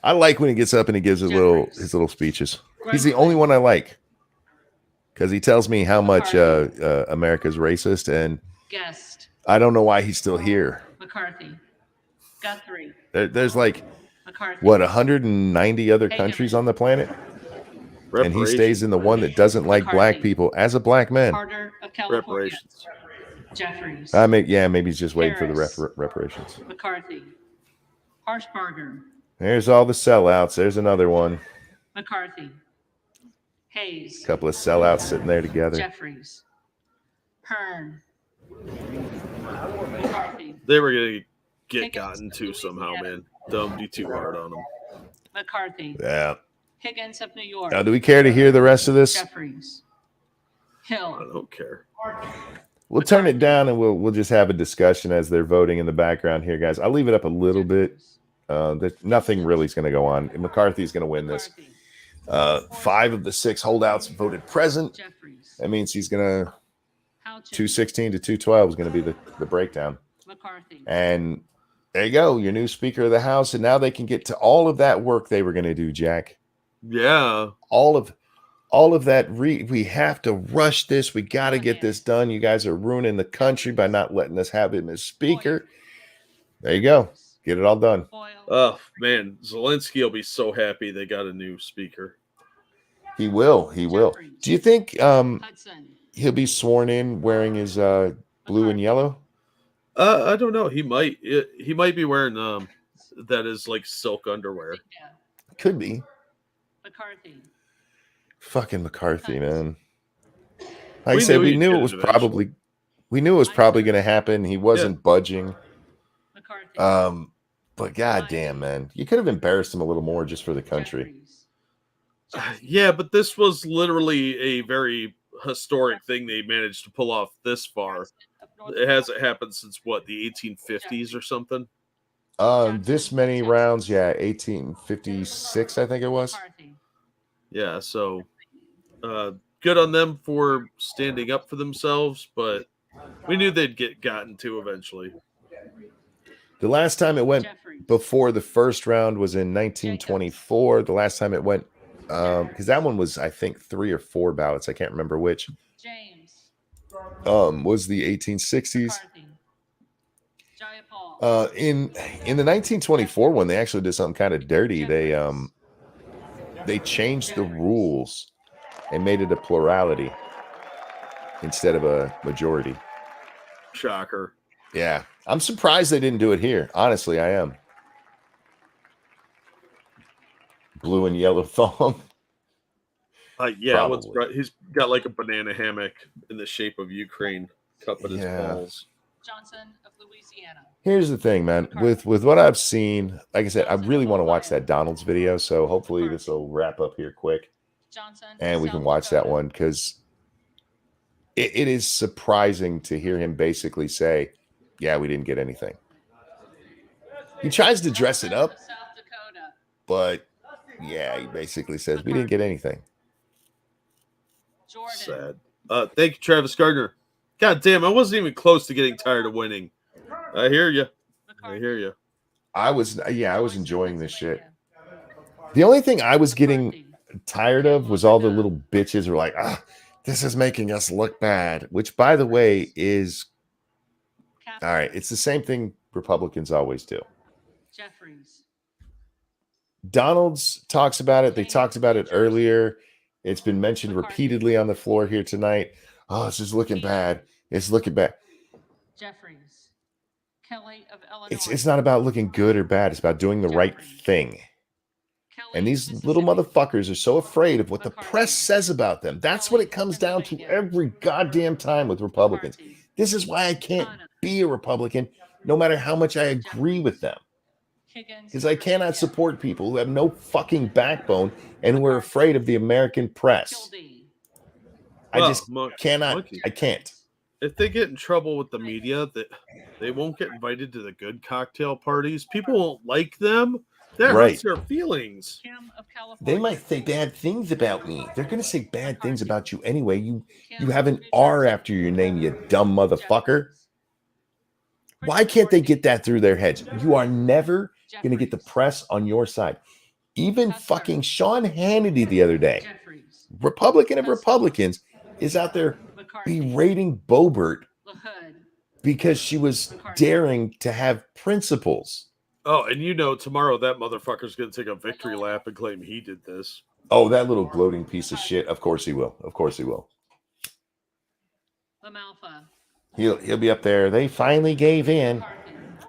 I like when he gets up and he gives his little speeches. He's the only one I like because he tells me how much America's racist, and Guest. I don't know why he's still here. McCarthy. Guthrie. There's like McCarthy. what 190 other countries on the planet, and he stays in the one that doesn't like black people as a black man. Carter of California. Reparations. Jeffries. Maybe he's just waiting for the reparations. McCarthy. Harshbarger. There's all the sellouts. There's another one. McCarthy. Hayes. A couple of sellouts sitting there together. Jeffries. Hearn. McCarthy. They were going to get gotten to somehow, man. Don't be too hard on them. McCarthy. Yeah. Higgins of New York. Now, do we care to hear the rest of this? Jeffries. Hill. I don't care. We'll turn it down and we'll just have a discussion as they're voting in the background here, guys. I'll leave it up a little bit. Nothing really is going to go on. McCarthy's going to win this. 5 of the 6 holdouts voted present. That means he's going to 216 to 212 is going to be the breakdown. McCarthy. And there you go, your new Speaker of the House, and now they can get to all of that work they were going to do, Jack. Yeah, all of that. We have to rush this. We got to get this done. You guys are ruining the country by not letting us have him as Speaker. There you go. Get it all done. Oh man, Zelensky will be so happy they got a new Speaker. He will. Do you think he'll be sworn in wearing his blue and yellow? I don't know. He might be wearing that is like silk underwear. Could be. McCarthy. Fucking McCarthy, man. Like I said, we knew it was probably going to happen. He wasn't budging. McCarthy. But goddamn, man, you could have embarrassed him a little more just for the country. Yeah, but this was literally a very historic thing they managed to pull off this far. It hasn't happened since what, the 1850s or something? This many rounds, yeah, 1856, I think it was. Yeah, so good on them for standing up for themselves, but we knew they'd get gotten to eventually. The last time it went before the first round was in 1924. The last time it went, because that one was, I think, 3 or 4 ballots. I can't remember which. James. Was the 1860s. In the 1924 one, they actually did something kind of dirty. They changed the rules and made it a plurality instead of a majority. Shocker. Yeah, I'm surprised they didn't do it here. Honestly, I am. Blue and yellow thong. Yeah, he's got like a banana hammock in the shape of Ukraine cupping his balls. Johnson of Louisiana. Here's the thing, man. With what I've seen, like I said, I really want to watch that Donald's video. So hopefully this will wrap up here quick, and we can watch that one because it is surprising to hear him basically say, "Yeah, we didn't get anything." He tries to dress it up, but yeah, he basically says we didn't get anything. Sad. Thank you, Travis Gardner. God damn, I wasn't even close to getting tired of winning. I hear you. I was enjoying this shit. The only thing I was getting tired of was all the little bitches who were like, this is making us look bad, which, by the way, is all right. It's the same thing Republicans always do. Jeffries. Donald's talks about it. They talked about it earlier. It's been mentioned repeatedly on the floor here tonight. Oh, it's just looking bad. It's looking bad. Jeffries. Kelly of Illinois. It's not about looking good or bad. It's about doing the right thing. And these little motherfuckers are so afraid of what the press says about them. That's what it comes down to every goddamn time with Republicans. This is why I can't be a Republican, no matter how much I agree with them. Because I cannot support people who have no fucking backbone and who are afraid of the American press. I just cannot. I can't. If they get in trouble with the media, that they won't get invited to the good cocktail parties. People won't like them. That hurts their feelings. They might say bad things about me. They're going to say bad things about you anyway. You have an R after your name, you dumb motherfucker. Why can't they get that through their heads? You are never going to get the press on your side. Even fucking Sean Hannity the other day, Republican of Republicans, is out there berating Boebert because she was daring to have principles. Oh, and tomorrow that motherfucker's going to take a victory lap and claim he did this. Oh, that little gloating piece of shit. Of course he will. Of course he will. He'll be up there. They finally gave in.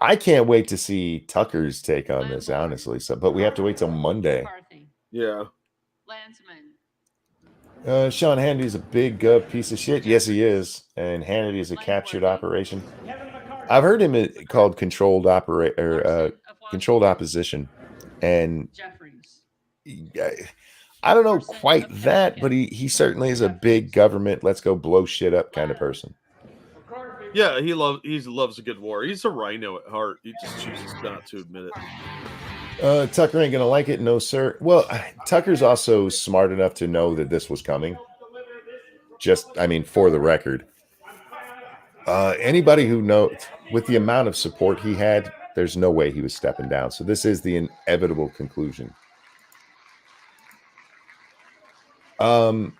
I can't wait to see Tucker's take on this, honestly. But we have to wait till Monday. Yeah. Sean Hannity's a big piece of shit. Yes, he is. And Hannity is a captured operation. I've heard him called controlled opposition, and I don't know quite that, but he certainly is a big government, let's go blow shit up kind of person. Yeah, he loves a good war. He's a rhino at heart. He just chooses not to admit it. Tucker ain't gonna like it, no sir. Well, Tucker's also smart enough to know that this was coming. For the record, anybody who knows, with the amount of support he had, there's no way he was stepping down. So this is the inevitable conclusion. Thank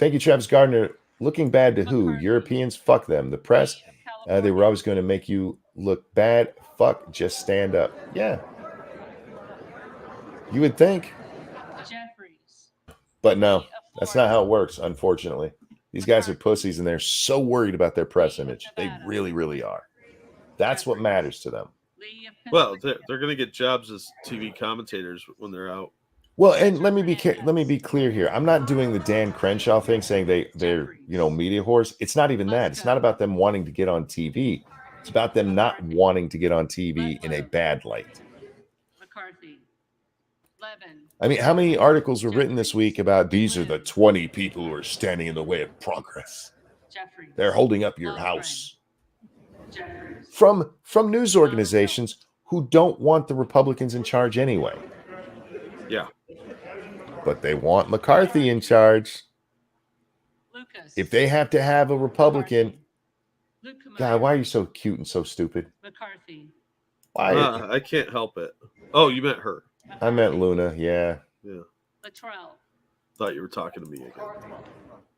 you, Travis Gardner. Looking bad to who? Europeans? Fuck them. The press, they were always going to make you look bad. Fuck, just stand up. Yeah. You would think. But no, that's not how it works, unfortunately. These guys are pussies, and they're so worried about their press image. They really, really are. That's what matters to them. Well, they're going to get jobs as TV commentators when they're out. Well, and let me be clear here. I'm not doing the Dan Crenshaw thing, saying they're media whores. It's not even that. It's not about them wanting to get on TV. It's about them not wanting to get on TV in a bad light. I mean, how many articles were written this week about these are the 20 people who are standing in the way of progress? They're holding up your house. From news organizations who don't want the Republicans in charge anyway. Yeah. But they want McCarthy in charge. If they have to have a Republican, God, why are you so cute and so stupid? McCarthy. Why? I can't help it. Oh, you meant her. I meant Luna. Yeah. Latrell. Thought you were talking to me again.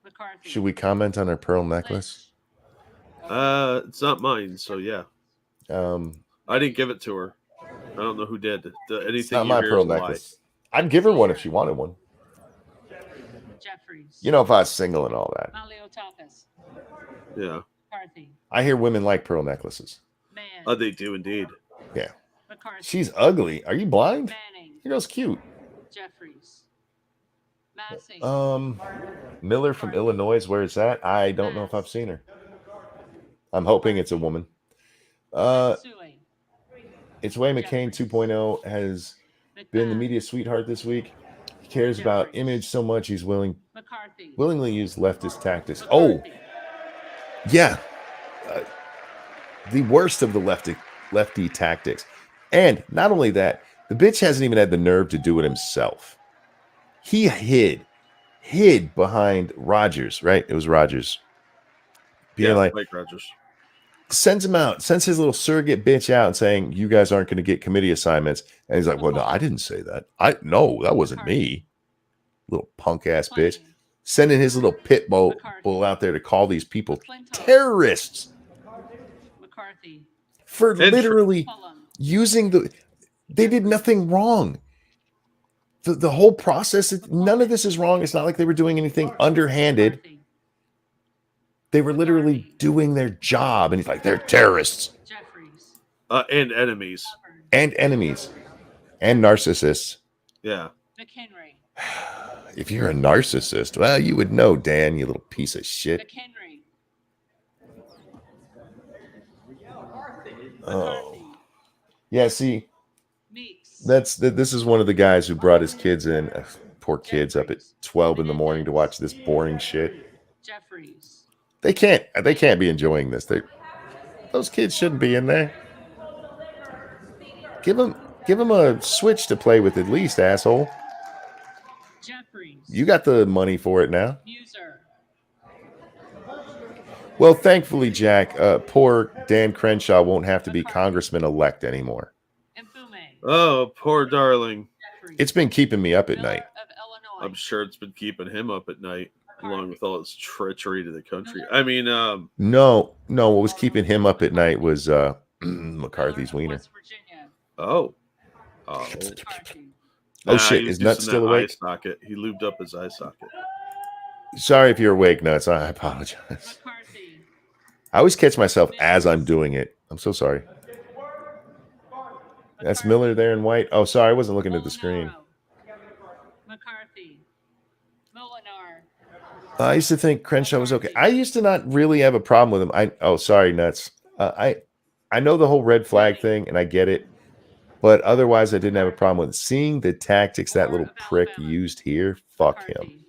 McCarthy. Should we comment on her pearl necklace? It's not mine, so yeah. I didn't give it to her. I don't know who did. Anything it's not my pearl necklace. I'd give her one if she wanted one. Jeffries. If I was single and all that. Yeah. McCarthy. I hear women like pearl necklaces. Oh, they do indeed. Yeah. McCarthy. She's ugly. Are you blind? Manning. That girl's cute. Jeffries. Massey. Miller from Illinois. Where is that? I don't know if I've seen her. I'm hoping it's a woman. It's way McCain 2.0 has been the media sweetheart this week. He cares about image so much he's willingly use leftist tactics. Oh, yeah. The worst of the lefty tactics. And not only that, the bitch hasn't even had the nerve to do it himself. He hid behind Rogers, right? It was Rogers. Being like Rogers. Sends him out, sends his little surrogate bitch out and saying, you guys aren't going to get committee assignments. And he's like, well, no, I didn't say that. No, that wasn't me. Little punk ass bitch. Sending his little pit bull out there to call these people terrorists. McCarthy. For literally using they did nothing wrong. the whole process, none of this is wrong. It's not like they were doing anything underhanded. They were literally doing their job. And he's like, they're terrorists. Jeffries. And enemies. And enemies. And narcissists. Yeah. McHenry. If you're a narcissist, well, you would know, Dan, you little piece of shit. McHenry. Oh. Yeah, see, this is one of the guys who brought his kids in, poor kids, up at 12 in the morning to watch this boring shit. Jeffries. They can't be enjoying this. Those kids shouldn't be in there. Give them a Switch to play with at least, asshole. Jeffries. You got the money for it now. Muser. Well, thankfully, Jack, poor Dan Crenshaw won't have to be congressman-elect anymore. Oh, poor darling. It's been keeping me up at night. I'm sure it's been keeping him up at night, along with all his treachery to the country. I mean, No, what was keeping him up at night was McCarthy's wiener. Oh, shit! Is Nuts still awake? Eye socket. He lubed up his eye socket. Sorry if you're awake, Nuts. I apologize. I always catch myself as I'm doing it. I'm so sorry. That's Miller there in white. Oh, sorry, I wasn't looking at the screen. McCarthy. Molinar. I used to think Crenshaw was okay. I used to not really have a problem with him. Sorry, Nuts. I know the whole red flag thing, and I get it. But otherwise, I didn't have a problem with it. Seeing the tactics that little prick used here, fuck him.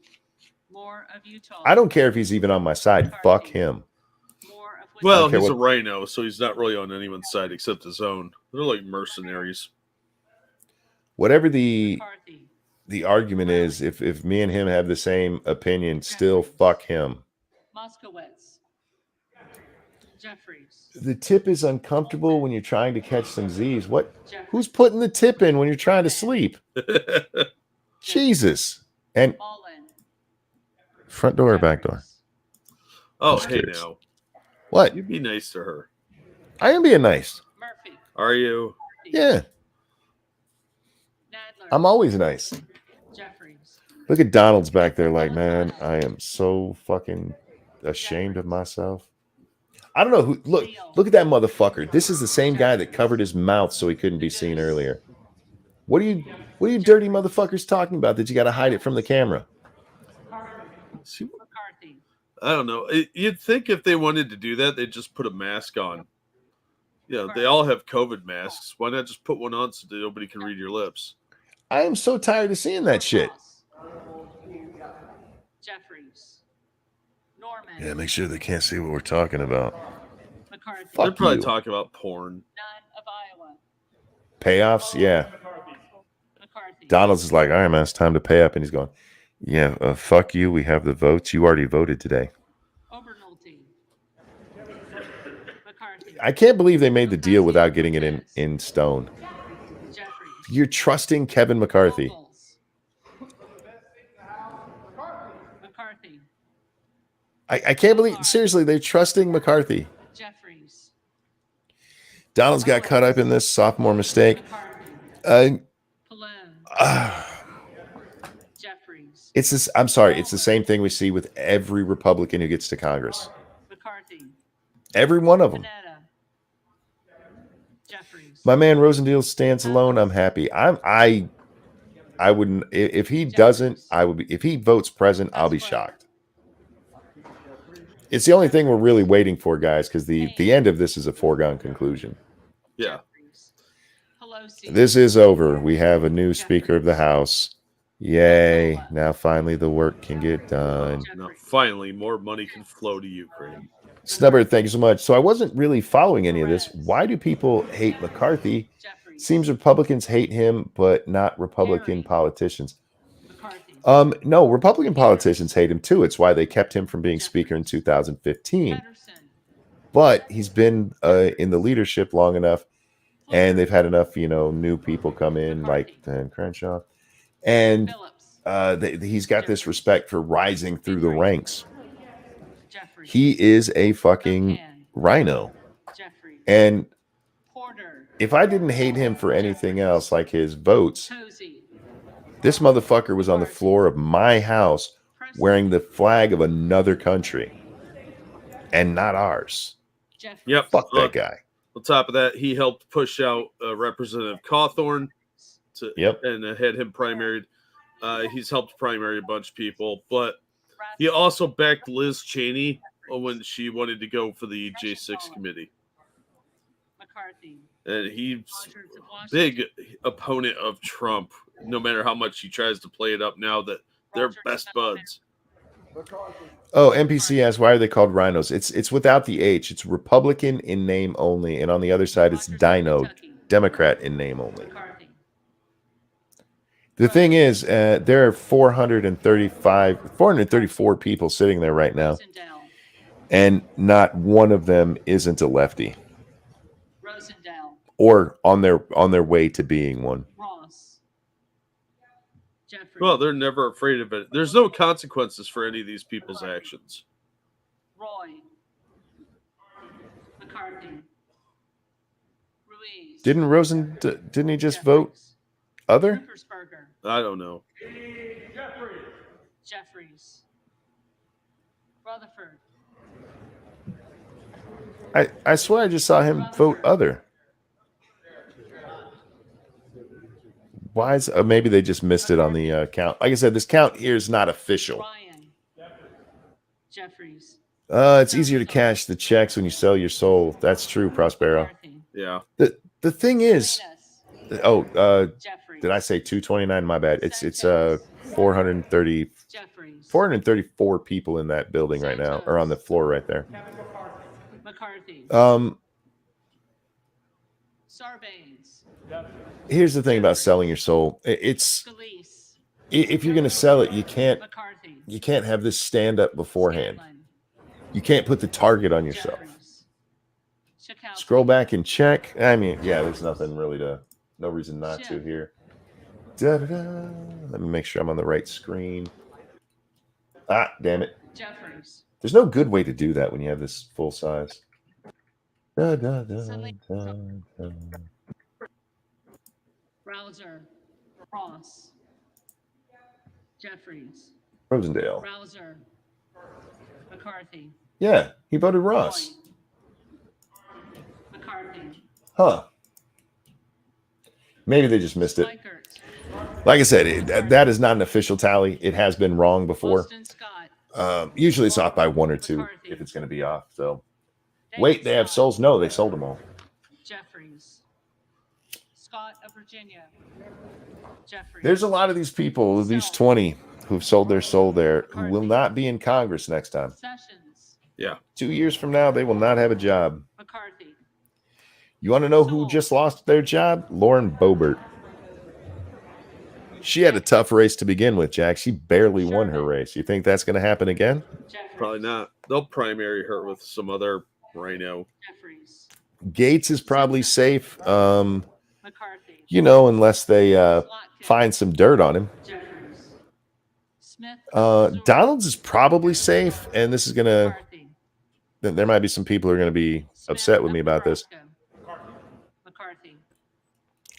I don't care if he's even on my side. Fuck him. Well, he's a rhino, so he's not really on anyone's side except his own. They're like mercenaries. Whatever the argument is, if me and him have the same opinion, still fuck him. Moskowitz. Jeffries. The tip is uncomfortable when you're trying to catch some Z's. What? Who's putting the tip in when you're trying to sleep? Jesus. And front door or back door? Oh, hey now. What? You be nice to her. I am being nice. Murphy. Are you? Yeah. Nadler. I'm always nice. Jeffries. Look at Donald's back there like, man, I am so fucking ashamed of myself. I don't know who. Look at that motherfucker. This is the same guy that covered his mouth so he couldn't be seen earlier. What are you dirty motherfuckers talking about that you got to hide it from the camera? McCarthy. I don't know. You'd think if they wanted to do that, they'd just put a mask on. Yeah, they all have COVID masks. Why not just put one on so that nobody can read your lips? I am so tired of seeing that shit. Jeffries. Norman. Yeah, make sure they can't see what we're talking about. McCarthy. They're probably talking about porn. None of Iowa. Payoffs? Yeah. McCarthy. Donald's is like, all right, man, it's time to pay up. And he's going, yeah, fuck you. We have the votes. You already voted today. Obernolte. McCarthy. I can't believe they made the deal without getting it in stone. Jeffries. You're trusting Kevin McCarthy. McCarthy. I can't believe, seriously, they're trusting McCarthy. Jeffries. Donald's got cut up in this sophomore mistake. Jeffries. It's this. I'm sorry. It's the same thing we see with every Republican who gets to Congress. McCarthy. Every one of them. Panetta. Jeffries. My man Rosendale stands alone. I'm happy. I wouldn't. If he doesn't, I would be. If he votes present, I'll be shocked. It's the only thing we're really waiting for, guys, because the end of this is a foregone conclusion. Yeah. This is over. We have a new Speaker of the House. Yay. Now finally the work can get done. Now finally more money can flow to Ukraine. Snubber, thank you so much. So I wasn't really following any of this. Why do people hate McCarthy? Seems Republicans hate him, but not Republican politicians. No, Republican politicians hate him too. It's why they kept him from being Speaker in 2015. But he's been in the leadership long enough, and they've had enough, new people come in like Dan Crenshaw, and he's got this respect for rising through the ranks. He is a fucking rhino, and if I didn't hate him for anything else, like his votes, This motherfucker was on the floor of my house wearing the flag of another country and not ours. Yep. Fuck that guy. On top of that, he helped push out Representative Cawthorn and had him primaried. He's helped primary a bunch of people, but he also backed Liz Cheney when she wanted to go for the J6 committee. McCarthy. And he's a big opponent of Trump, no matter how much he tries to play it up now that they're best buds. Oh, NPC asks, why are they called rhinos? It's without the H. It's Republican in name only. And on the other side, it's Dino, Democrat in name only. The thing is, there are 434 people sitting there right now. And not one of them isn't a lefty. Or on their way to being one. Well, they're never afraid of it. There's no consequences for any of these people's actions. Roy. McCarthy. Ruiz. Didn't he just vote other? I don't know. Jeffries. Rutherford. I swear I just saw him vote other. Why is maybe they just missed it on the count? Like I said, this count here is not official. Ryan. Jeffries. It's easier to cash the checks when you sell your soul. That's true, Prospero. Yeah. The thing is, did I say 229? My bad. It's 434 people in that building right now, or on the floor right there. McCarthy. Sarbanes. Here's the thing about selling your soul. It's if you're going to sell it, you can't have this stand up beforehand. You can't put the target on yourself. Scroll back and check. I mean, yeah, there's nothing really no reason not to here. Da-da-da. Let me make sure I'm on the right screen. Ah, damn it. There's no good way to do that when you have this full size. Da-da-da-da-da. Rouser. Ross. Jeffries. Rosendale. Rouser. McCarthy. Yeah, he voted Ross. McCarthy. Huh. Maybe they just missed it. Like I said, that is not an official tally. It has been wrong before. Usually it's off by 1 or 2 if it's going to be off. So, wait, they have souls? No, they sold them all. Jeffries. Scott of Virginia. Jeffries. There's a lot of these people, these 20, who've sold their soul there, who will not be in Congress next time. Sessions. Yeah. 2 years from now, they will not have a job. McCarthy. You want to know who just lost their job? Lauren Boebert. She had a tough race to begin with, Jack. She barely won her race. You think that's going to happen again? Probably not. They'll primary her with some other rhino. Gates is probably safe. You know, unless they find some dirt on him. Donald's is probably safe, and this is going to... There might be some people who are going to be upset with me about this.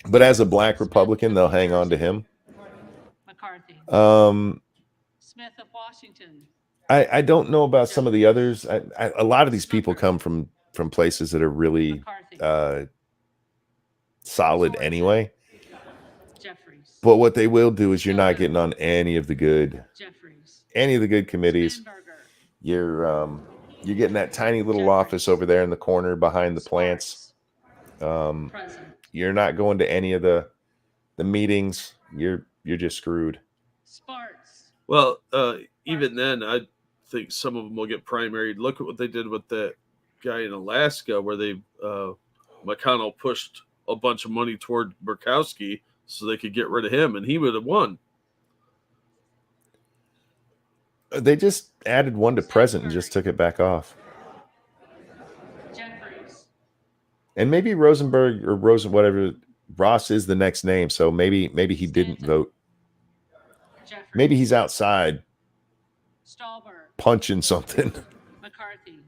But as a black Republican, they'll hang on to him. Smith of Washington. I don't know about some of the others. A lot of these people come from places that are really solid anyway. But what they will do is you're not getting on any of the good committees. You're getting that tiny little office over there in the corner behind the plants. You're not going to any of the meetings. You're just screwed. Well, even then, I think some of them will get primaried. Look at what they did with that guy in Alaska, where they McConnell pushed a bunch of money toward Murkowski so they could get rid of him, and he would have won. They just added one to present and just took it back off. And maybe Rosenberg or whatever, Ross is the next name, so maybe he didn't vote. Maybe he's outside punching something. McCarthy.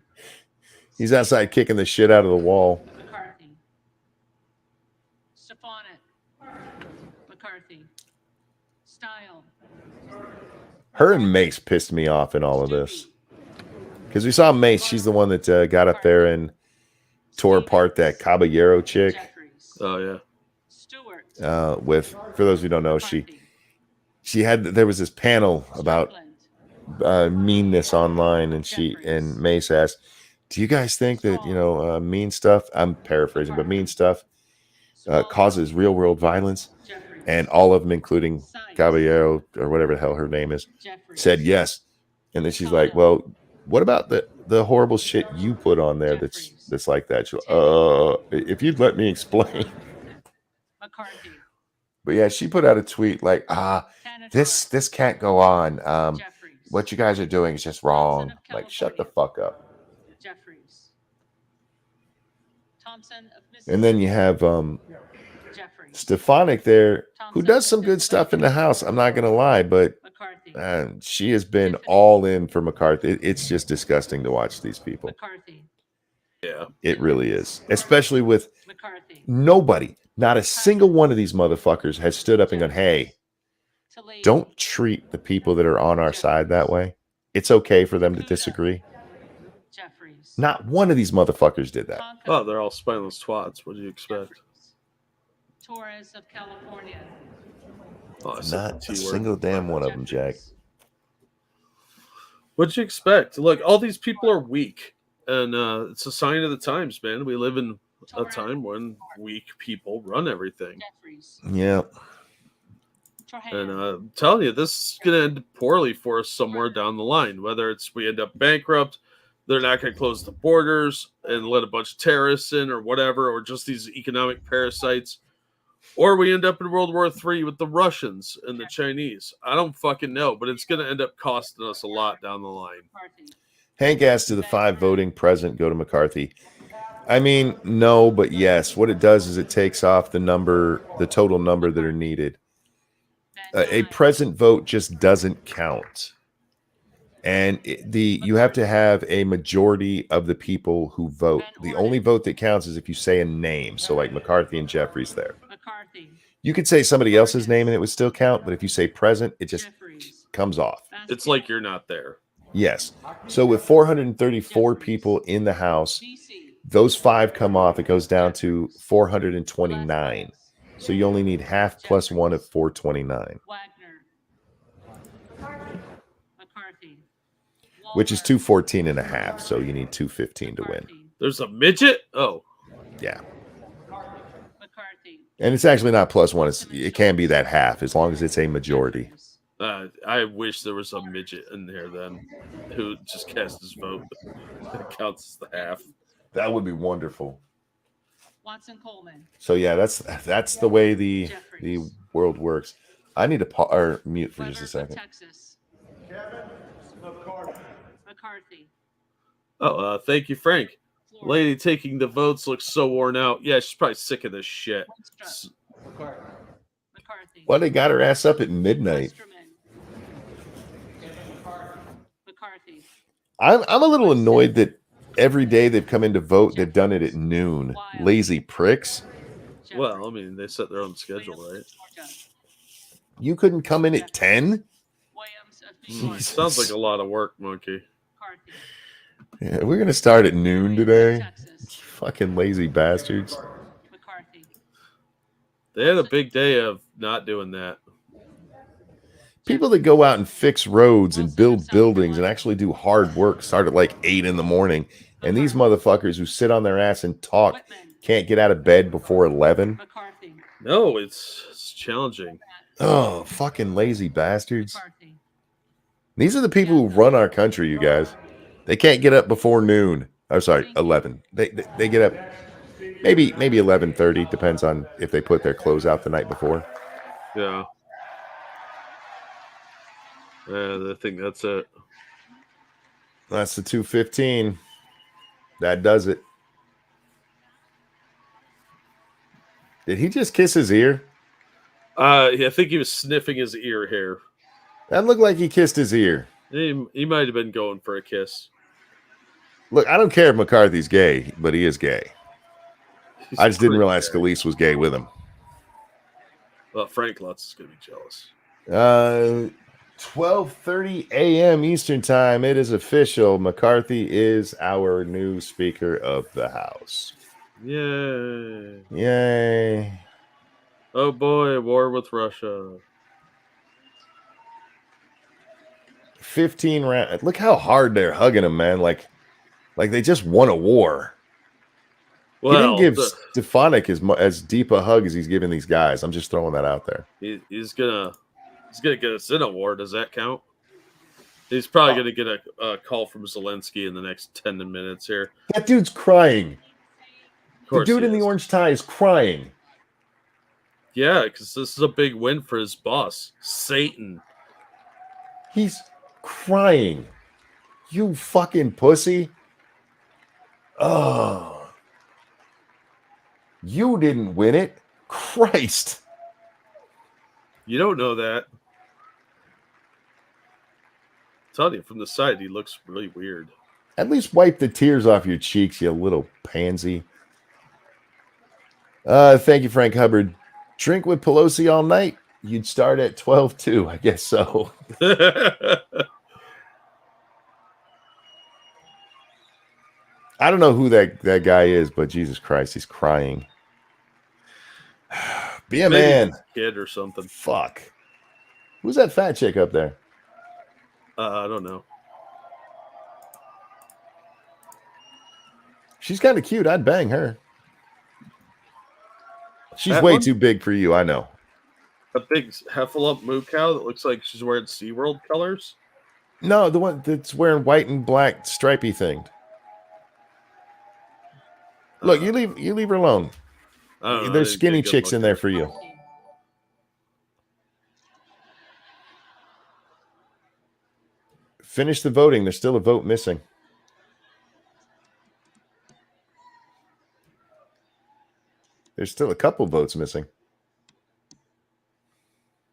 He's outside kicking the shit out of the wall. McCarthy. Stefanik. McCarthy. Style. Her and Mace pissed me off in all of this. Because we saw Mace. She's the one that got up there and tore apart that Caballero chick. Oh, yeah. With, for those who don't know, there was this panel about meanness online, and Mace asked, do you guys think that, mean stuff, I'm paraphrasing, but mean stuff causes real world violence? And all of them, including Caballero or whatever the hell her name is, said yes. And then she's like, well, what about the horrible shit you put on there that's like that? She's like, if you'd let me explain. McCarthy. But yeah, she put out a tweet like, this can't go on. What you guys are doing is just wrong. Like, shut the fuck up. Jeffries. Thompson of And then you have Stefanik there, who does some good stuff in the House. I'm not gonna lie, but she has been all in for McCarthy. It's just disgusting to watch these people. McCarthy. Yeah, it really is, especially with nobody. Not a single one of these motherfuckers has stood up and gone, hey, don't treat the people that are on our side that way. It's okay for them to disagree. Not one of these motherfuckers did that. Oh, they're all spineless twats. What do you expect? Torres of California. Oh, not a single damn one of them, Jack. What'd you expect? Look, all these people are weak, and it's a sign of the times, man. We live in a time when weak people run everything. Yeah. And I'm telling you, this is going to end poorly for us somewhere down the line. Whether it's we end up bankrupt, they're not going to close the borders and let a bunch of terrorists in or whatever, or just these economic parasites. Or we end up in World War III with the Russians and the Chinese. I don't fucking know, but it's going to end up costing us a lot down the line. Hank asked, do the 5 voting present go to McCarthy? I mean, no, but yes. What it does is it takes off the total number that are needed. A present vote just doesn't count. And you have to have a majority of the people who vote. The only vote that counts is if you say a name. So like McCarthy and Jeffries there. You could say somebody else's name and it would still count, but if you say present, it just comes off. It's like you're not there. Yes. So with 434 people in the House, those 5 come off. It goes down to 429. So you only need half plus 1 of 429. Which is 214 and a half. So you need 215 to win. There's a midget? Oh. Yeah. And it's actually not plus 1. It can be that half as long as it's a majority. I wish there was a midget in there then who just cast his vote. That counts as the half. That would be wonderful. Watson Coleman. So yeah, that's the way the world works. I need to mute for just a second. Texas. McCarthy. Oh, thank you, Frank. Lady taking the votes looks so worn out. Yeah, she's probably sick of this shit. McCarthy. Well, they got her ass up at midnight. McCarthy. I'm a little annoyed that every day they've come in to vote, they've done it at noon. Lazy pricks. Well, I mean, they set their own schedule, right? You couldn't come in at 10? Sounds like a lot of work, Monkey. Yeah, we're gonna start at noon today. Fucking lazy bastards. They had a big day of not doing that. People that go out and fix roads and build buildings and actually do hard work start at like 8 in the morning. And these motherfuckers who sit on their ass and talk can't get out of bed before 11. No, it's challenging. Oh, fucking lazy bastards. These are the people who run our country, you guys. They can't get up before noon. I'm sorry, 11. They get up maybe 11:30, depends on if they put their clothes out the night before. Yeah. I think that's it. That's the 215. That does it. Did he just kiss his ear? I think he was sniffing his ear hair. That looked like he kissed his ear. He might have been going for a kiss. Look, I don't care if McCarthy's gay, but he is gay. He's I just didn't realize Scalise was gay with him. Well, Frank Lutz is going to be jealous. 12:30 a.m. Eastern Time. It is official. McCarthy is our new Speaker of the House. Yay. Yay. Oh boy, war with Russia. 15 rounds. Look how hard they're hugging him, man. Like they just won a war. He didn't give Stefanik as deep a hug as he's giving these guys. I'm just throwing that out there. He's gonna get us in a war. Does that count? He's probably gonna get a call from Zelensky in the next 10 minutes here. That dude's crying. The dude in the orange tie is crying. Yeah, because this is a big win for his boss, Satan. He's crying. You fucking pussy. Oh. You didn't win it. Christ. You don't know that. I'm telling you, from the side, he looks really weird. At least wipe the tears off your cheeks, you little pansy. Thank you, Frank Hubbard. Drink with Pelosi all night? You'd start at 12 too, I guess so. I don't know who that guy is, but Jesus Christ, he's crying. Be a man. Kid or something. Fuck. Who's that fat chick up there? I don't know. She's kind of cute. I'd bang her. She's way too big for you, I know. A big heffalump moo cow that looks like she's wearing SeaWorld colors? No, the one that's wearing white and black stripy thing. Look, you leave her alone. There's skinny chicks in there for you. Finish the voting. There's still a vote missing. There's still a couple votes missing.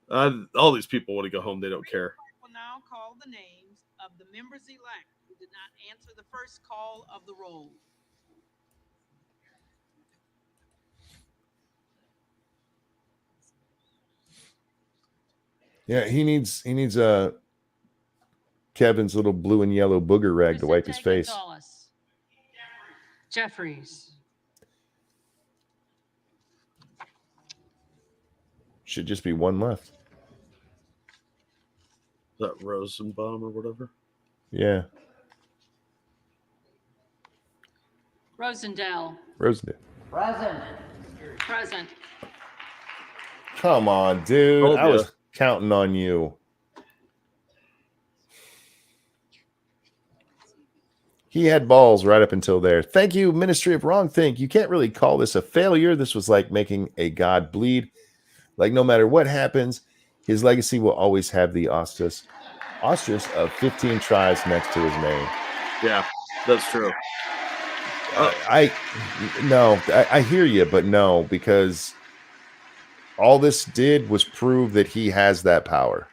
All these people want to go home. They don't care. We'll now call the names of the members-elect who did not answer the first call of the roll. Yeah, he needs Kevin's little blue and yellow booger rag to wipe his face. Jeffries. Should just be one left. Is that Rosenbaum or whatever? Yeah. Rosendale. Present. Come on, dude. I was counting on you. He had balls right up until there. Thank you, Ministry of Wrong Think. You can't really call this a failure. This was like making a god bleed. Like, no matter what happens, his legacy will always have the ostrich of 15 tries next to his name. Yeah, that's true. I hear you, but no, because all this did was prove that he has that power.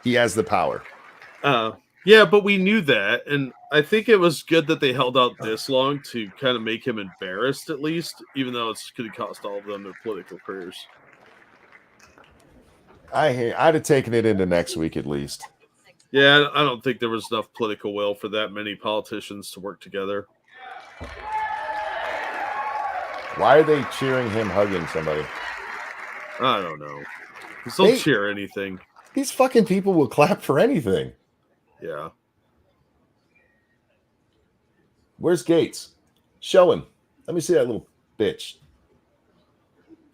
He has the power. Yeah, but we knew that, and I think it was good that they held out this long to kind of make him embarrassed, at least, even though it's going to cost all of them their political careers. I'd have taken it into next week at least. Yeah, I don't think there was enough political will for that many politicians to work together. Why are they cheering him hugging somebody? I don't know. They'll cheer anything. These fucking people will clap for anything. Yeah. Where's Gates? Show him. Let me see that little bitch.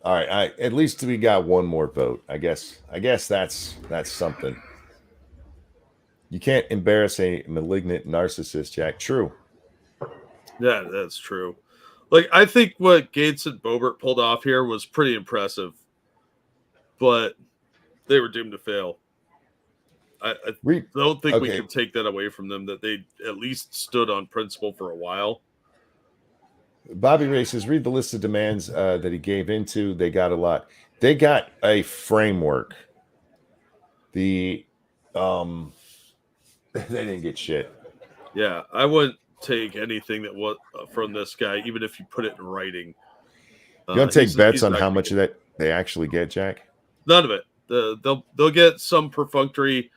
All right, at least we got one more vote. I guess that's something. You can't embarrass a malignant narcissist, Jack. True. Yeah, that's true. Like, I think what Gates and Boebert pulled off here was pretty impressive, but they were doomed to fail. I don't think we can take that away from them, that they at least stood on principle for a while. Bobby Ray says, read the list of demands that he gave into. They got a lot. They got a framework. They didn't get shit. Yeah, I wouldn't take anything that was from this guy, even if you put it in writing. You want to take bets on how much of that they actually get, Jack? None of it. They'll get some perfunctory,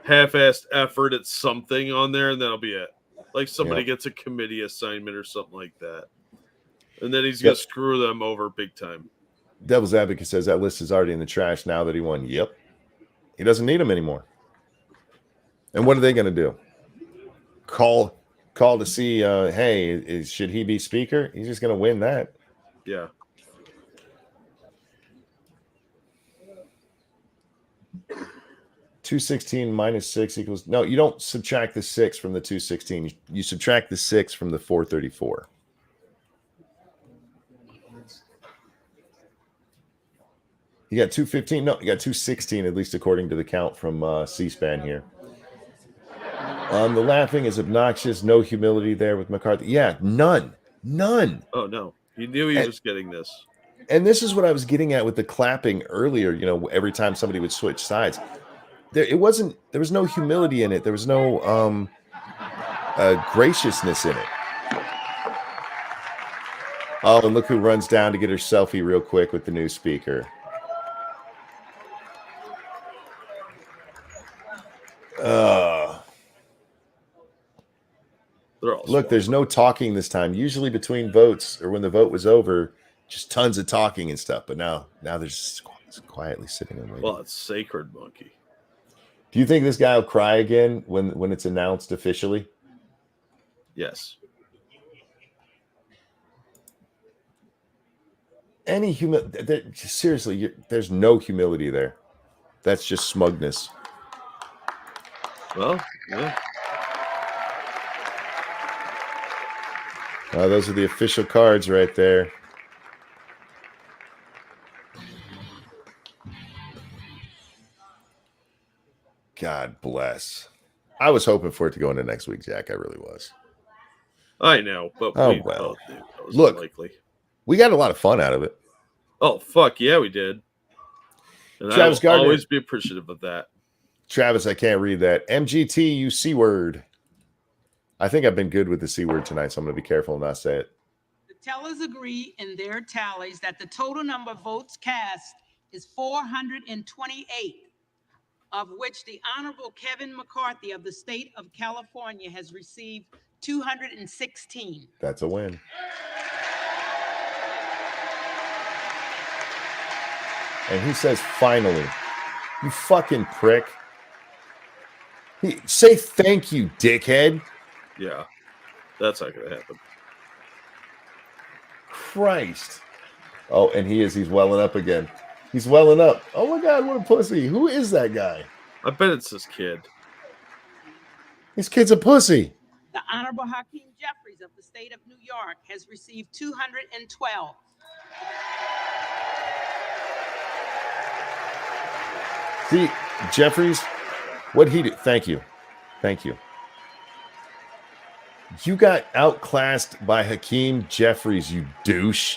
half-assed effort at something on there, and that'll be it. Like somebody gets a committee assignment or something like that, and then he's gonna screw them over big time. Devil's Advocate says that list is already in the trash now that he won. Yep, he doesn't need them anymore. And what are they going to do? Call to see, hey, should he be speaker? He's just going to win that. Yeah. $216 minus 6 equals... No, you don't subtract the 6 from the 216. You subtract the 6 from the 434. You got 215. No, you got 216, at least according to the count from C-SPAN here. The laughing is obnoxious. No humility there with McCarthy. Yeah, none. Oh, no. He knew he was getting this. And this is what I was getting at with the clapping earlier. You know, every time somebody would switch sides, there was no humility in it. There was no graciousness in it. Oh, and look who runs down to get her selfie real quick with the new speaker. Look, there's no talking this time. Usually between votes or when the vote was over, just tons of talking and stuff. But now they're just quietly sitting and waiting. Well, it's sacred, monkey. Do you think this guy will cry again when it's announced officially? Yes. Seriously, there's no humility there. That's just smugness. Well, yeah. Those are the official cards right there. God bless. I was hoping for it to go into next week, Jack. I really was. I know, but well. Look, unlikely. We got a lot of fun out of it. Oh, fuck yeah, we did. And Travis I will Gardner, always be appreciative of that. Travis, I can't read that. MGT, you C word. I think I've been good with the C word tonight, so I'm going to be careful and not say it. The tellers agree in their tallies that the total number of votes cast is 428, of which the Honorable Kevin McCarthy of the state of California has received 216. That's a win. And he says, finally. You fucking prick. Say thank you, dickhead. Yeah, that's not going to happen. Christ. Oh, and he's welling up again. He's welling up. Oh my God, what a pussy. Who is that guy? I bet it's this kid. This kid's a pussy. The Honorable Hakeem Jeffries of the state of New York has received 212. See, Jeffries, what he did. Thank you. You got outclassed by Hakeem Jeffries, you douche.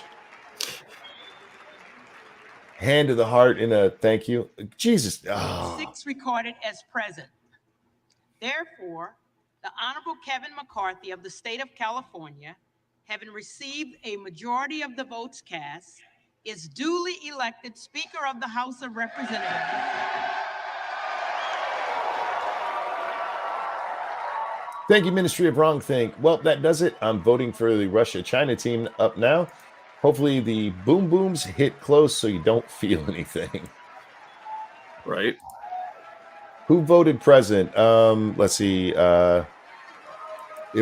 Hand to the heart in a thank you. Jesus. Oh. 6 recorded as present. Therefore, the Honorable Kevin McCarthy of the state of California, having received a majority of the votes cast, is duly elected Speaker of the House of Representatives. Thank you, Ministry of Wrong Think. Well, that does it. I'm voting for the Russia-China team up now. Hopefully the boom booms hit close so you don't feel anything. Right. Who voted president? Let's see. It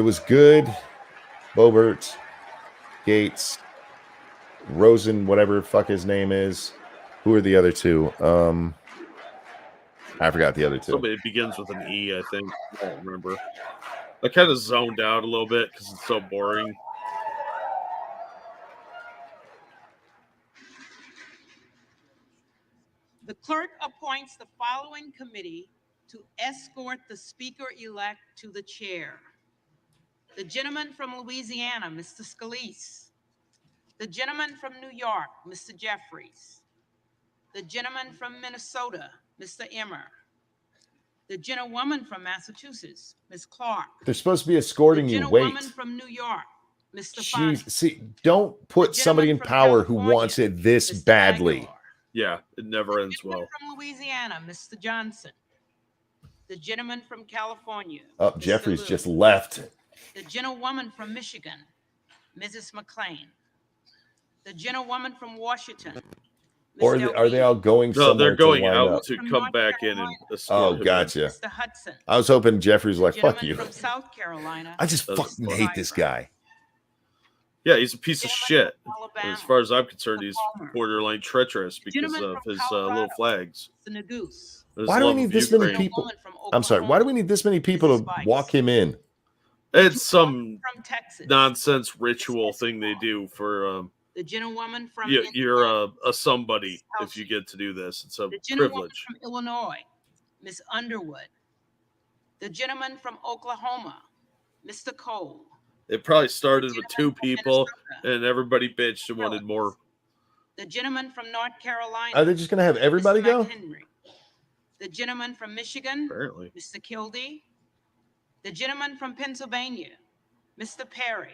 was Good, Boebert, Gates, Rosen, whatever the fuck his name is. Who are the other two? I forgot the other two. Somebody begins with an E, I think. I don't remember. I kind of zoned out a little bit because it's so boring. The clerk appoints the following committee to escort the speaker-elect to the chair. The gentleman from Louisiana, Mr. Scalise. The gentleman from New York, Mr. Jeffries. The gentleman from Minnesota, Mr. Emmer. The gentlewoman from Massachusetts, Ms. Clark. They're supposed to be escorting you. Wait. The gentlewoman from New York, Mr. Jeez, see, don't put somebody in power who wants it this badly. Yeah, it never ends gentleman well. from Louisiana, Mr. Johnson. The gentleman from California. Oh, Mr. Jeffries Liu. just left. The gentlewoman from Michigan, Mrs. McClain. The gentlewoman from Washington. Or are they all going No, somewhere they're going to line out up? to come back in and escort Oh, him in. gotcha. Mr. Hudson. I was hoping Jeffries was like, fuck Gentleman you. from South Carolina. I just fucking hate this guy. Yeah, he's a piece of shit. As far as I'm concerned, he's borderline treacherous because of his little flags. Why do we need this many people? I'm sorry. Why do we need this many people to walk him in? It's some nonsense ritual thing they do for the gentlewoman from you're a somebody if you get to do this. It's a privilege. From Illinois, Miss Underwood. The gentleman from Oklahoma, Mr. Cole. It probably started with 2 people, and everybody bitched and wanted more. The gentleman from North Carolina. Are they just going to have everybody go? Henry. The gentleman from Michigan, apparently, Mr. Kildee. The gentleman from Pennsylvania, Mr. Perry.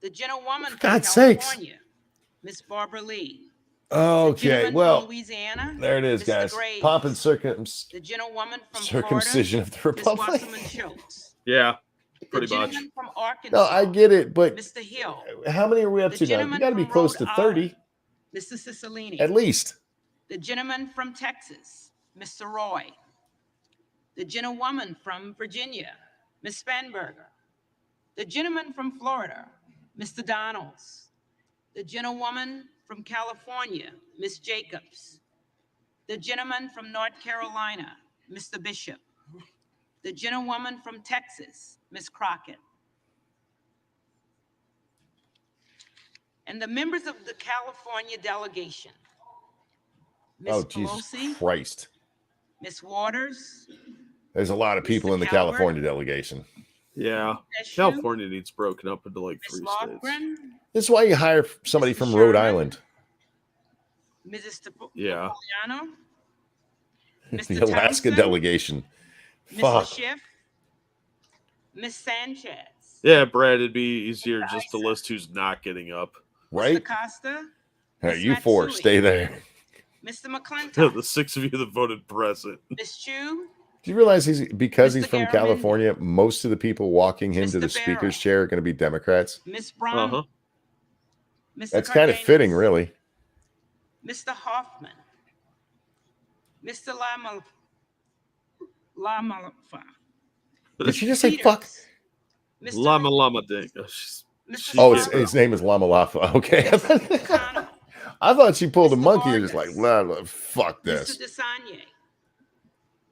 The gentlewoman from California, Miss Barbara Lee. Okay, well, Louisiana, there it is, Mr. guys. Graves. Pomp and the gentlewoman from circumcision Florida, of the Republic. Yeah, pretty much. From Arkansas, No, I get it, but Mr. Hill. How many are we up to now? We got to be close to 30. Mr. Cicilline. At least. The gentleman from Texas, Mr. Roy. The gentlewoman from Virginia, Miss Spanberger. The gentleman from Florida, Mr. Donalds. The gentlewoman from California, Miss Jacobs. The gentleman from North Carolina, Mr. Bishop. The gentlewoman from Texas, Miss Crockett. And the members of the California delegation, Miss Jesus Pelosi, Christ. Miss Waters. There's a lot of people in the California delegation. Yeah, California needs broken up into like 3 states. This is why you hire somebody from Rhode Island. Mrs. Yeah. The Alaska delegation. Fuck. Mr. Schiff, Miss Sanchez. Yeah, Brad, it'd be easier just to list who's not getting up. Right? Mr. Costa. All right, you 4, stay there. Mr. McClintock. The 6 of you that voted present. Miss Chu. Do you realize he's from California, most of the people walking him to the speaker's chair are going to be Democrats? Miss Brown. Mr. That's kind of fitting, really. Mr. Hoffman. Mr. Lama. Did she just say fuck? Lama ding. Oh, his name is Lama Lafa. Okay. I thought she pulled a monkey and just like, fuck this. Mr. Desanye.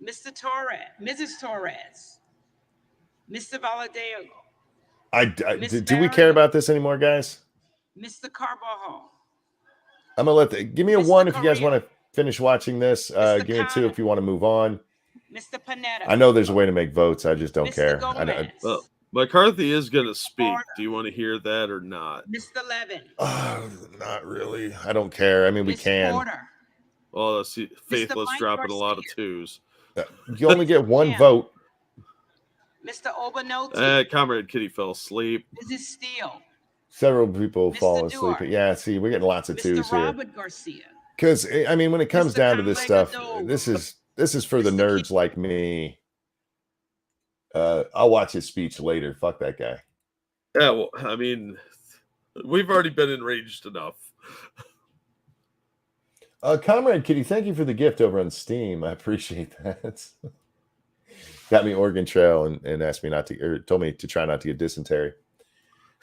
Mr. Torres, Mrs. Torres, Mr. Valadeo. Do we care about this anymore, guys? Mr. Carbajal. I'm gonna give me a 1 if you guys want to finish watching this. Give me a 2 if you want to move on. Mr. Panetta. I know there's a way to make votes. I just don't care. Well, McCarthy is going to speak. Do you want to hear that or not? Mr. Levin. Not really. I don't care. I mean, we can. Porter. Well, let's see. Faithless dropping a lot of 2s. You only get 1 vote. Mr. Obanoti. Comrade Kitty fell asleep. Mrs. Steele. Several people fall asleep. Yeah, see, we're getting lots of 2s here. Robert Garcia. Because I mean, when it comes down to this stuff, this is for the nerds like me. I'll watch his speech later. Fuck that guy. Yeah, well, I mean, we've already been enraged enough. Comrade Kitty, thank you for the gift over on Steam. I appreciate that. Got me Oregon Trail and asked me not to, or told me to try not to get dysentery.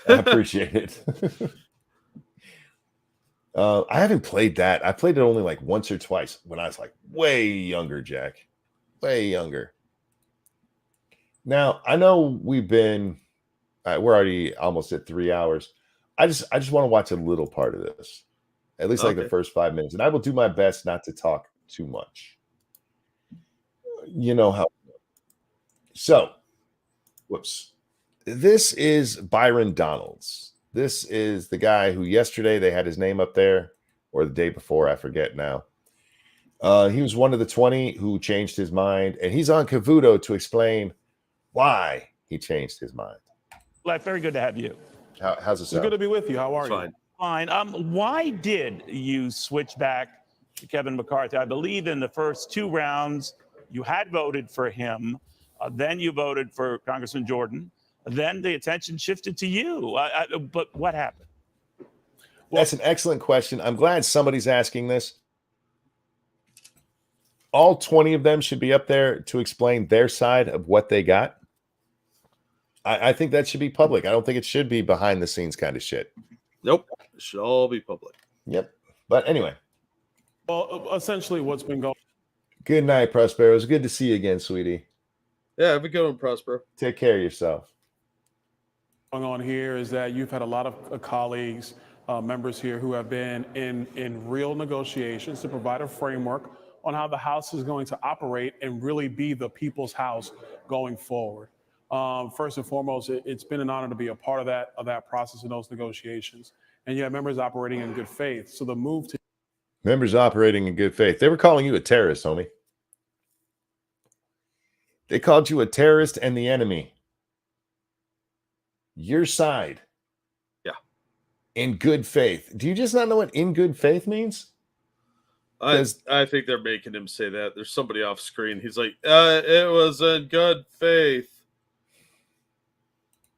I appreciate it. I haven't played that. I played it only like once or twice when I was like way younger, Jack. Way younger. Now, I know we've been, we're already almost at 3 hours. I just want to watch a little part of this. At least like the first 5 minutes. And I will do my best not to talk too much. You know how. So, whoops. This is Byron Donalds. This is the guy who yesterday they had his name up there, or the day before, I forget now. He was one of the 20 who changed his mind, and he's on Cavuto to explain why he changed his mind. Very good to have you. How's it sound? It's good to be with you. How are you? Fine. Fine. Why did you switch back Kevin McCarthy. I believe in the first 2 rounds, you had voted for him. Then you voted for Congressman Jordan. Then the attention shifted to you. But what happened? Well, that's an excellent question. I'm glad somebody's asking this. All 20 of them should be up there to explain their side of what they got. I think that should be public. I don't think it should be behind the scenes kind of shit. Nope. It should all be public. Yep. But anyway. Well, essentially what's been going. Good night, Prospero. It was good to see you again, sweetie. Yeah, have a good one, Prospero. Take care of yourself. Going on here is that you've had a lot of colleagues, members here who have been in real negotiations to provide a framework on how the House is going to operate and really be the people's House going forward. First and foremost, it's been an honor to be a part of that process and those negotiations. And you have members operating in good faith. So the move to members operating in good faith. They were calling you a terrorist, homie. They called you a terrorist and the enemy. Your side. Yeah. In good faith. Do you just not know what in good faith means? I think they're making him say that. There's somebody off screen. He's like, it was in good faith.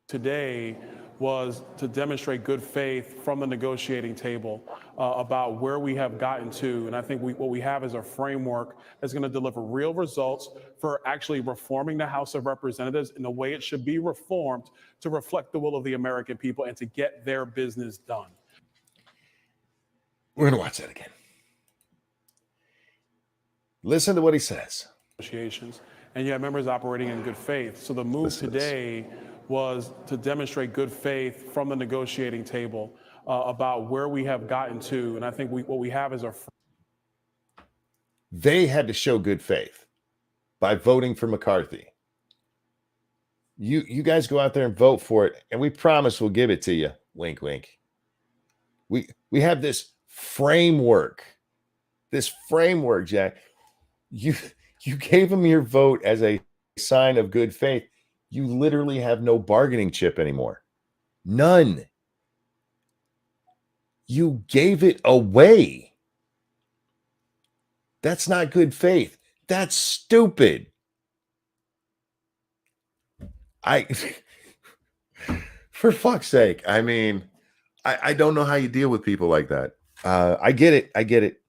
Today was to demonstrate good faith from the negotiating table about where we have gotten to. And I think what we have is a framework that's going to deliver real results for actually reforming the House of Representatives in the way it should be reformed to reflect the will of the American people and to get their business done. We're going to watch that again. Listen to what he says. Negotiations. And you have members operating in good faith. So the move today was to demonstrate good faith from the negotiating table about where we have gotten to. And I think what we have is they had to show good faith by voting for McCarthy. You guys go out there and vote for it, and we promise we'll give it to you. Wink, wink. We have this framework. This framework, Jack. You gave them your vote as a sign of good faith. You literally have no bargaining chip anymore. None. You gave it away. That's not good faith. That's stupid. For fuck's sake. I mean, I don't know how you deal with people like that. I get it.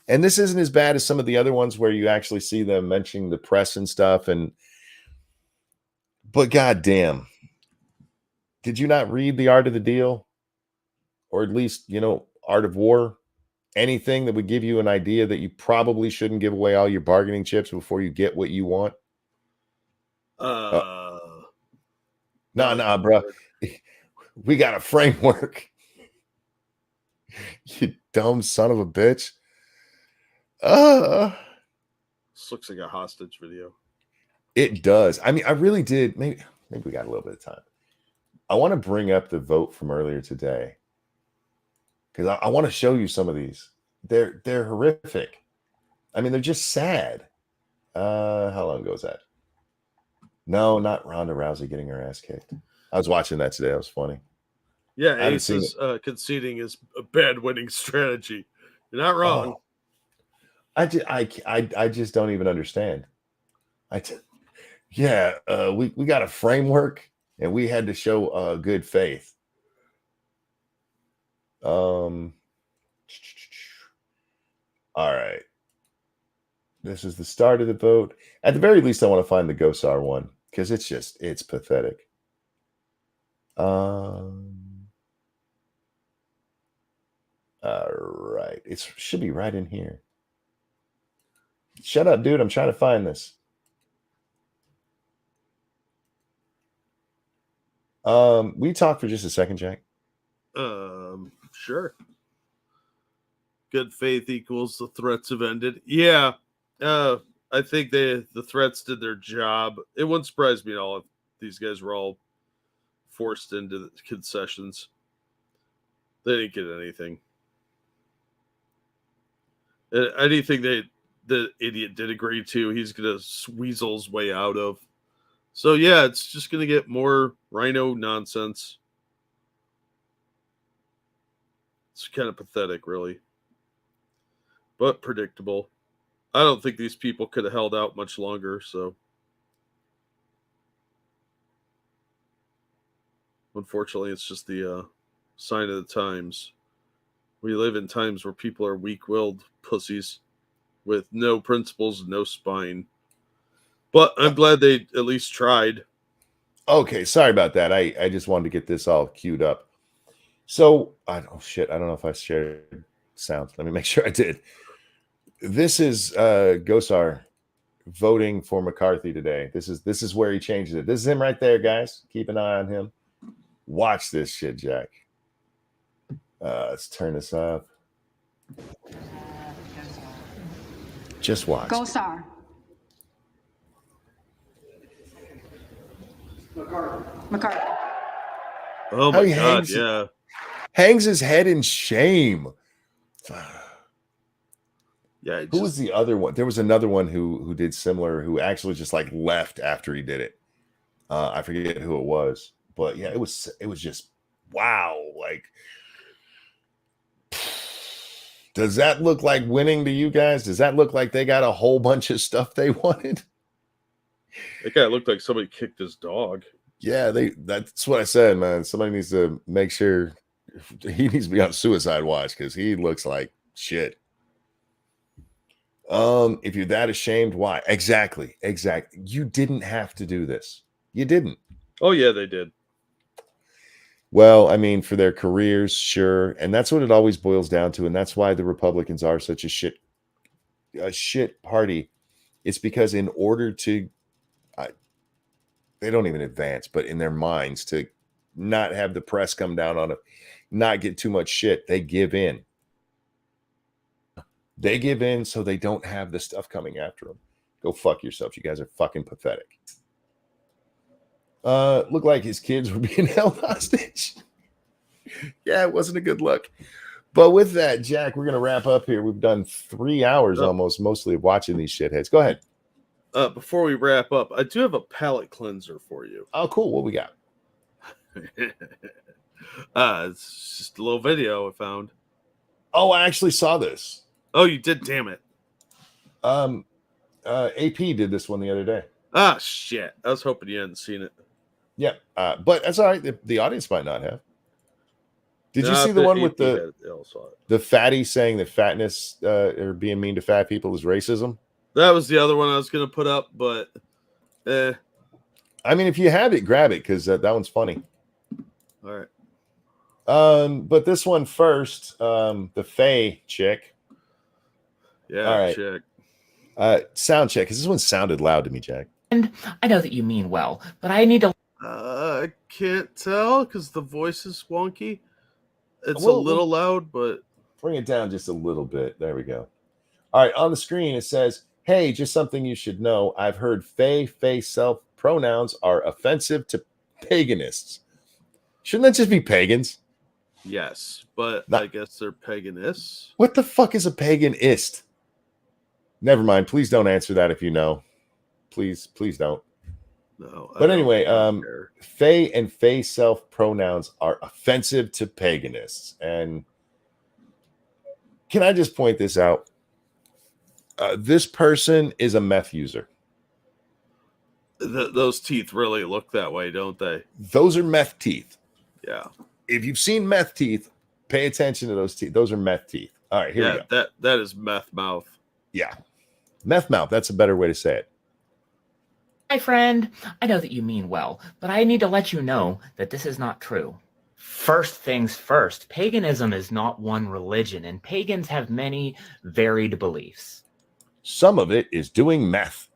And this isn't as bad as some of the other ones where you actually see them mentioning the press and stuff. But goddamn, did you not read The Art of the Deal? Or at least, Art of War? Anything that would give you an idea that you probably shouldn't give away all your bargaining chips before you get what you want? No, bro. We got a framework. You dumb son of a bitch. This looks like a hostage video. It does. I mean, I really did. Maybe we got a little bit of time. I want to bring up the vote from earlier today because I want to show you some of these. They're horrific. I mean, they're just sad. How long ago was that? No, not Ronda Rousey getting her ass kicked. I was watching that today. That was funny. Yeah, Ace is conceding is a bad winning strategy. You're not wrong. I just don't even understand. We got a framework and we had to show good faith. All right. This is the start of the vote. At the very least, I want to find the Gosar one because it's pathetic. All right. It should be right in here. Shut up, dude. I'm trying to find this. We talk for just a second, Jack? Sure. Good faith equals the threats have ended. Yeah. I think the threats did their job. It wouldn't surprise me at all if these guys were all forced into the concessions. They didn't get anything. Anything the idiot did agree to, he's going to weasel his way out of. So, yeah, it's just going to get more rhino nonsense. It's kind of pathetic, really. but predictable. I don't think these people could have held out much longer, so unfortunately it's just the sign of the times. We live in times where people are weak-willed pussies with no principles, no spine. But I'm glad they at least tried. Okay, sorry about that. I just wanted to get this all queued up. So, oh shit, I don't know if I shared sound. Let me make sure I did. This is Gosar voting for McCarthy today. This is where he changes it. This is him right there, guys. Keep an eye on him. Watch this shit, Jack. Let's turn this up. Just watch. Gosar. McCarthy. Oh my God, yeah. Hangs his head in shame. Yeah. Who was the other one? There was another one who did similar, who actually just like left after he did it. I forget who it was, but yeah, it was just wow. Like, does that look like winning to you guys? Does that look like they got a whole bunch of stuff they wanted? That guy looked like somebody kicked his dog. Yeah, that's what I said, man. Somebody needs to make sure he needs to be on suicide watch because he looks like shit. If you're that ashamed, why? Exactly. You didn't have to do this. You didn't. Oh yeah, they did. Well, I mean, for their careers, sure. And that's what it always boils down to. And that's why the Republicans are such a shit party. It's because in order to, they don't even advance, but in their minds to not have the press come down on it, not get too much shit, they give in. They give in so they don't have the stuff coming after them. Go fuck yourself. You guys are fucking pathetic. Looked like his kids were being held hostage. Yeah, it wasn't a good look. But with that, Jack, we're going to wrap up here. We've done 3 hours almost, mostly of watching these shitheads. Go ahead. Before we wrap up, I do have a palate cleanser for you. Oh, cool. What we got? It's just a little video I found. Oh, I actually saw this. Oh, you did? Damn it. AP did this one the other day. Ah, shit. I was hoping you hadn't seen it. Yeah, but that's all right. The audience might not have. Did you see the one with the fatty saying that fatness or being mean to fat people is racism? That was the other one I was going to put up, but I mean, if you have it, grab it because that one's funny. All right. But this one first, the Faye chick. Yeah, all right. Chick. Sound check, because this one sounded loud to me, Jack. And I know that you mean well, but I need to. I can't tell because the voice is wonky. It's a little loud, but bring it down just a little bit. There we go. All right, on the screen it says, "Hey, just something you should know. I've heard Faye self pronouns are offensive to paganists. Shouldn't that just be pagans?" Yes, but I guess they're paganists. What the fuck is a paganist? Never mind. Please don't answer that if you know. Please don't. No. But anyway, Faye and Faye self pronouns are offensive to paganists. And can I just point this out? This person is a meth user. Those teeth really look that way, don't they? Those are meth teeth. Yeah. If you've seen meth teeth, pay attention to those teeth. Those are meth teeth. All right, here we go. That is meth mouth. Yeah. Meth mouth. That's a better way to say it. My friend, I know that you mean well, but I need to let you know that this is not true. First things first, paganism is not one religion, and pagans have many varied beliefs. Some of it is doing meth.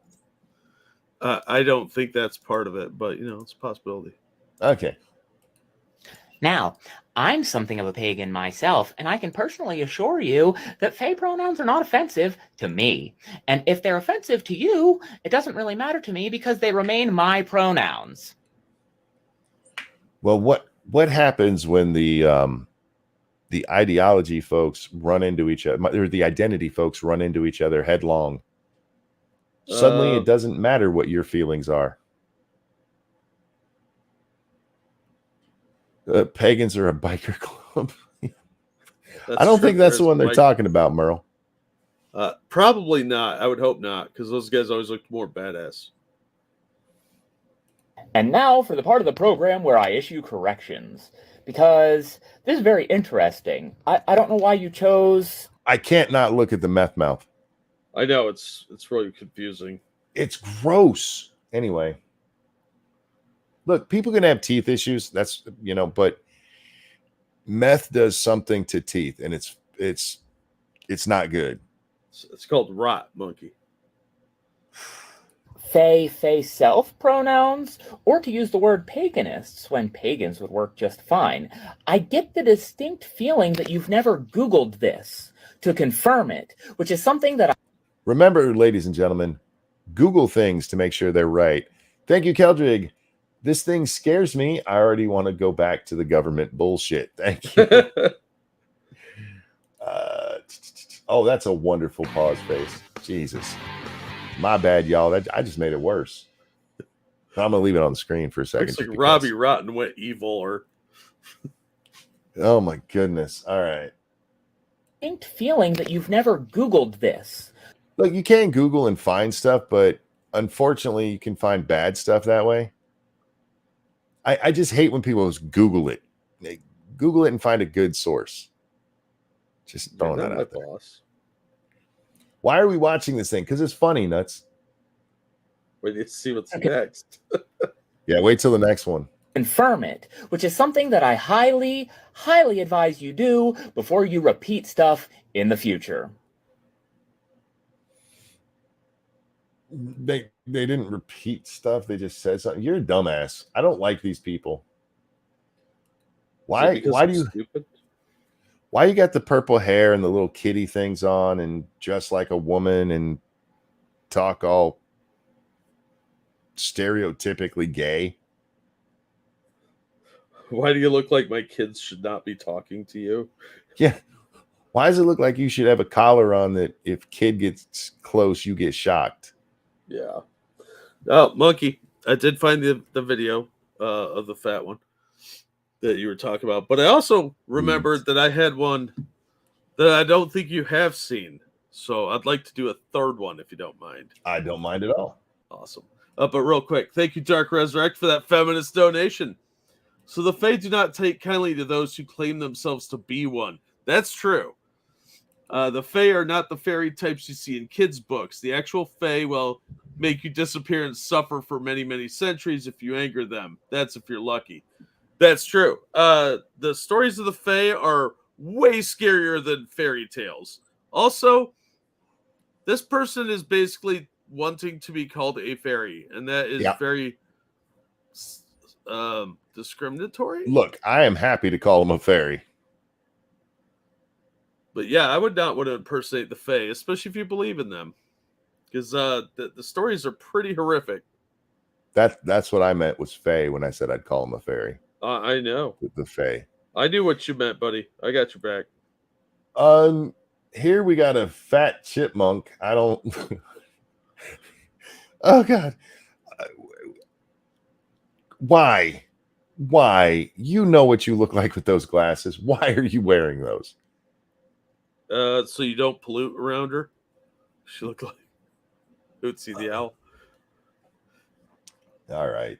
I don't think that's part of it, but, it's a possibility. Okay. Now, I'm something of a pagan myself, and I can personally assure you that Faye pronouns are not offensive to me. And if they're offensive to you, it doesn't really matter to me because they remain my pronouns. Well, what happens when the ideology folks run into each other, or the identity folks run into each other headlong? Suddenly, it doesn't matter what your feelings are. Pagans are a biker club. I don't think that's the one they're talking about, Merle. Probably not. I would hope not, because those guys always looked more badass. And now for the part of the program where I issue corrections, because this is very interesting. I don't know why you chose... I can't not look at the meth mouth. I know, it's really confusing. It's gross. Anyway. Look, people can have teeth issues. That's, you know, but meth does something to teeth, and it's not good. It's called rot, monkey. They self pronouns, or to use the word paganists when pagans would work just fine. I get the distinct feeling that you've never Googled this to confirm it, which is something that Remember, ladies and gentlemen, Google things to make sure they're right. Thank you, Keldrig. This thing scares me. I already want to go back to the government bullshit. Thank you. Oh, that's a wonderful pause face. Jesus. My bad, y'all. I just made it worse. I'm going to leave it on the screen for a second. Looks like Robbie Rotten went evil, or... Oh, my goodness. All right. Distinct feeling that you've never Googled this. Look, you can Google and find stuff, but unfortunately, you can find bad stuff that way. I just hate when people just Google it. They Google it and find a good source. Just throwing that out there. Boss. Why are we watching this thing? Because it's funny, nuts. Wait to see what's next. Yeah, wait till the next one. Confirm it, which is something that I highly, highly advise you do before you repeat stuff in the future. They didn't repeat stuff. They just said something. You're a dumbass. I don't like these people. Why do you stupid? Why you got the purple hair and the little kitty things on and dress like a woman and talk all stereotypically gay? Why do you look like my kids should not be talking to you? Yeah. Why does it look like you should have a collar on that if kid gets close, you get shocked? Yeah. Oh, monkey. I did find the video of the fat one that you were talking about. But I also remembered that I had one that I don't think you have seen. So I'd like to do a third one if you don't mind. I don't mind at all. Awesome. But real quick, thank you, Dark Resurrect, for that feminist donation. So the Fae do not take kindly to those who claim themselves to be one. That's true. The Fae are not the fairy types you see in kids' books. The actual Fae will make you disappear and suffer for many, many centuries if you anger them. That's if you're lucky. That's true. The stories of the Fae are way scarier than fairy tales. Also, this person is basically wanting to be called a fairy, and that is very discriminatory. Look, I am happy to call him a fairy. But yeah, I would not want to impersonate the Fae, especially if you believe in them, because the stories are pretty horrific. That's what I meant was Fae when I said I'd call him a fairy. I know the Fae. I knew what you meant, buddy. I got your back. Here we got a fat chipmunk. I don't. Oh God. Why? You know what you look like with those glasses. Why are you wearing those? So you don't pollute around her. She look like Hootsie the owl. All right.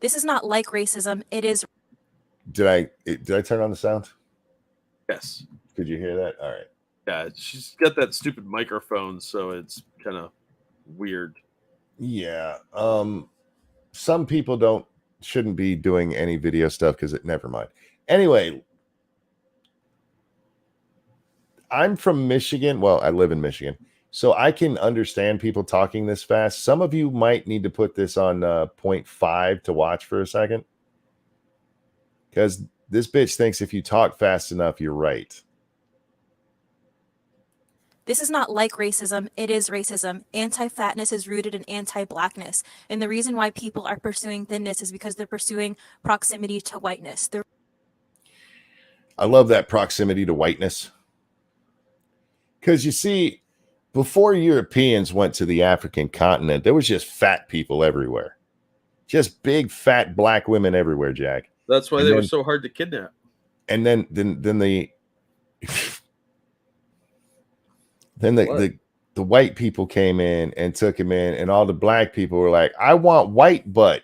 This is not like racism. It is. Did I turn on the sound? Yes. Could you hear that? All right. Yeah, she's got that stupid microphone, so it's kind of weird. Yeah. Some people shouldn't be doing any video stuff because never mind. Anyway, I'm from Michigan. Well, I live in Michigan, so I can understand people talking this fast. Some of you might need to put this on 0.5 to watch for a second, because this bitch thinks if you talk fast enough, you're right. This is not like racism. It is racism. Anti-fatness is rooted in anti-blackness. And the reason why people are pursuing thinness is because they're pursuing proximity to whiteness. I love that proximity to whiteness. Because you see, before Europeans went to the African continent, there was just fat people everywhere. Just big, fat black women everywhere, Jack. That's why they were so hard to kidnap. And then the Then the white people came in and took him in, and all the black people were like, I want white butt.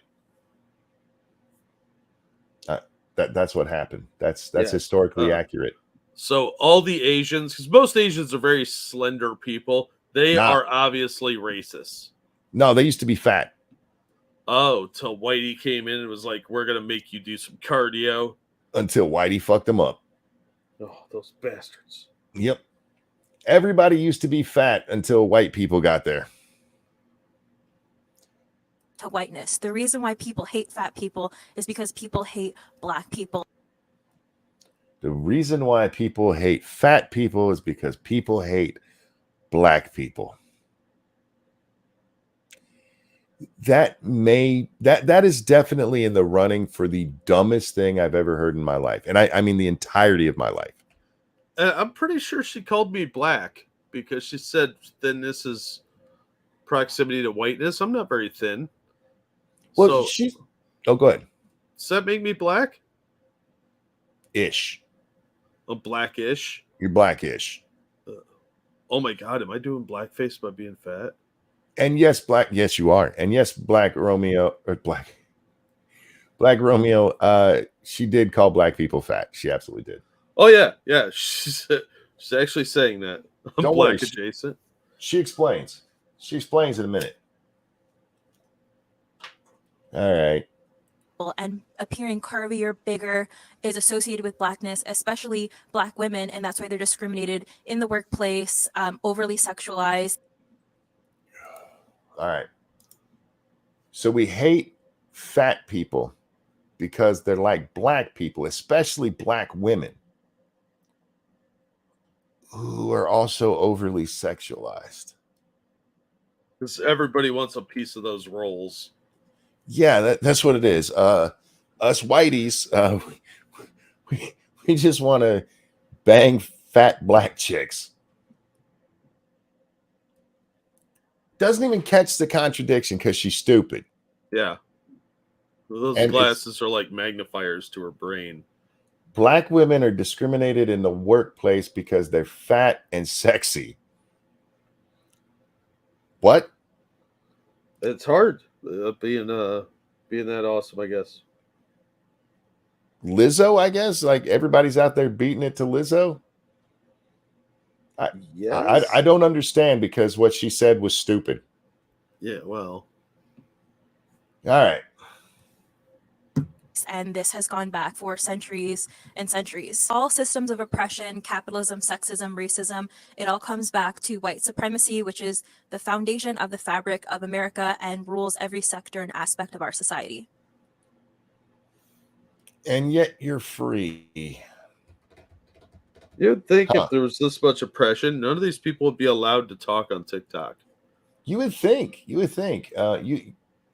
That's what happened. That's historically accurate. So all the Asians, because most Asians are very slender people, they are obviously racist. No, they used to be fat. Oh, till Whitey came in and was like, we're going to make you do some cardio. Until Whitey fucked them up. Oh, those bastards. Yep. Everybody used to be fat until white people got there. To whiteness. The reason why people hate fat people is because people hate black people. The reason why people hate fat people is because people hate black people. That is definitely in the running for the dumbest thing I've ever heard in my life. And I mean the entirety of my life. I'm pretty sure she called me black because she said thinness is proximity to whiteness. I'm not very thin. Well, go ahead. Does that make me black? Ish. A blackish. You're blackish. Oh my God, am I doing blackface by being fat? And yes, yes, you are. And yes, Black Romeo, she did call black people fat. She absolutely did. Oh yeah, yeah. She's actually saying that. I'm Don't black worry. adjacent. She explains. She explains in a minute. All right. And appearing curvier, bigger is associated with blackness, especially black women, and that's why they're discriminated in the workplace, overly sexualized. All right. So we hate fat people because they're like black people, especially black women, who are also overly sexualized. Because everybody wants a piece of those rolls. Yeah, that's what it is. Us whiteys, we just want to bang fat black chicks. Doesn't even catch the contradiction because she's stupid. Yeah. Those glasses are like magnifiers to her brain. Black women are discriminated in the workplace because they're fat and sexy. What? It's hard being that awesome, I guess. Lizzo, I guess. Like everybody's out there beating it to Lizzo. Yes. I don't understand because what she said was stupid. Yeah, well. All right. And this has gone back for centuries and centuries. All systems of oppression, capitalism, sexism, racism, it all comes back to white supremacy, which is the foundation of the fabric of America and rules every sector and aspect of our society. And yet you're free. You'd think if there was this much oppression, none of these people would be allowed to talk on TikTok. You would think. You think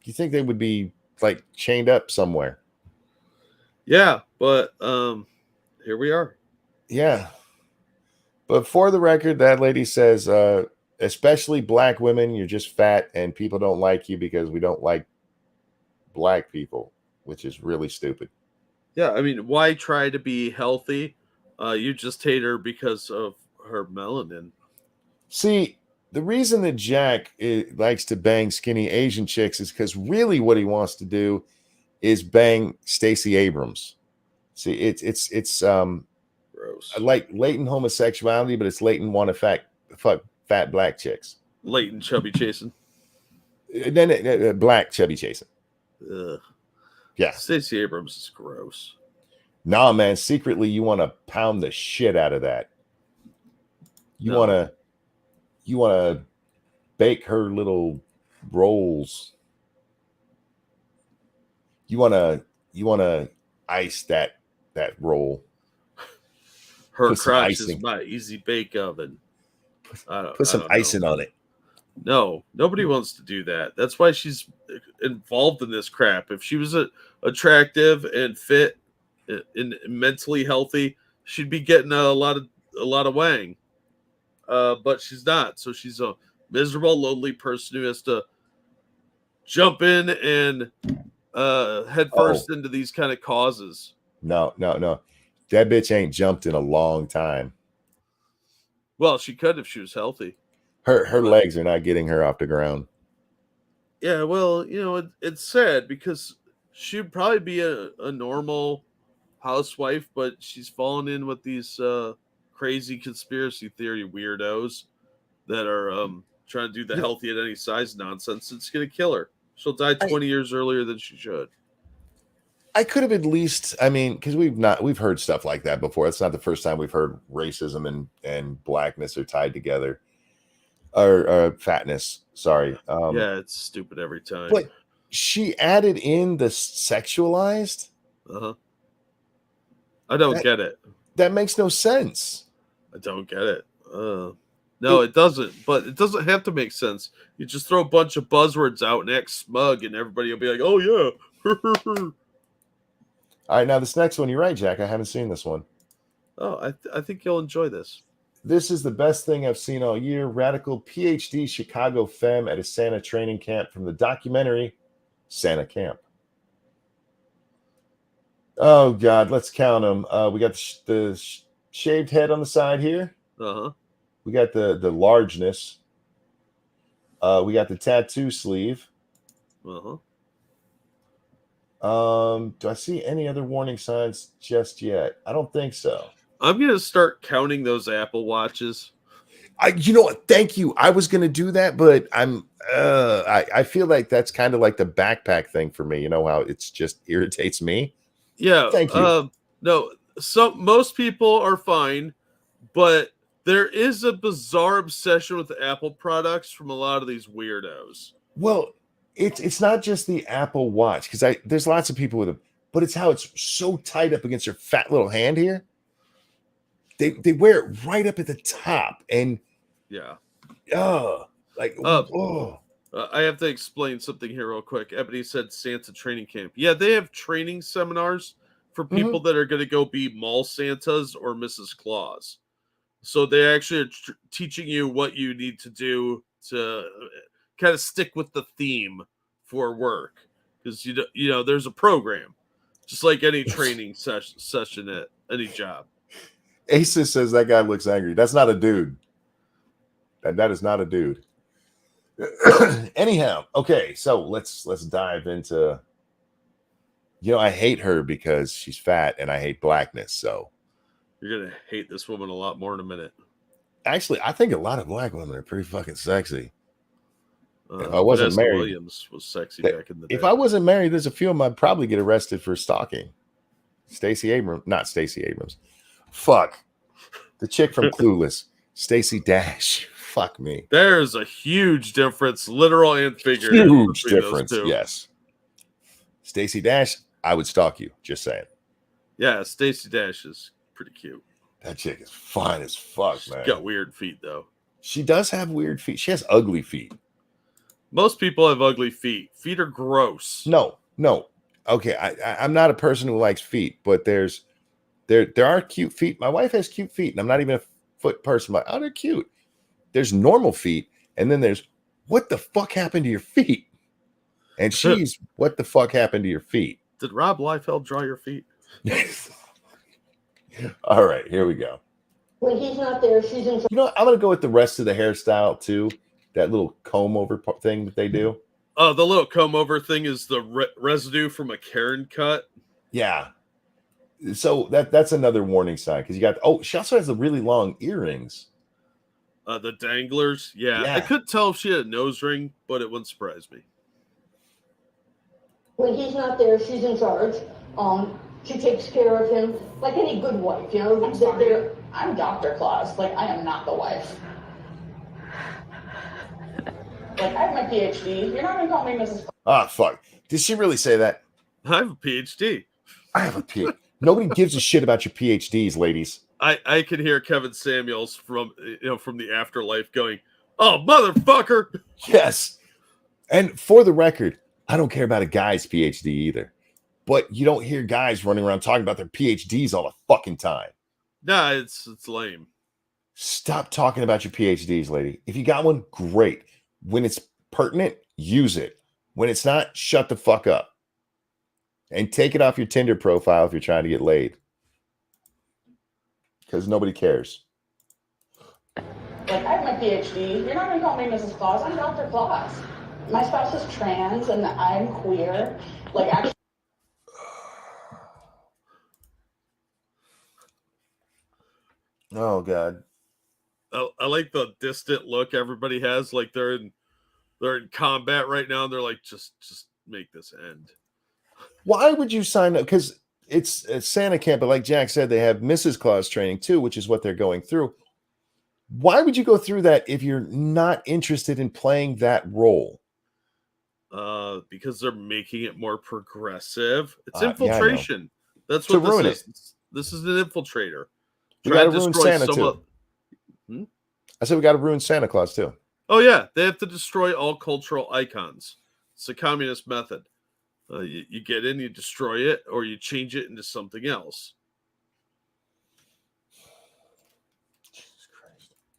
they would be like chained up somewhere. Yeah, but here we are. Yeah. But for the record, that lady says, especially black women, you're just fat and people don't like you because we don't like black people, which is really stupid. Yeah, I mean, why try to be healthy? You just hate her because of her melanin. See, the reason that Jack likes to bang skinny Asian chicks is because really what he wants to do is bang Stacey Abrams. See, it's gross. Like latent homosexuality, but it's latent want to fuck fat black chicks. Latent chubby chasing. Then black chubby chasing. Ugh. Yeah. Stacey Abrams is gross. Nah, man. Secretly, you want to pound the shit out of that. You want to bake her little rolls. You want to ice that roll. Her crotch is my easy bake oven. Put some icing on it. No, nobody wants to do that. That's why she's involved in this crap. If she was attractive and fit and mentally healthy, she'd be getting a lot of wang. But she's not. So she's a miserable, lonely person who has to jump in and head first into these kind of causes. No. That bitch ain't jumped in a long time. Well, she could if she was healthy. Her legs are not getting her off the ground. Yeah, well, it's sad because she'd probably be a normal housewife, but she's fallen in with these crazy conspiracy theory weirdos that are trying to do the healthy at any size nonsense. It's going to kill her. She'll die 20 years earlier than she should. I could have at least, I mean, because we've heard stuff like that before. It's not the first time we've heard racism and blackness are tied together, or fatness. Sorry. Yeah, it's stupid every time. But she added in the sexualized. I don't get it. That makes no sense. I don't get it. No, it doesn't. But it doesn't have to make sense. You just throw a bunch of buzzwords out and act smug, and everybody will be like, "Oh yeah." All right, now this next one, you're right, Jack. I haven't seen this one. Oh, I think you'll enjoy this. This is the best thing I've seen all year. Radical PhD Chicago femme at a Santa training camp from the documentary Santa Camp. Oh, God, let's count them. We got the shaved head on the side here. We got the largeness. We got the tattoo sleeve. Do I see any other warning signs just yet? I don't think so. I'm going to start counting those Apple Watches. You know what? Thank you. I was going to do that, but I feel like that's kind of like the backpack thing for me. You know how it's just irritates me? Yeah. Thank you. No, most people are fine, but there is a bizarre obsession with Apple products from a lot of these weirdos. Well, it's not just the Apple Watch, because there's lots of people with them, but it's how it's so tight up against your fat little hand here. They wear it right up at the top, and yeah, I have to explain something here real quick. Ebony said Santa training camp. Yeah, they have training seminars for people that are going to go be mall Santas or Mrs. Claus. So they actually are teaching you what you need to do to kind of stick with the theme for work, because there's a program, just like any training session at any job. Asa says that guy looks angry. That's not a dude. That is not a dude. Anyhow, okay, so let's dive into. I hate her because she's fat, and I hate blackness. So you're gonna hate this woman a lot more in a minute. Actually, I think a lot of black women are pretty fucking sexy. If I wasn't Vanessa married, Williams was sexy back in the day. If I wasn't married, there's a few of them I'd probably get arrested for stalking. Not Stacey Abrams. Fuck. The chick from Clueless. Stacey Dash. Fuck me. There's a huge difference, literal and figurative. Huge difference, yes. Stacey Dash, I would stalk you. Just saying. Yeah, Stacey Dash is pretty cute. That chick is fine as fuck, She's man. got weird feet, though. She does have weird feet. She has ugly feet. Most people have ugly feet. Feet are gross. No. Okay, I'm not a person who likes feet, but there are cute feet. My wife has cute feet, and I'm not even a foot person. But they're cute. There's normal feet, and then there's what the fuck happened to your feet? And she's what the fuck happened to your feet? Did Rob Liefeld draw your feet? All right, here we go. When he's not there, she's in. I'm gonna go with the rest of the hairstyle too. That little comb over thing that they do. Oh, the little comb over thing is the residue from a Karen cut. Yeah. So that's another warning sign, because she also has the really long earrings. The danglers. Yeah. Yeah. I couldn't tell if she had a nose ring, but it wouldn't surprise me. When he's not there, she's in charge. She takes care of him like any good wife, I'm Dr. Claus. I am not the wife. I have my PhD. You're not going to call me Mrs. Ah, fuck. Did she really say that? I have a PhD. I have a PhD. Nobody gives a shit about your PhDs, ladies. I can hear Kevin Samuels from the afterlife going, "Oh, motherfucker!" Yes. And for the record, I don't care about a guy's PhD either. But you don't hear guys running around talking about their PhDs all the fucking time. Nah, it's lame. Stop talking about your PhDs, lady. If you got one, great. When it's pertinent, use it. When it's not, shut the fuck up. And take it off your Tinder profile if you're trying to get laid. Because nobody cares. Like, I have my PhD. You're not going to call me Mrs. Claus. I'm Dr. Claus. My spouse is trans and I'm queer. Like, actually. Oh God. I like the distant look everybody has, like they're in combat right now, and they're like, just make this end. Why would you sign up? Because it's a Santa camp, but like Jack said, they have Mrs. Claus training too, which is what they're going through. Why would you go through that if you're not interested in playing that role? Because they're making it more progressive. It's Yeah, infiltration. That's what this is. This is an infiltrator. We got to ruin Santa too. I said we got to ruin Santa Claus too. Oh yeah, they have to destroy all cultural icons. It's a communist method. You get in, you destroy it, or you change it into something else.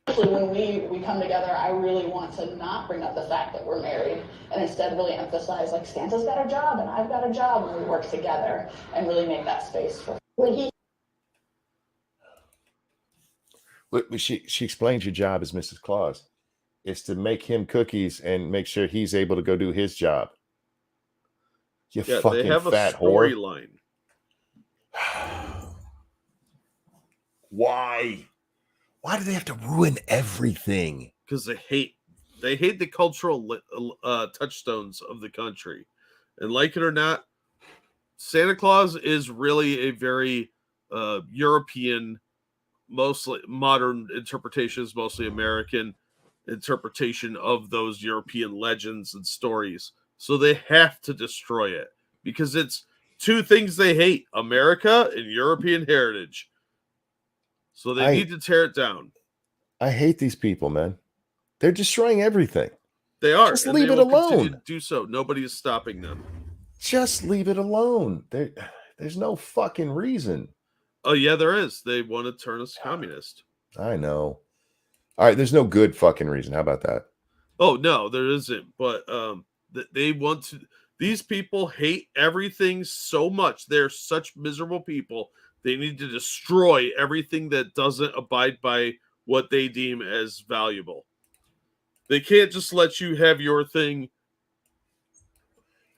Actually, when we come together, I really want to not bring up the fact that we're married and instead really emphasize, like, Santa's got a job and I've got a job, and we work together and really make that space for when he. She explains your job as Mrs. Claus is to make him cookies and make sure he's able to go do his job. You fucking they have fat a whore. storyline. Why? Why do they have to ruin everything? Because they hate the cultural touchstones of the country, and like it or not, Santa Claus is really a very European, mostly modern interpretation, is mostly American interpretation of those European legends and stories. So they have to destroy it because it's two things they hate: America and European heritage. So they need to tear it down. I hate these people, man. They're destroying everything. They are. Just leave it alone. Do so. Nobody is stopping them. Just leave it alone. There's no fucking reason. Oh yeah, there is. They want to turn us communist. I know. All right, there's no good fucking reason. How about that? Oh no, there isn't. But they want to. These people hate everything so much. They're such miserable people. They need to destroy everything that doesn't abide by what they deem as valuable. They can't just let you have your thing.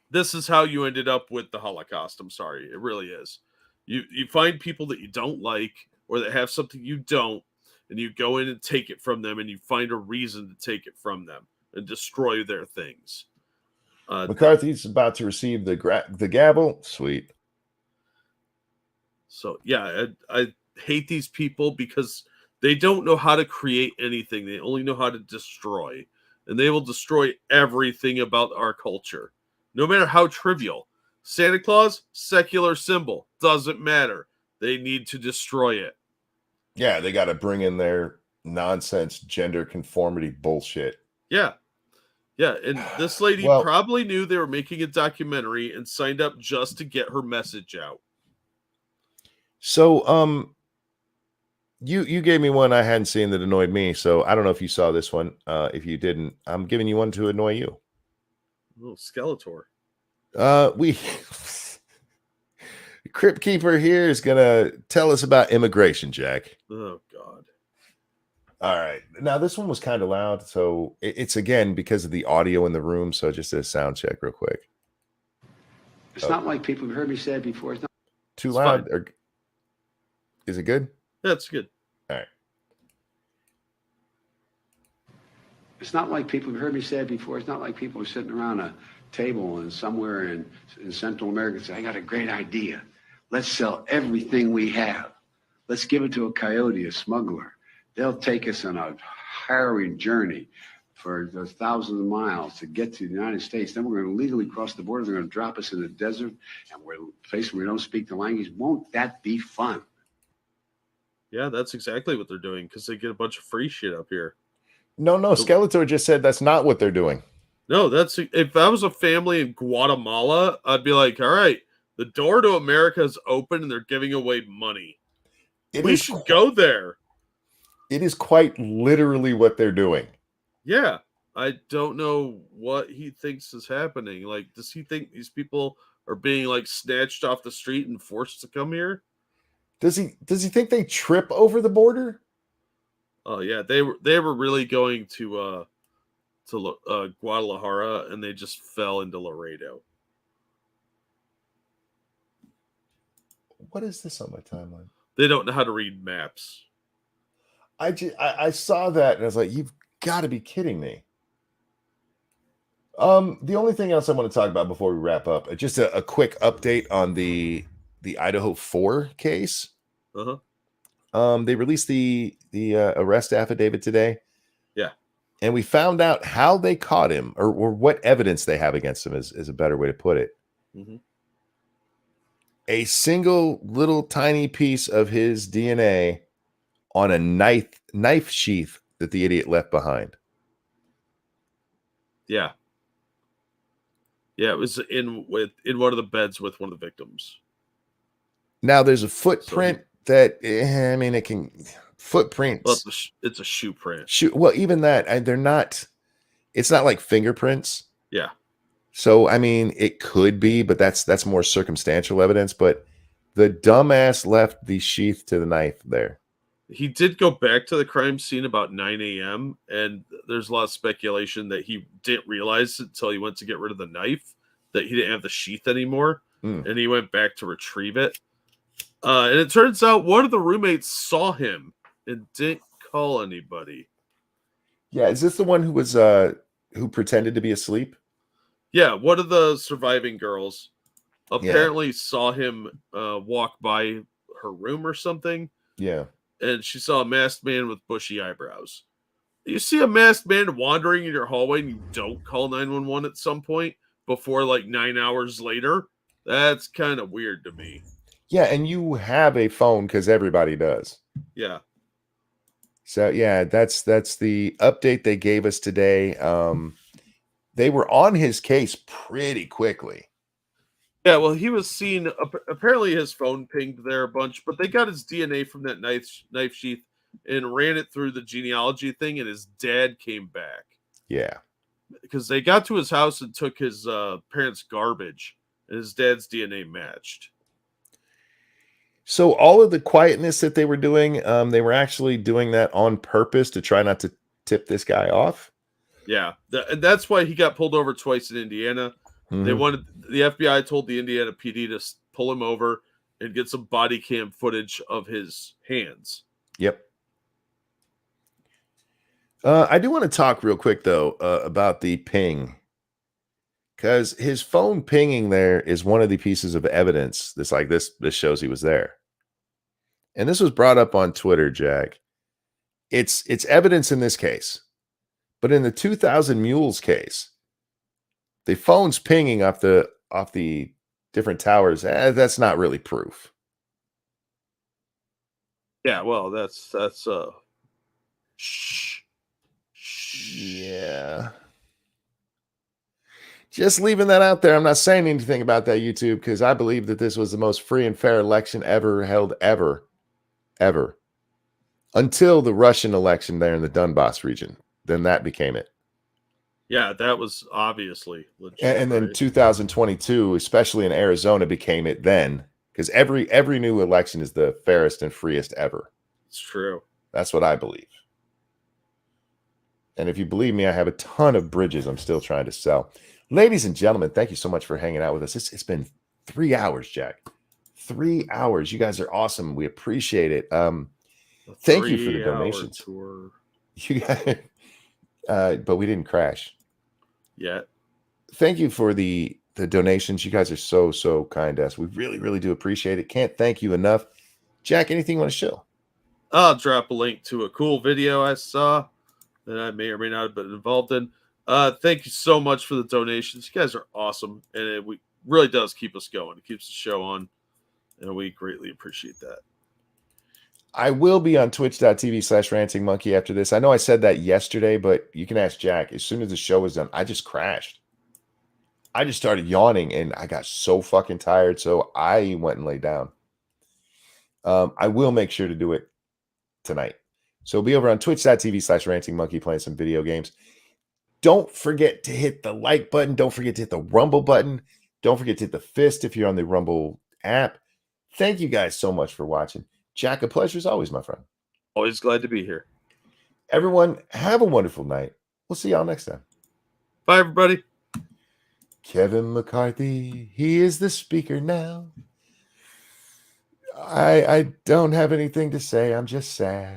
This is how you ended up with the Holocaust. I'm sorry. It really is. You find people that you don't like or that have something you don't, and you go in and take it from them, and you find a reason to take it from them and destroy their things. McCarthy's about to receive the gavel. Sweet. So, yeah, I hate these people because they don't know how to create anything. They only know how to destroy. And they will destroy everything about our culture, no matter how trivial. Santa Claus, secular symbol, doesn't matter. They need to destroy it. Yeah, they got to bring in their nonsense gender conformity bullshit. Yeah. Yeah, and this lady probably knew they were making a documentary and signed up just to get her message out. So, you gave me one I hadn't seen that annoyed me. So I don't know if you saw this one. If you didn't, I'm giving you one to annoy you. Oh, Skeletor. Crypt Keeper here is gonna tell us about immigration, Jack. Oh God. All right. Now this one was kind of loud, so it's again because of the audio in the room. So just a sound check real quick. It's not like people have heard me say it before. It's not too loud. Or, is it good? That's good. All right. It's not like people have heard me say it before. It's not like people are sitting around a table and somewhere in Central America say, I got a great idea. Let's sell everything we have. Let's give it to a coyote, a smuggler. They'll take us on a harrowing journey for those thousands of miles to get to the United States. Then we're going to legally cross the border. They're going to drop us in the desert, and we're a place where we don't speak the language. Won't that be fun? Yeah, that's exactly what they're doing because they get a bunch of free shit up here. No, Skeletor just said that's not what they're doing. No, that's if I was a family in Guatemala, I'd be like, all right, the door to America is open and they're giving away money. We should go there. It is quite literally what they're doing. Yeah. I don't know what he thinks is happening. Like, does he think these people are being like snatched off the street and forced to come here? Does he think they trip over the border? Oh yeah, they were really going to Guadalajara, and they just fell into Laredo. What is this on my timeline? They don't know how to read maps. I saw that and I was like, you've got to be kidding me. The only thing else I want to talk about before we wrap up, just a quick update on the Idaho 4 case. They released the arrest affidavit today. Yeah. And we found out how they caught him, or what evidence they have against him is a better way to put it. A single little tiny piece of his DNA on a knife sheath that the idiot left behind. Yeah. Yeah, it was in one of the beds with one of the victims. Now there's a footprint that I mean, it can footprints. Well, it's a shoe print. Well, even that, they're not. It's not like fingerprints. Yeah. So I mean, it could be, but that's more circumstantial evidence. But the dumbass left the sheath to the knife there. He did go back to the crime scene about 9 a.m. and there's a lot of speculation that he didn't realize until he went to get rid of the knife that he didn't have the sheath anymore, and he went back to retrieve it. And it turns out one of the roommates saw him and didn't call anybody. Yeah, is this the one who was who pretended to be asleep? Yeah, one of the surviving girls apparently saw him walk by her room or something. Yeah. And she saw a masked man with bushy eyebrows. You see a masked man wandering in your hallway and you don't call 911 at some point before like 9 hours later. That's kind of weird to me. Yeah, and you have a phone because everybody does. Yeah. So yeah, that's the update they gave us today. They were on his case pretty quickly. Yeah, well, he was seen. Apparently, his phone pinged there a bunch, but they got his DNA from that knife sheath and ran it through the genealogy thing, and his dad came back. Yeah, because they got to his house and took his parents' garbage, and his dad's DNA matched. So all of the quietness that they were doing, they were actually doing that on purpose to try not to tip this guy off. Yeah, and that's why he got pulled over twice in Indiana. They wanted the FBI told the Indiana PD to pull him over and get some body cam footage of his hands. Yep. I do want to talk real quick though about the ping, because his phone pinging there is one of the pieces of evidence that's like this shows he was there. And this was brought up on Twitter, Jack. It's evidence in this case, but in the 2000 Mules case, the phone's pinging off the different towers. That's not really proof. Yeah, well, that's yeah. Just leaving that out there. I'm not saying anything about that, YouTube, because I believe that this was the most free and fair election ever held, ever. Until the Russian election there in the Donbass region. Then that became it. Yeah, that was obviously legit. And then 2022, especially in Arizona, became it then. Because every new election is the fairest and freest ever. It's true. That's what I believe. And if you believe me, I have a ton of bridges I'm still trying to sell. Ladies and gentlemen, thank you so much for hanging out with us. It's been 3 hours, Jack. 3 hours. You guys are awesome. We appreciate it. Thank you for the donations. Tour. You guys, but we didn't crash yet. Thank you for the donations. You guys are so kind to us. We really do appreciate it. Can't thank you enough. Jack, anything you want to show? I'll drop a link to a cool video I saw that I may or may not have been involved in. Thank you so much for the donations. You guys are awesome, and it really does keep us going. It keeps the show on, and we greatly appreciate that. I will be on twitch.tv/rantingmonkey after this. I know I said that yesterday, but you can ask Jack. As soon as the show was done, I just crashed. I just started yawning, and I got so fucking tired, so I went and laid down. I will make sure to do it tonight. So be over on twitch.tv/rantingmonkey playing some video games. Don't forget to hit the like button. Don't forget to hit the Rumble button. Don't forget to hit the fist if you're on the Rumble app. Thank you guys so much for watching. Jack, a pleasure as always, my friend. Always glad to be here. Everyone, have a wonderful night. We'll see y'all next time. Bye, everybody. Kevin McCarthy, he is the speaker now. I don't have anything to say. I'm just sad.